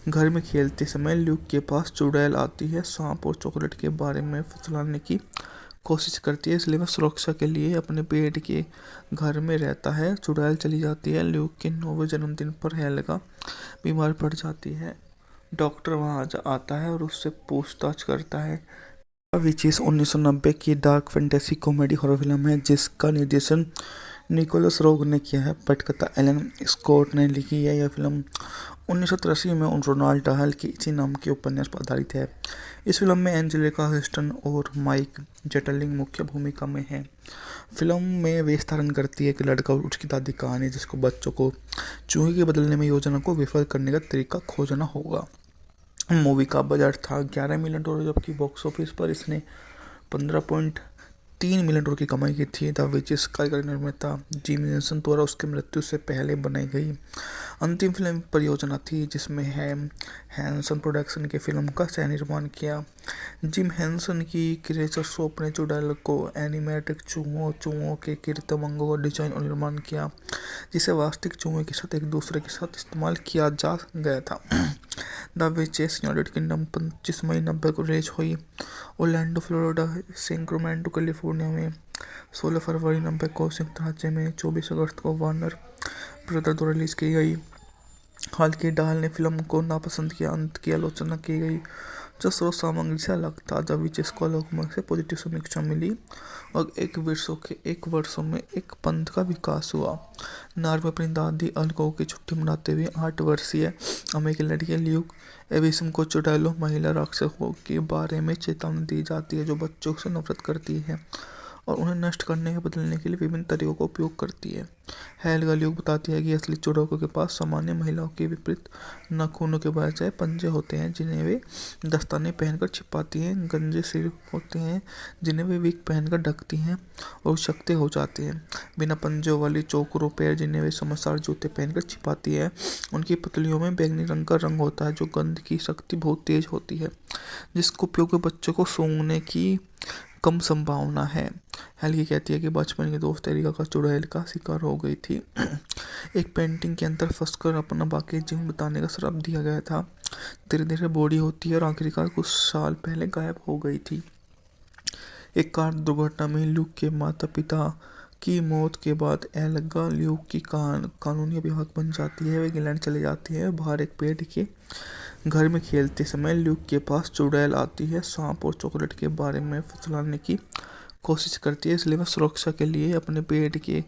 घर में खेलते समय ल्यूक के पास चुड़ैल आती है। सांप और चॉकलेट के बारे में फुसलाने की कोशिश करती है, इसलिए वह सुरक्षा के लिए अपने पेड़ के घर में रहता है। चुड़ैल चली जाती है। ल्यूक के 9वें जन्मदिन पर एल्गा बीमार पड़ जाती है। डॉक्टर वहाँ आता है और उससे पूछताछ करता है। विचेस 1990 की dark fantasy comedy horror film है जिसका निर्देशन निकोलस रोग ने किया है। पटकथा एलन स्कॉट ने लिखी है। यह फिल्म 1983 में रोनाल्ड डहल के इसी नाम के उपन्यास पर आधारित है। इस फिल्म में एंजेलिका ह्यूस्टन और माइक जेटलिंग मुख्य भूमिका में हैं। फिल्म में वे धारण करती है एक लड़का और उसकी दादी कहानी जिसको बच्चों को चूहे के बदलने में योजना को विफल करने का तरीका खोजना होगा। मूवी का बजट था $11 मिलियन, जबकि बॉक्स ऑफिस पर इसने 15.3 मिलियन डॉलर की कमाई की थी। द विचेस कार्यकारी निर्माता जिम हेंसन द्वारा उसकी मृत्यु से पहले बनाई गई अंतिम फिल्म परियोजना थी, जिसमें हैंसन प्रोडक्शन के फिल्म का सह निर्माण किया। जिम हेंसन की क्रिएचर शॉप ने चुड़ैल को एनिमेटेड चूहों के कृत्रिम अंगों का डिजाइन और निर्माण किया, जिसे वास्तविक चूहों के साथ एक दूसरे के साथ इस्तेमाल किया जा गया था। द विचेस यूनाइटेड किंगडम 25 मई 90 को रिलीज हुई। ओरलैंडो फ्लोरिडा, सैक्रामेंटो कैलिफोर्निया में 16 फरवरी 90 को, संयुक्त राज्य में 24 अगस्त को वार्नर ब्रदर द्वारा रिलीज की गई। हालांकि डाल ने फिल्म को नापसंद किया। अंत की आलोचना की गई जो स्रोत सामग्री से अलग था। द विचेस को लोगों से पॉजिटिव समीक्षा मिली और एक वर्षों में एक पंथ का विकास हुआ। नॉर्वे अपनी दादी अलगो की छुट्टी मनाते हुए 8 वर्षीय अमेरिकी लड़की ल्यूक एविसम को चुड़ैलों महिला राक्षसों के बारे में चेतावनी दी जाती है जो बच्चों से नफरत करती है और उन्हें नष्ट करने या बदलने के लिए विभिन्न तरीकों का उपयोग करती है। हेल्गा ल्यूक बताती है कि असली चुड़ैलों के पास सामान्य महिलाओं के विपरीत नाखूनों के बजाय पंजे होते हैं जिन्हें वे दस्ताने पहनकर छिपाती हैं, गंजे सिर होते हैं जिन्हें वे विग पहनकर ढकती हैं और शक्ति हो जाते हैं, बिना पंजों वाली चौकरों पैर जिन्हें वे समझदार जूते पहनकर छिपाती है। उनकी पतलियों में बैंगनी रंग का रंग होता है जो गंध की शक्ति बहुत तेज होती है, जिसका उपयोग बच्चों को सूंघने की कम संभावना है। हेल्गी कहती है कि बचपन की दोस्त एरिका का चुड़ैल का शिकार हो गई थी। एक पेंटिंग के अंदर फंसकर अपना बाकी जीवन बिताने का श्राप दिया गया था। धीरे धीरे बूढ़ी होती है और आखिरकार कुछ साल पहले गायब हो गई थी। एक कार दुर्घटना में ल्यूक के माता पिता की मौत के बाद एल्गा ल्यूक की कानूनी अभिभावक बन जाती है। वे इंग्लैंड चले जाती है। बाहर एक पेड़ के घर में खेलते समय ल्यूक के पास चुड़ैल आती है। सांप और चॉकलेट के बारे में फुसलाने की कोशिश करती है, इसलिए वह सुरक्षा के लिए अपने पेड़ के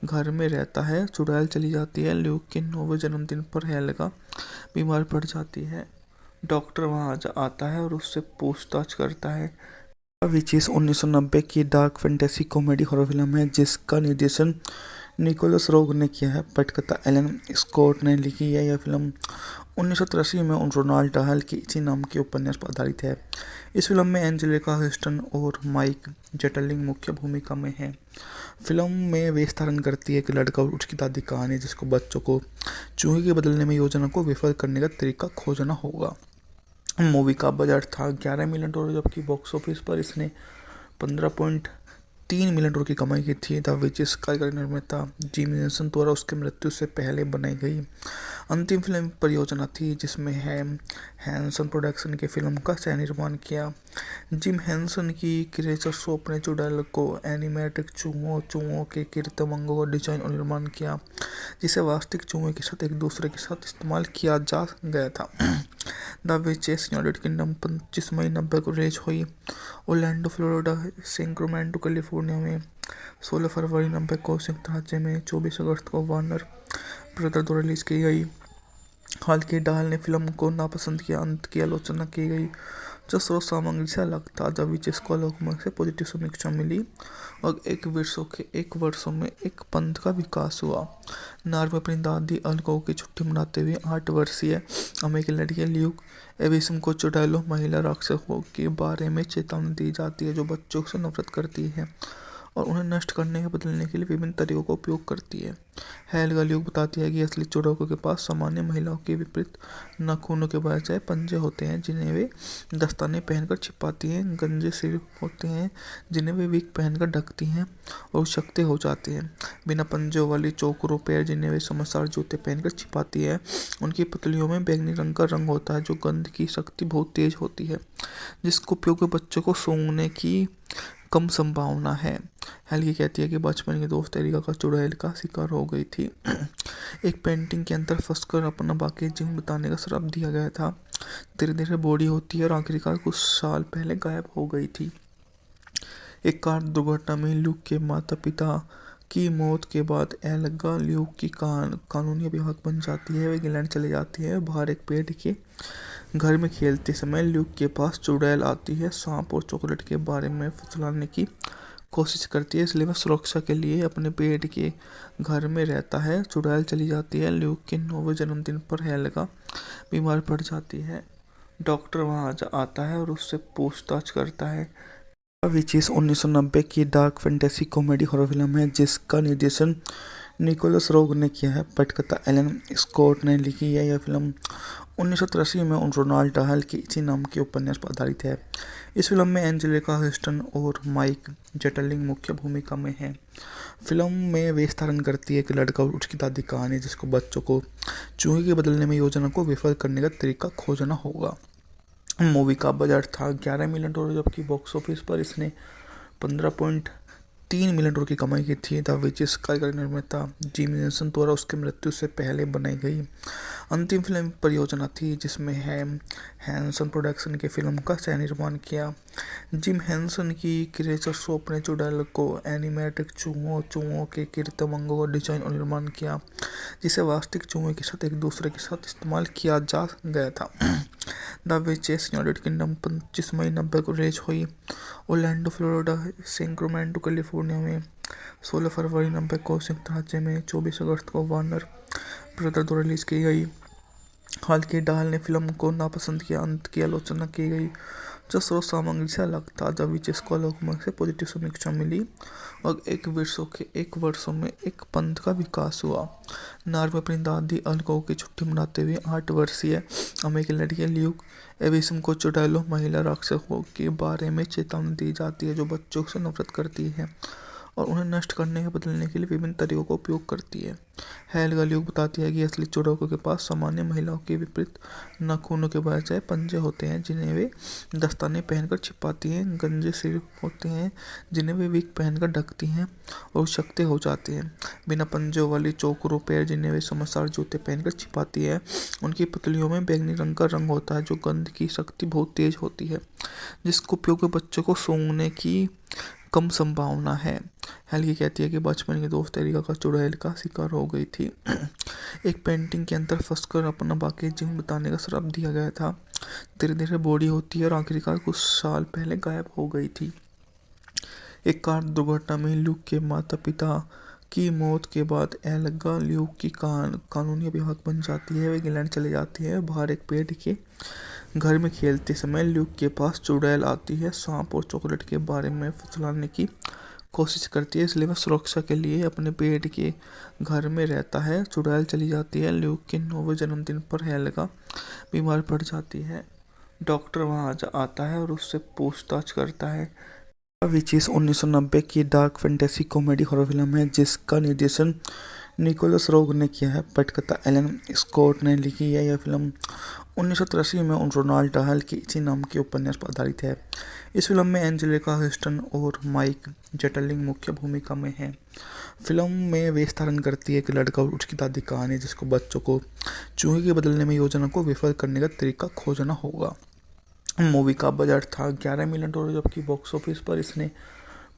घर में रहता है। चुड़ैल चली जाती है। ल्यूक के 9वें जन्मदिन पर एल्गा बीमार पड़ जाती है। डॉक्टर वहाँ आता है और उससे पूछताछ करता है। विचेस 1990 की dark fantasy comedy horror film है जिसका निर्देशन निकोलस रोग ने किया है। पटकथा एलन स्कॉट ने लिखी है। यह फिल्म 1983 में रोनाल्ड डहल के इसी नाम के उपन्यास पर आधारित है। इस फिल्म में एंजेलिका ह्यूस्टन और माइक जेटलिंग मुख्य भूमिका में हैं। फिल्म में वे धारण करती है एक लड़का और उसकी दादी कहानी जिसको बच्चों को चूहे के बदलने में योजना को विफल करने का तरीका खोजना होगा। मूवी का बजट था $11 मिलियन, जबकि बॉक्स ऑफिस पर इसने 15.3 मिलियन डॉलर की कमाई की थी। द विचेस कार्यकारी निर्माता जिम हेंसन द्वारा उसकी मृत्यु से पहले बनाई गई अंतिम फिल्म परियोजना थी, जिसमें हैंसन प्रोडक्शन के फिल्म का सह निर्माण किया। जिम हेंसन की क्रिएचर शॉप ने चुड़ैल को एनिमेटेड चूहों के कृत्रिम अंगों का डिजाइन और निर्माण किया, जिसे वास्तविक चूहों के साथ एक दूसरे के साथ इस्तेमाल किया जा गया था। द विचेस यूनाइटेड किंगडम 25 मई 90 को रिलीज हुई। ओरलैंडो फ्लोरिडा, सैक्रामेंटो कैलिफोर्निया में 16 फरवरी 90 को, संयुक्त राज्य में 24 अगस्त को वार्नर ब्रदर द्वारा रिलीज की गई। हालांकि डाल ने फिल्म को नापसंद किया। अंत की आलोचना की गई जो स्रोत सामग्री से अलग था। द विचेस को लोगों से पॉजिटिव समीक्षा मिली और एक वर्षों में एक पंथ का विकास हुआ। नॉर्वे अपनी दादी अलगो की छुट्टी मनाते हुए 8 वर्षीय अमेरिकी लड़की ल्यूक एविसम को चुड़ैलों महिला राक्षसों के बारे में चेतावनी दी जाती है जो बच्चों से नफरत करती है और उन्हें नष्ट करने या बदलने के लिए विभिन्न तरीकों का उपयोग करती है। हेल्गा ल्यूक बताती है कि असली चुड़ैलों के पास सामान्य महिलाओं के विपरीत नाखूनों के बजाय पंजे होते हैं, जिन्हें वे दस्ताने पहनकर छिपाती हैं, गंजे सिर होते हैं जिन्हें वे विग पहनकर ढकती हैं और शक्ति हो जाते हैं। बिना पंजों वाली चौकरों पैर जिन्हें वे समझदार जूते पहनकर छिपाती है, उनकी पुतलियों में बैंगनी रंग का रंग होता है जो गंध की शक्ति बहुत तेज होती है, जिसका उपयोग बच्चों को सूंघने की कम संभावना है। हेल्गी कहती है कि बचपन की दोस्त एरिका का चुड़ैल का शिकार हो गई थी। एक पेंटिंग के अंदर फंसकर अपना बाकी जीवन बिताने का श्राप दिया गया था। धीरे धीरे बूढ़ी होती है और आखिरकार कुछ साल पहले गायब हो गई थी। एक कार दुर्घटना में ल्यूक के माता पिता की मौत के बाद एल्गा ल्यूक की कानूनी अभिभावक बन जाती है। वे इंग्लैंड चले जाती है। बाहर एक पेड़ के घर में खेलते समय ल्यूक के पास चुड़ैल आती है, सांप और चॉकलेट के बारे में फुसलाने की कोशिश करती है, इसलिए वह सुरक्षा के लिए अपने पेड़ के घर में रहता है। चुड़ैल चली जाती है। ल्यूक के 9वें जन्मदिन पर हेल्गा बीमार पड़ जाती है। डॉक्टर वहां आता है और उससे पूछताछ करता है। विचेस 1990 की dark fantasy comedy horror film है जिसका निर्देशन निकोलस रोग ने किया है। पटकथा एलन स्कॉट ने लिखी है। यह फिल्म 1983 में रोनाल्ड डाहल के इसी नाम के उपन्यास पर आधारित है। इस फिल्म में एंजेलिका ह्यूस्टन और माइक जेटलिंग मुख्य भूमिका में हैं। फिल्म में वे धारण करती है कि लड़का और उसकी दादी कहानी जिसको बच्चों को चूहे के बदलने में योजना को विफल करने का तरीका खोजना होगा। मूवी का बजट था $11 मिलियन, जबकि बॉक्स ऑफिस पर इसने 15.3 मिलियन डॉलर की कमाई की थी। द विचेस कार्यकारी निर्माता जिम हेंसन द्वारा उसकी मृत्यु से पहले बनाई गई अंतिम फिल्म परियोजना थी, जिसमें हैंसन प्रोडक्शन के फिल्म का सह निर्माण किया। जिम हेंसन की क्रिएचर शॉप ने चुड़ैल को एनिमेटेड चूहों के कृत्रिम अंगों का डिजाइन और निर्माण किया, जिसे वास्तविक चूहों के साथ एक दूसरे के साथ इस्तेमाल किया जा गया था। द विचेस यूनाइटेड किंगडम 25 मई 90 को रिलीज हुई। ओरलैंडो फ्लोरिडा, सैक्रामेंटो कैलिफोर्निया में 16 फरवरी 90 को, संयुक्त राज्य में 24 अगस्त को वार्नर ब्रदर द्वारा रिलीज की गई। हालांकि डाहल ने फिल्म को नापसंद किया। अंत की आलोचना की गई जो स्रोत सामग्री से अलग था। द विचेस को लोगों से पॉजिटिव समीक्षा मिली और एक वर्षों में एक पंथ का विकास हुआ। नॉर्वे अपनी दादी अल्को की छुट्टी मनाते हुए 8 वर्षीय अमेरिकी लड़की ल्यूक एविसम को चुड़ैलों महिला राक्षसों के बारे में चेतावनी दी जाती है जो बच्चों से नफरत करती है और उन्हें नष्ट करने या बदलने के लिए विभिन्न तरीकों का उपयोग करती है। हेल्गा ल्यूक बताती है कि असली चुड़ैलों के पास सामान्य महिलाओं के विपरीत नाखूनों के बजाय पंजे होते हैं, जिन्हें वे दस्ताने पहनकर छिपाती हैं, गंजे सिर होते हैं जिन्हें वे विग पहनकर ढकती हैं और शक्ति हो जाते हैं। बिना पंजों वाली चौकरों पैर जिन्हें वे समझदार जूते पहनकर छिपाती है, उनकी पुतलियों में बैंगनी रंग का रंग होता है जो गंध की शक्ति बहुत तेज होती है, जिसका उपयोग बच्चों को सूंघने की कम संभावना है। हेल्गी कहती है कि बचपन की दोस्त एरिका का चुड़ैल का शिकार हो गई थी। एक पेंटिंग के अंदर फंसकर अपना बाकी जीवन बिताने का श्राप दिया गया था। धीरे धीरे बूढ़ी होती है और आखिरकार कुछ साल पहले गायब हो गई थी। एक कार दुर्घटना में ल्यूक के माता पिता की मौत के बाद एल्गा ल्यूक की कानूनी अभिभावक बन जाती है। वे इंग्लैंड चले जाती है। बाहर एक पेड़ के घर में खेलते समय ल्यूक के पास चुड़ैल आती है, सांप और चॉकलेट के बारे में फुसलाने की कोशिश करती है, इसलिए वह सुरक्षा के लिए अपने पेड़ के घर में रहता है। चुड़ैल चली जाती है। ल्यूक के 9वें जन्मदिन पर हेल्गा बीमार पड़ जाती है। डॉक्टर वहां आता है और उससे पूछताछ करता है। विचेस 1990 की dark fantasy comedy horror film है जिसका निर्देशन निकोलस रोग ने किया है। पटकथा एलन स्कॉट ने लिखी है। यह फिल्म 1983 में रोनाल्ड डाहल के इसी नाम के उपन्यास पर आधारित है। इस फिल्म में एंजेलिका ह्यूस्टन और माइक जेटलिंग मुख्य भूमिका में हैं। फिल्म में वे धारण करती है कि लड़का और उसकी दादी कहानी जिसको बच्चों को चूहे के बदलने में योजना को विफल करने का तरीका खोजना होगा। मूवी का बजट था $11 मिलियन, जबकि बॉक्स ऑफिस पर इसने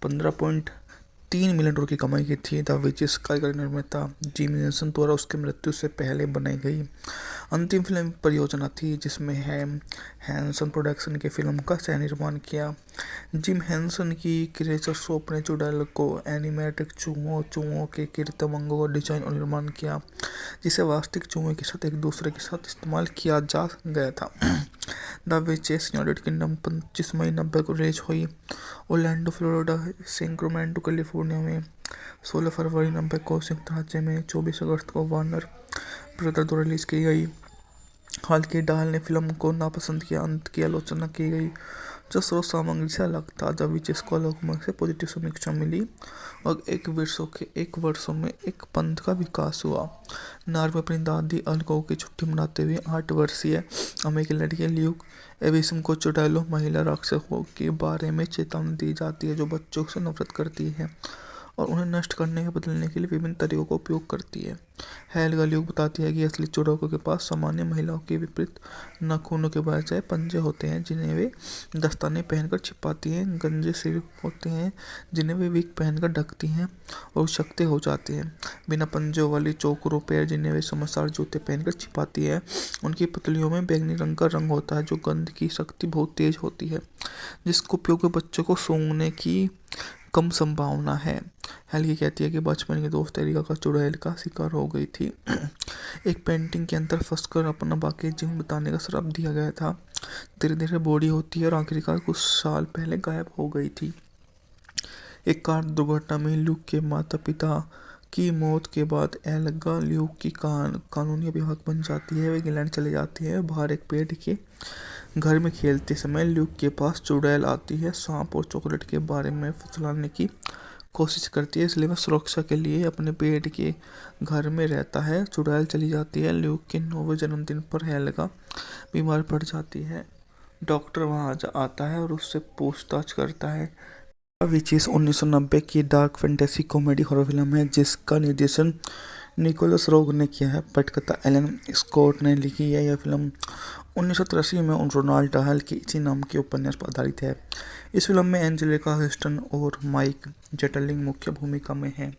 15.3 मिलियन डॉलर की कमाई की थी। द विचेस कार्यकारी निर्माता जिम हेंसन द्वारा उसकी मृत्यु से पहले बनाई गई अंतिम फिल्म परियोजना थी, जिसमें हैंसन प्रोडक्शन के फिल्म का सह निर्माण किया। जिम हेंसन की क्रिएचर शॉप ने चुड़ैल को एनिमेटेड चूहों के कृत्रिम अंगों का डिजाइन और निर्माण किया, जिसे वास्तविक चूहों के साथ एक दूसरे के साथ इस्तेमाल किया जा गया था। द विचेस यूनाइटेड किंगडम 25 मई 90 को रिलीज हुई। ओरलैंडो फ्लोरिडा, सैक्रामेंटो कैलिफोर्निया में 16 फरवरी 90 को, संयुक्त राज्य में 24 अगस्त को वार्नर ब्रदर द्वारा रिलीज की गई। हालांकि डाल ने फिल्म को नापसंद किया, अंत की आलोचना की गई जो स्रोत सामग्री से अलग था। द विचेस को लोगों से पॉजिटिव समीक्षा मिली और एक वर्षों में एक पंथ का विकास हुआ। नॉर्वे अपनी दादी अलगो की छुट्टी मनाते हुए 8 वर्षीय अमेरिकी लड़की ल्यूक एविसम को चुड़ैलों महिला राक्षसों के बारे में चेतावनी दी जाती है जो बच्चों से नफरत करती है और उन्हें नष्ट करने या बदलने के लिए विभिन्न तरीकों का उपयोग करती है। हेल्गा ल्यूक बताती है कि असली चुड़ैलों के पास सामान्य महिलाओं के विपरीत नाखूनों के बजाय पंजे होते हैं जिन्हें वे दस्ताने पहनकर छिपाती हैं, गंजे सिर होते हैं जिन्हें वे विग पहनकर ढकती हैं और शक्ति हो जाते हैं, बिना पंजों वाली चौकरों पैर जिन्हें वे समझदार जूते पहनकर छिपाती है। उनकी पुतलियों में बैंगनी रंग का रंग होता है जो गंध की शक्ति बहुत तेज होती है, जिसका उपयोग बच्चों को सूंघने की कम संभावना है। हेल्गी कहती है कि बचपन के दोस्त एरिका का चुड़ैल का शिकार हो गई थी। एक पेंटिंग के अंदर फंसकर अपना बाकी जीवन बताने का श्राप दिया गया था। धीरे धीरे बूढ़ी होती है और आखिरकार कुछ साल पहले गायब हो गई थी। एक कार दुर्घटना में ल्यूक के माता पिता की मौत के बाद एल्गा ल्यूक की कानूनी अभिभावक बन जाती है। वे इंग्लैंड चले जाती है। बाहर एक पेड़ के घर में खेलते समय ल्यूक के पास चुड़ैल आती है, सांप और चॉकलेट के बारे में फुसलाने की कोशिश करती है, इसलिए वह सुरक्षा के लिए अपने पेड़ के घर में रहता है। चुड़ैल चली जाती है। ल्यूक के 9वें जन्मदिन पर हेल्गा बीमार पड़ जाती है। डॉक्टर वहां आता है और उससे पूछताछ करता है। विचेस 1990 की dark fantasy comedy horror film है जिसका निर्देशन निकोलस रोग ने किया है। पटकथा एलन स्कॉट ने लिखी है। यह फिल्म 1983 में रोनाल्ड डाहल के इसी नाम के उपन्यास पर आधारित है। इस फिल्म में एंजेलिका ह्यूस्टन और माइक जेटलिंग मुख्य भूमिका में हैं।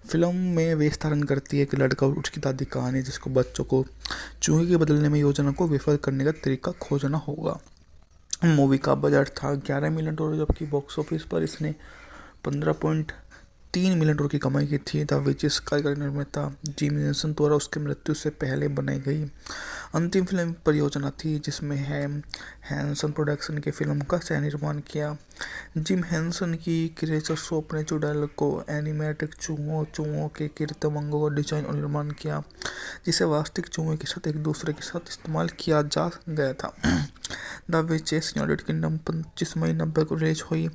फिल्म में वे धारण करती है कि लड़का और उसकी दादी कहानी जिसको बच्चों को चूहे के बदलने में योजना को विफल करने का तरीका खोजना होगा। मूवी का बजट था $11 मिलियन, जबकि बॉक्स ऑफिस पर इसने 15.3 मिलियन डॉलर की कमाई की थी। द विचेस कार्यकारी निर्माता जिम हेंसन द्वारा उसकी मृत्यु से पहले बनाई गई अंतिम फिल्म परियोजना थी जिसमें हैंसन प्रोडक्शन की फिल्म का सह निर्माण किया। जिम हेंसन की क्रिएचर शॉप ने चुड़ैल को एनिमेटेड चूहों के कृत्रिम अंगों का डिजाइन और निर्माण किया जिसे वास्तविक चूहों के साथ एक दूसरे के साथ इस्तेमाल किया जा गया था। द विचेस यूनाइटेड किंगडम 25 मई 90 को रिलीज हुई।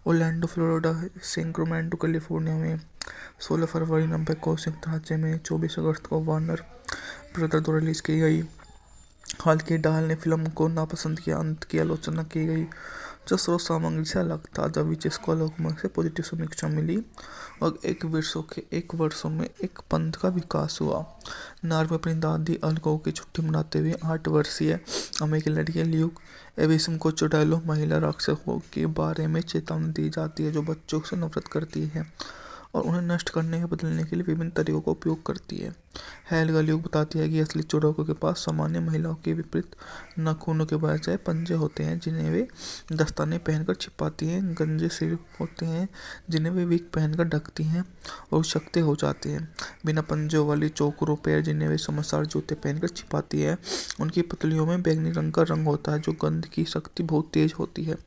ओरलैंडो फ्लोरिडा, सैक्रामेंटो कैलिफोर्निया में 16 फरवरी 90 को, संयुक्त राज्य में 24 अगस्त को वार्नर ब्रदर द्वारा रिलीज की गई। हालांकि डाल ने फिल्म को नापसंद किया, अंत की आलोचना की गई जो स्रोत सामग्री से अलग था। द विचेस को लोगों से पॉजिटिव समीक्षा मिली और एक वर्षों में एक पंथ का विकास हुआ। नॉर्वे अपनी दादी अलगो की छुट्टी मनाते हुए 8 वर्षीय अमेरिकी लड़की ल्यूक एविसम को चुड़ैलों महिला राक्षसों के बारे में चेतावनी दी जाती है जो बच्चों से नफरत करती है और उन्हें नष्ट करने या बदलने के लिए विभिन्न तरीकों का उपयोग करती है। हेल्गा ल्यूक बताती है कि असली चुड़ैलों के पास सामान्य महिलाओं के विपरीत नाखूनों के बजाय पंजे होते हैं जिन्हें वे दस्ताने पहनकर छिपाती हैं, गंजे सिर होते हैं जिन्हें वे विग पहनकर ढकती हैं और शक्ति हो जाते हैं, बिना पंजों वाली चौकरों पैर जिन्हें वे समझदार जूते पहनकर छिपाती है। उनकी पुतलियों में बैंगनी रंग का रंग होता है जो गंध की शक्ति बहुत तेज होती है,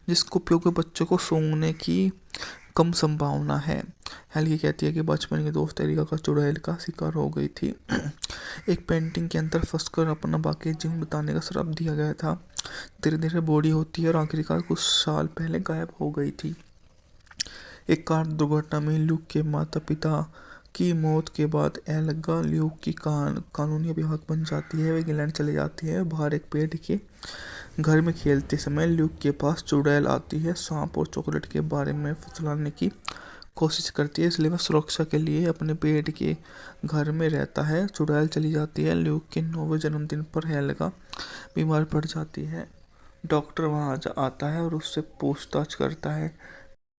जिसका उपयोग बच्चों को सूंघने की कम संभावना है। हेल्गी कहती है कि बचपन के दोस्त एरिका का चुड़ैल का शिकार हो गई थी। एक पेंटिंग के अंदर फंसकर अपना बाकी जीवन बताने का श्राप दिया गया था। धीरे धीरे बूढ़ी होती है और आखिरकार कुछ साल पहले गायब हो गई थी। एक कार दुर्घटना में ल्यूक के माता पिता की मौत के बाद एल्गा ल्यूक की कानूनी अभिभावक बन जाती है। वे इंग्लैंड चले जाती है। बाहर एक पेड़ के घर में खेलते समय ल्यूक के पास चुड़ैल आती है, सांप और चॉकलेट के बारे में फुसलाने की कोशिश करती है, इसलिए वह सुरक्षा के लिए अपने पेड़ के घर में रहता है। चुड़ैल चली जाती है। ल्यूक के 9वें जन्मदिन पर हेल्गा बीमार पड़ जाती है। डॉक्टर वहां आता है और उससे पूछताछ करता है।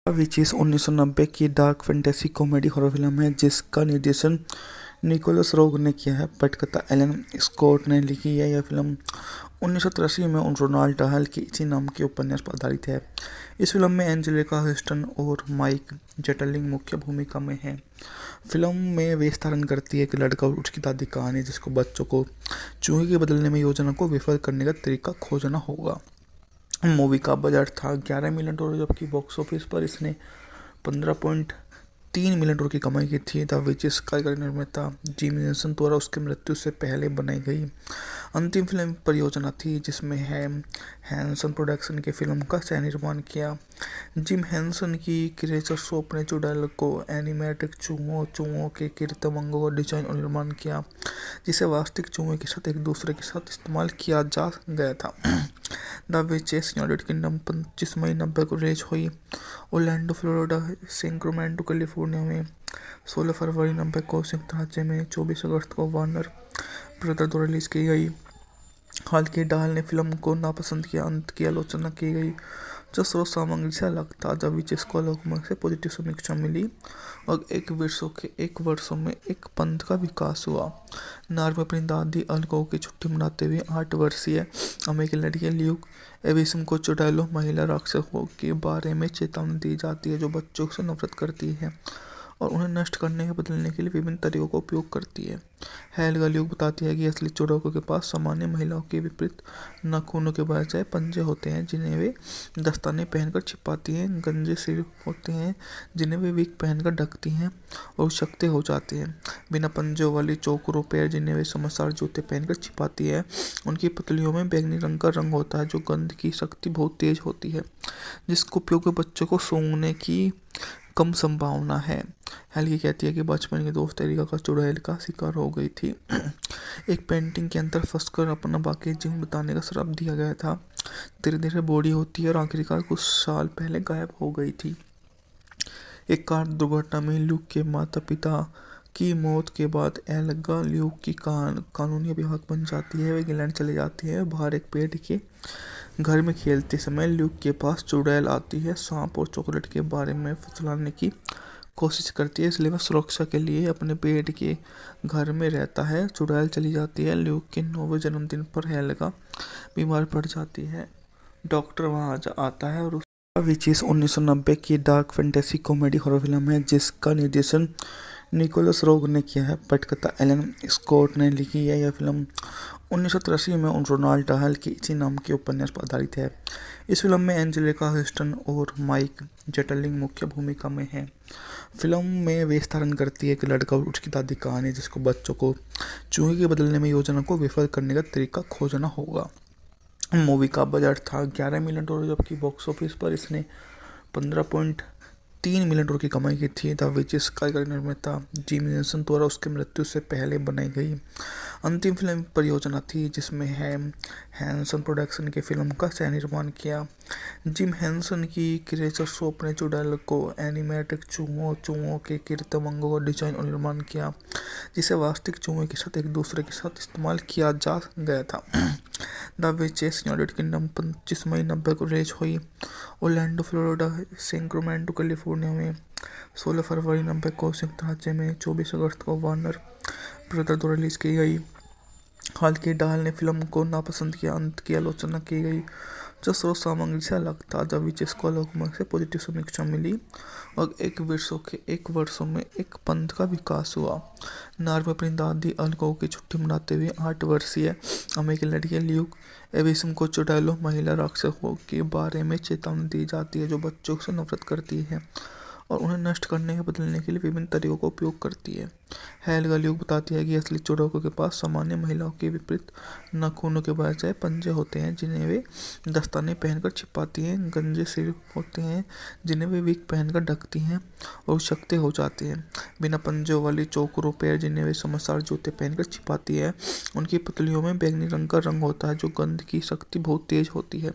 विचेस 1990 की dark fantasy comedy horror film है जिसका निर्देशन निकोलस रोग ने किया है। पटकथा एलन स्कॉट ने लिखी है। यह फिल्म 1983 में रोनाल्ड डहल के इसी नाम के उपन्यास पर आधारित है। इस फिल्म में एंजेलिका ह्यूस्टन और माइक जेटलिंग मुख्य भूमिका में हैं। फिल्म में वेश धारण करती है एक लड़का और उसकी दादी कहानी, जिसको बच्चों को चूहे के बदलने में योजना को विफल करने का तरीका खोजना होगा। मूवी का बजट था $11 मिलियन, जबकि बॉक्स ऑफिस पर इसने 15.3 मिलियन डॉलर की कमाई की थी। द विचेस कार्यकारी निर्माता जिम हेंसन द्वारा उसकी मृत्यु से पहले बनाई गई अंतिम फिल्म परियोजना थी, जिसमें हैंसन प्रोडक्शन के फिल्म का सह निर्माण किया। जिम हेंसन की क्रिएचर शॉप ने चुड़ैल को एनिमेटेड चूहों के कृत्रिम अंगों का डिजाइन और निर्माण किया, जिसे वास्तविक चूहों के साथ एक दूसरे के साथ इस्तेमाल किया जा गया था। द विचेस यूनाइटेड किंगडम 25 मई 1990 को रिलीज हुई। ओरलैंडो फ्लोरिडा, सैक्रामेंटो कैलिफोर्निया में 16 फरवरी 1990 को, संयुक्त राज्य में 24 अगस्त को वार्नर ब्रदर द्वारा रिलीज की गई। हालांकि डाल ने फिल्म को नापसंद किया, अंत की आलोचना की गई जो स्रोत सामग्री से अलग था। द विचेस को लोगों से पॉजिटिव समीक्षा मिली और एक वर्षों में एक पंथ का विकास हुआ। नॉर्वे अपनी दादी अल्को की छुट्टी मनाते हुए 8 वर्षीय अमेरिकी लड़की ल्यूक एविसम को चुड़ैलों महिला राक्षसों के बारे में चेतावनी दी जाती है, जो बच्चों से नफरत करती है और उन्हें नष्ट करने या बदलने के लिए विभिन्न तरीकों का उपयोग करती है। हेल्गा ल्यूक बताती है कि असली चुड़ैलों के पास सामान्य महिलाओं के विपरीत नाखूनों के बजाय पंजे होते हैं, जिन्हें वे दस्ताने पहनकर छिपाती हैं, गंजे सिर होते हैं जिन्हें वे विग पहनकर ढकती हैं और शक्ति हो जाती हैं, बिना पंजों वाली चौकरों पैर जिन्हें वे समझदार जूते पहनकर छिपाती है। उनकी पतलियों में बैंगनी रंग का रंग होता है, जो गंध की शक्ति बहुत तेज होती है, जिसका उपयोग बच्चों को सूंघने की कम संभावना है। हेल्गी कहती है कि बचपन की दोस्त एरिका का चुड़ैल का शिकार हो गई थी। एक पेंटिंग के अंदर फंसकर अपना बाकी जीवन बताने का श्राप दिया गया था। धीरे धीरे बूढ़ी होती है और आखिरकार कुछ साल पहले गायब हो गई थी। एक कार दुर्घटना में ल्यूक के माता पिता की मौत के बाद एल्गा ल्यूक की कानूनी अभिभावक बन जाती है। वे इंग्लैंड चले जाती है। बाहर एक पेड़ के घर में खेलते समय ल्यूक के पास चुड़ैल आती है, सांप और चॉकलेट के बारे में फुसलाने की कोशिश करती है, इसलिए वह सुरक्षा के लिए अपने पेड़ के घर में रहता है। चुड़ैल चली जाती है। ल्यूक के 9वें जन्मदिन पर हेल्गा बीमार पड़ जाती है। डॉक्टर वहां आता है और विच इज 1990 की dark fantasy comedy horror film है, जिसका निर्देशन निकोलस रोग ने किया है। पटकथा एलन स्कॉट ने लिखी है। यह फिल्म 1983 में रोनाल्ड डहल के इसी नाम के उपन्यास पर आधारित है। इस फिल्म में एंजेलिका ह्यूस्टन और माइक जेटलिंग मुख्य भूमिका में हैं। फिल्म में वेश धारण करती है एक लड़का और उसकी दादी कहानी, जिसको बच्चों को चूहे के बदलने में योजना को विफल करने का तरीका खोजना होगा। मूवी का बजट था $11 मिलियन, जबकि बॉक्स ऑफिस पर इसने 15.3 मिलियन डॉलर की कमाई की थी। द विचेस कार्यकारी निर्माता जिम हेंसन द्वारा उसकी मृत्यु से पहले बनाई गई अंतिम फिल्म परियोजना थी, जिसमें हैंसन प्रोडक्शन के फिल्म का सह निर्माण किया। जिम हेंसन की क्रिएचर शॉप ने चुड़ैल को एनिमेटेड चूहों के कृत्रिम अंगों का डिजाइन और निर्माण किया, जिसे वास्तविक चूहों के साथ एक दूसरे के साथ इस्तेमाल किया जा गया था। द विचेस यूनाइटेड किंगडम 25 मई 1990 को रिलीज हुई। ओरलैंडो फ्लोरिडा, सैक्रामेंटो कैलिफोर्निया में 16 फरवरी 1990 को, संयुक्त राज्य में 24 अगस्त को वार्नर ब्रदर द्वारा रिलीज की गई। हालांकि डाल ने फिल्म को नापसंद किया, अंत की आलोचना की गई जो स्रोत सामग्री से अलग था। द विचेस को लोगों से पॉजिटिव समीक्षा मिली और एक वर्षों में एक पंथ का विकास हुआ। नॉर्वे अपनी दादी अल्को की छुट्टी मनाते हुए 8 वर्षीय अमेरिकी लड़की ल्यूक एविसम को चुड़ैलों महिला राक्षसों के बारे में चेतावनी दी जाती है, जो बच्चों से नफरत करती है और उन्हें नष्ट करने या बदलने के लिए विभिन्न तरीकों का उपयोग करती है। हेल्गा ल्यूक बताती है कि असली चुड़ैलों के पास सामान्य महिलाओं के विपरीत नाखूनों के बजाय पंजे होते हैं, जिन्हें वे दस्ताने पहनकर छिपाती हैं, गंजे सिर होते हैं जिन्हें वे विग पहनकर ढकती हैं और शक्ति हो जाती हैं, बिना पंजों वाली चौकरों पैर जिन्हें वे समझदार जूते पहनकर छिपाती है। उनकी पतलियों में बैंगनी रंग का रंग होता है, जो गंध की शक्ति बहुत तेज होती है,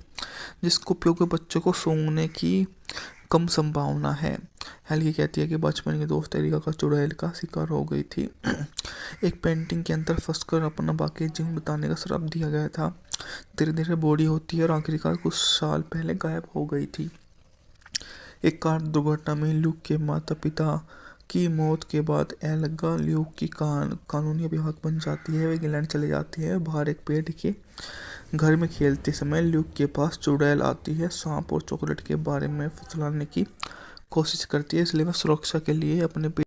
जिसका उपयोग बच्चों को सूंघने की कम संभावना है। हेल्गी कहती है कि बचपन की दोस्त एरिका का चुड़ैल का शिकार हो गई थी। एक पेंटिंग के अंदर फंसकर अपना बाकी जीवन बताने का श्राप दिया गया था। धीरे धीरे बूढ़ी होती है और आखिरकार कुछ साल पहले गायब हो गई थी। एक कार दुर्घटना में ल्यूक के माता पिता की मौत के बाद एल्गा ल्यूक की कानूनी अभिभावक बन जाती है। वे इंग्लैंड चले जाती है। बाहर एक पेड़ के घर में खेलते समय ल्यूक के पास चुड़ैल आती है, सांप और चॉकलेट के बारे में फुसलाने की कोशिश करती है, इसलिए वह सुरक्षा के लिए अपने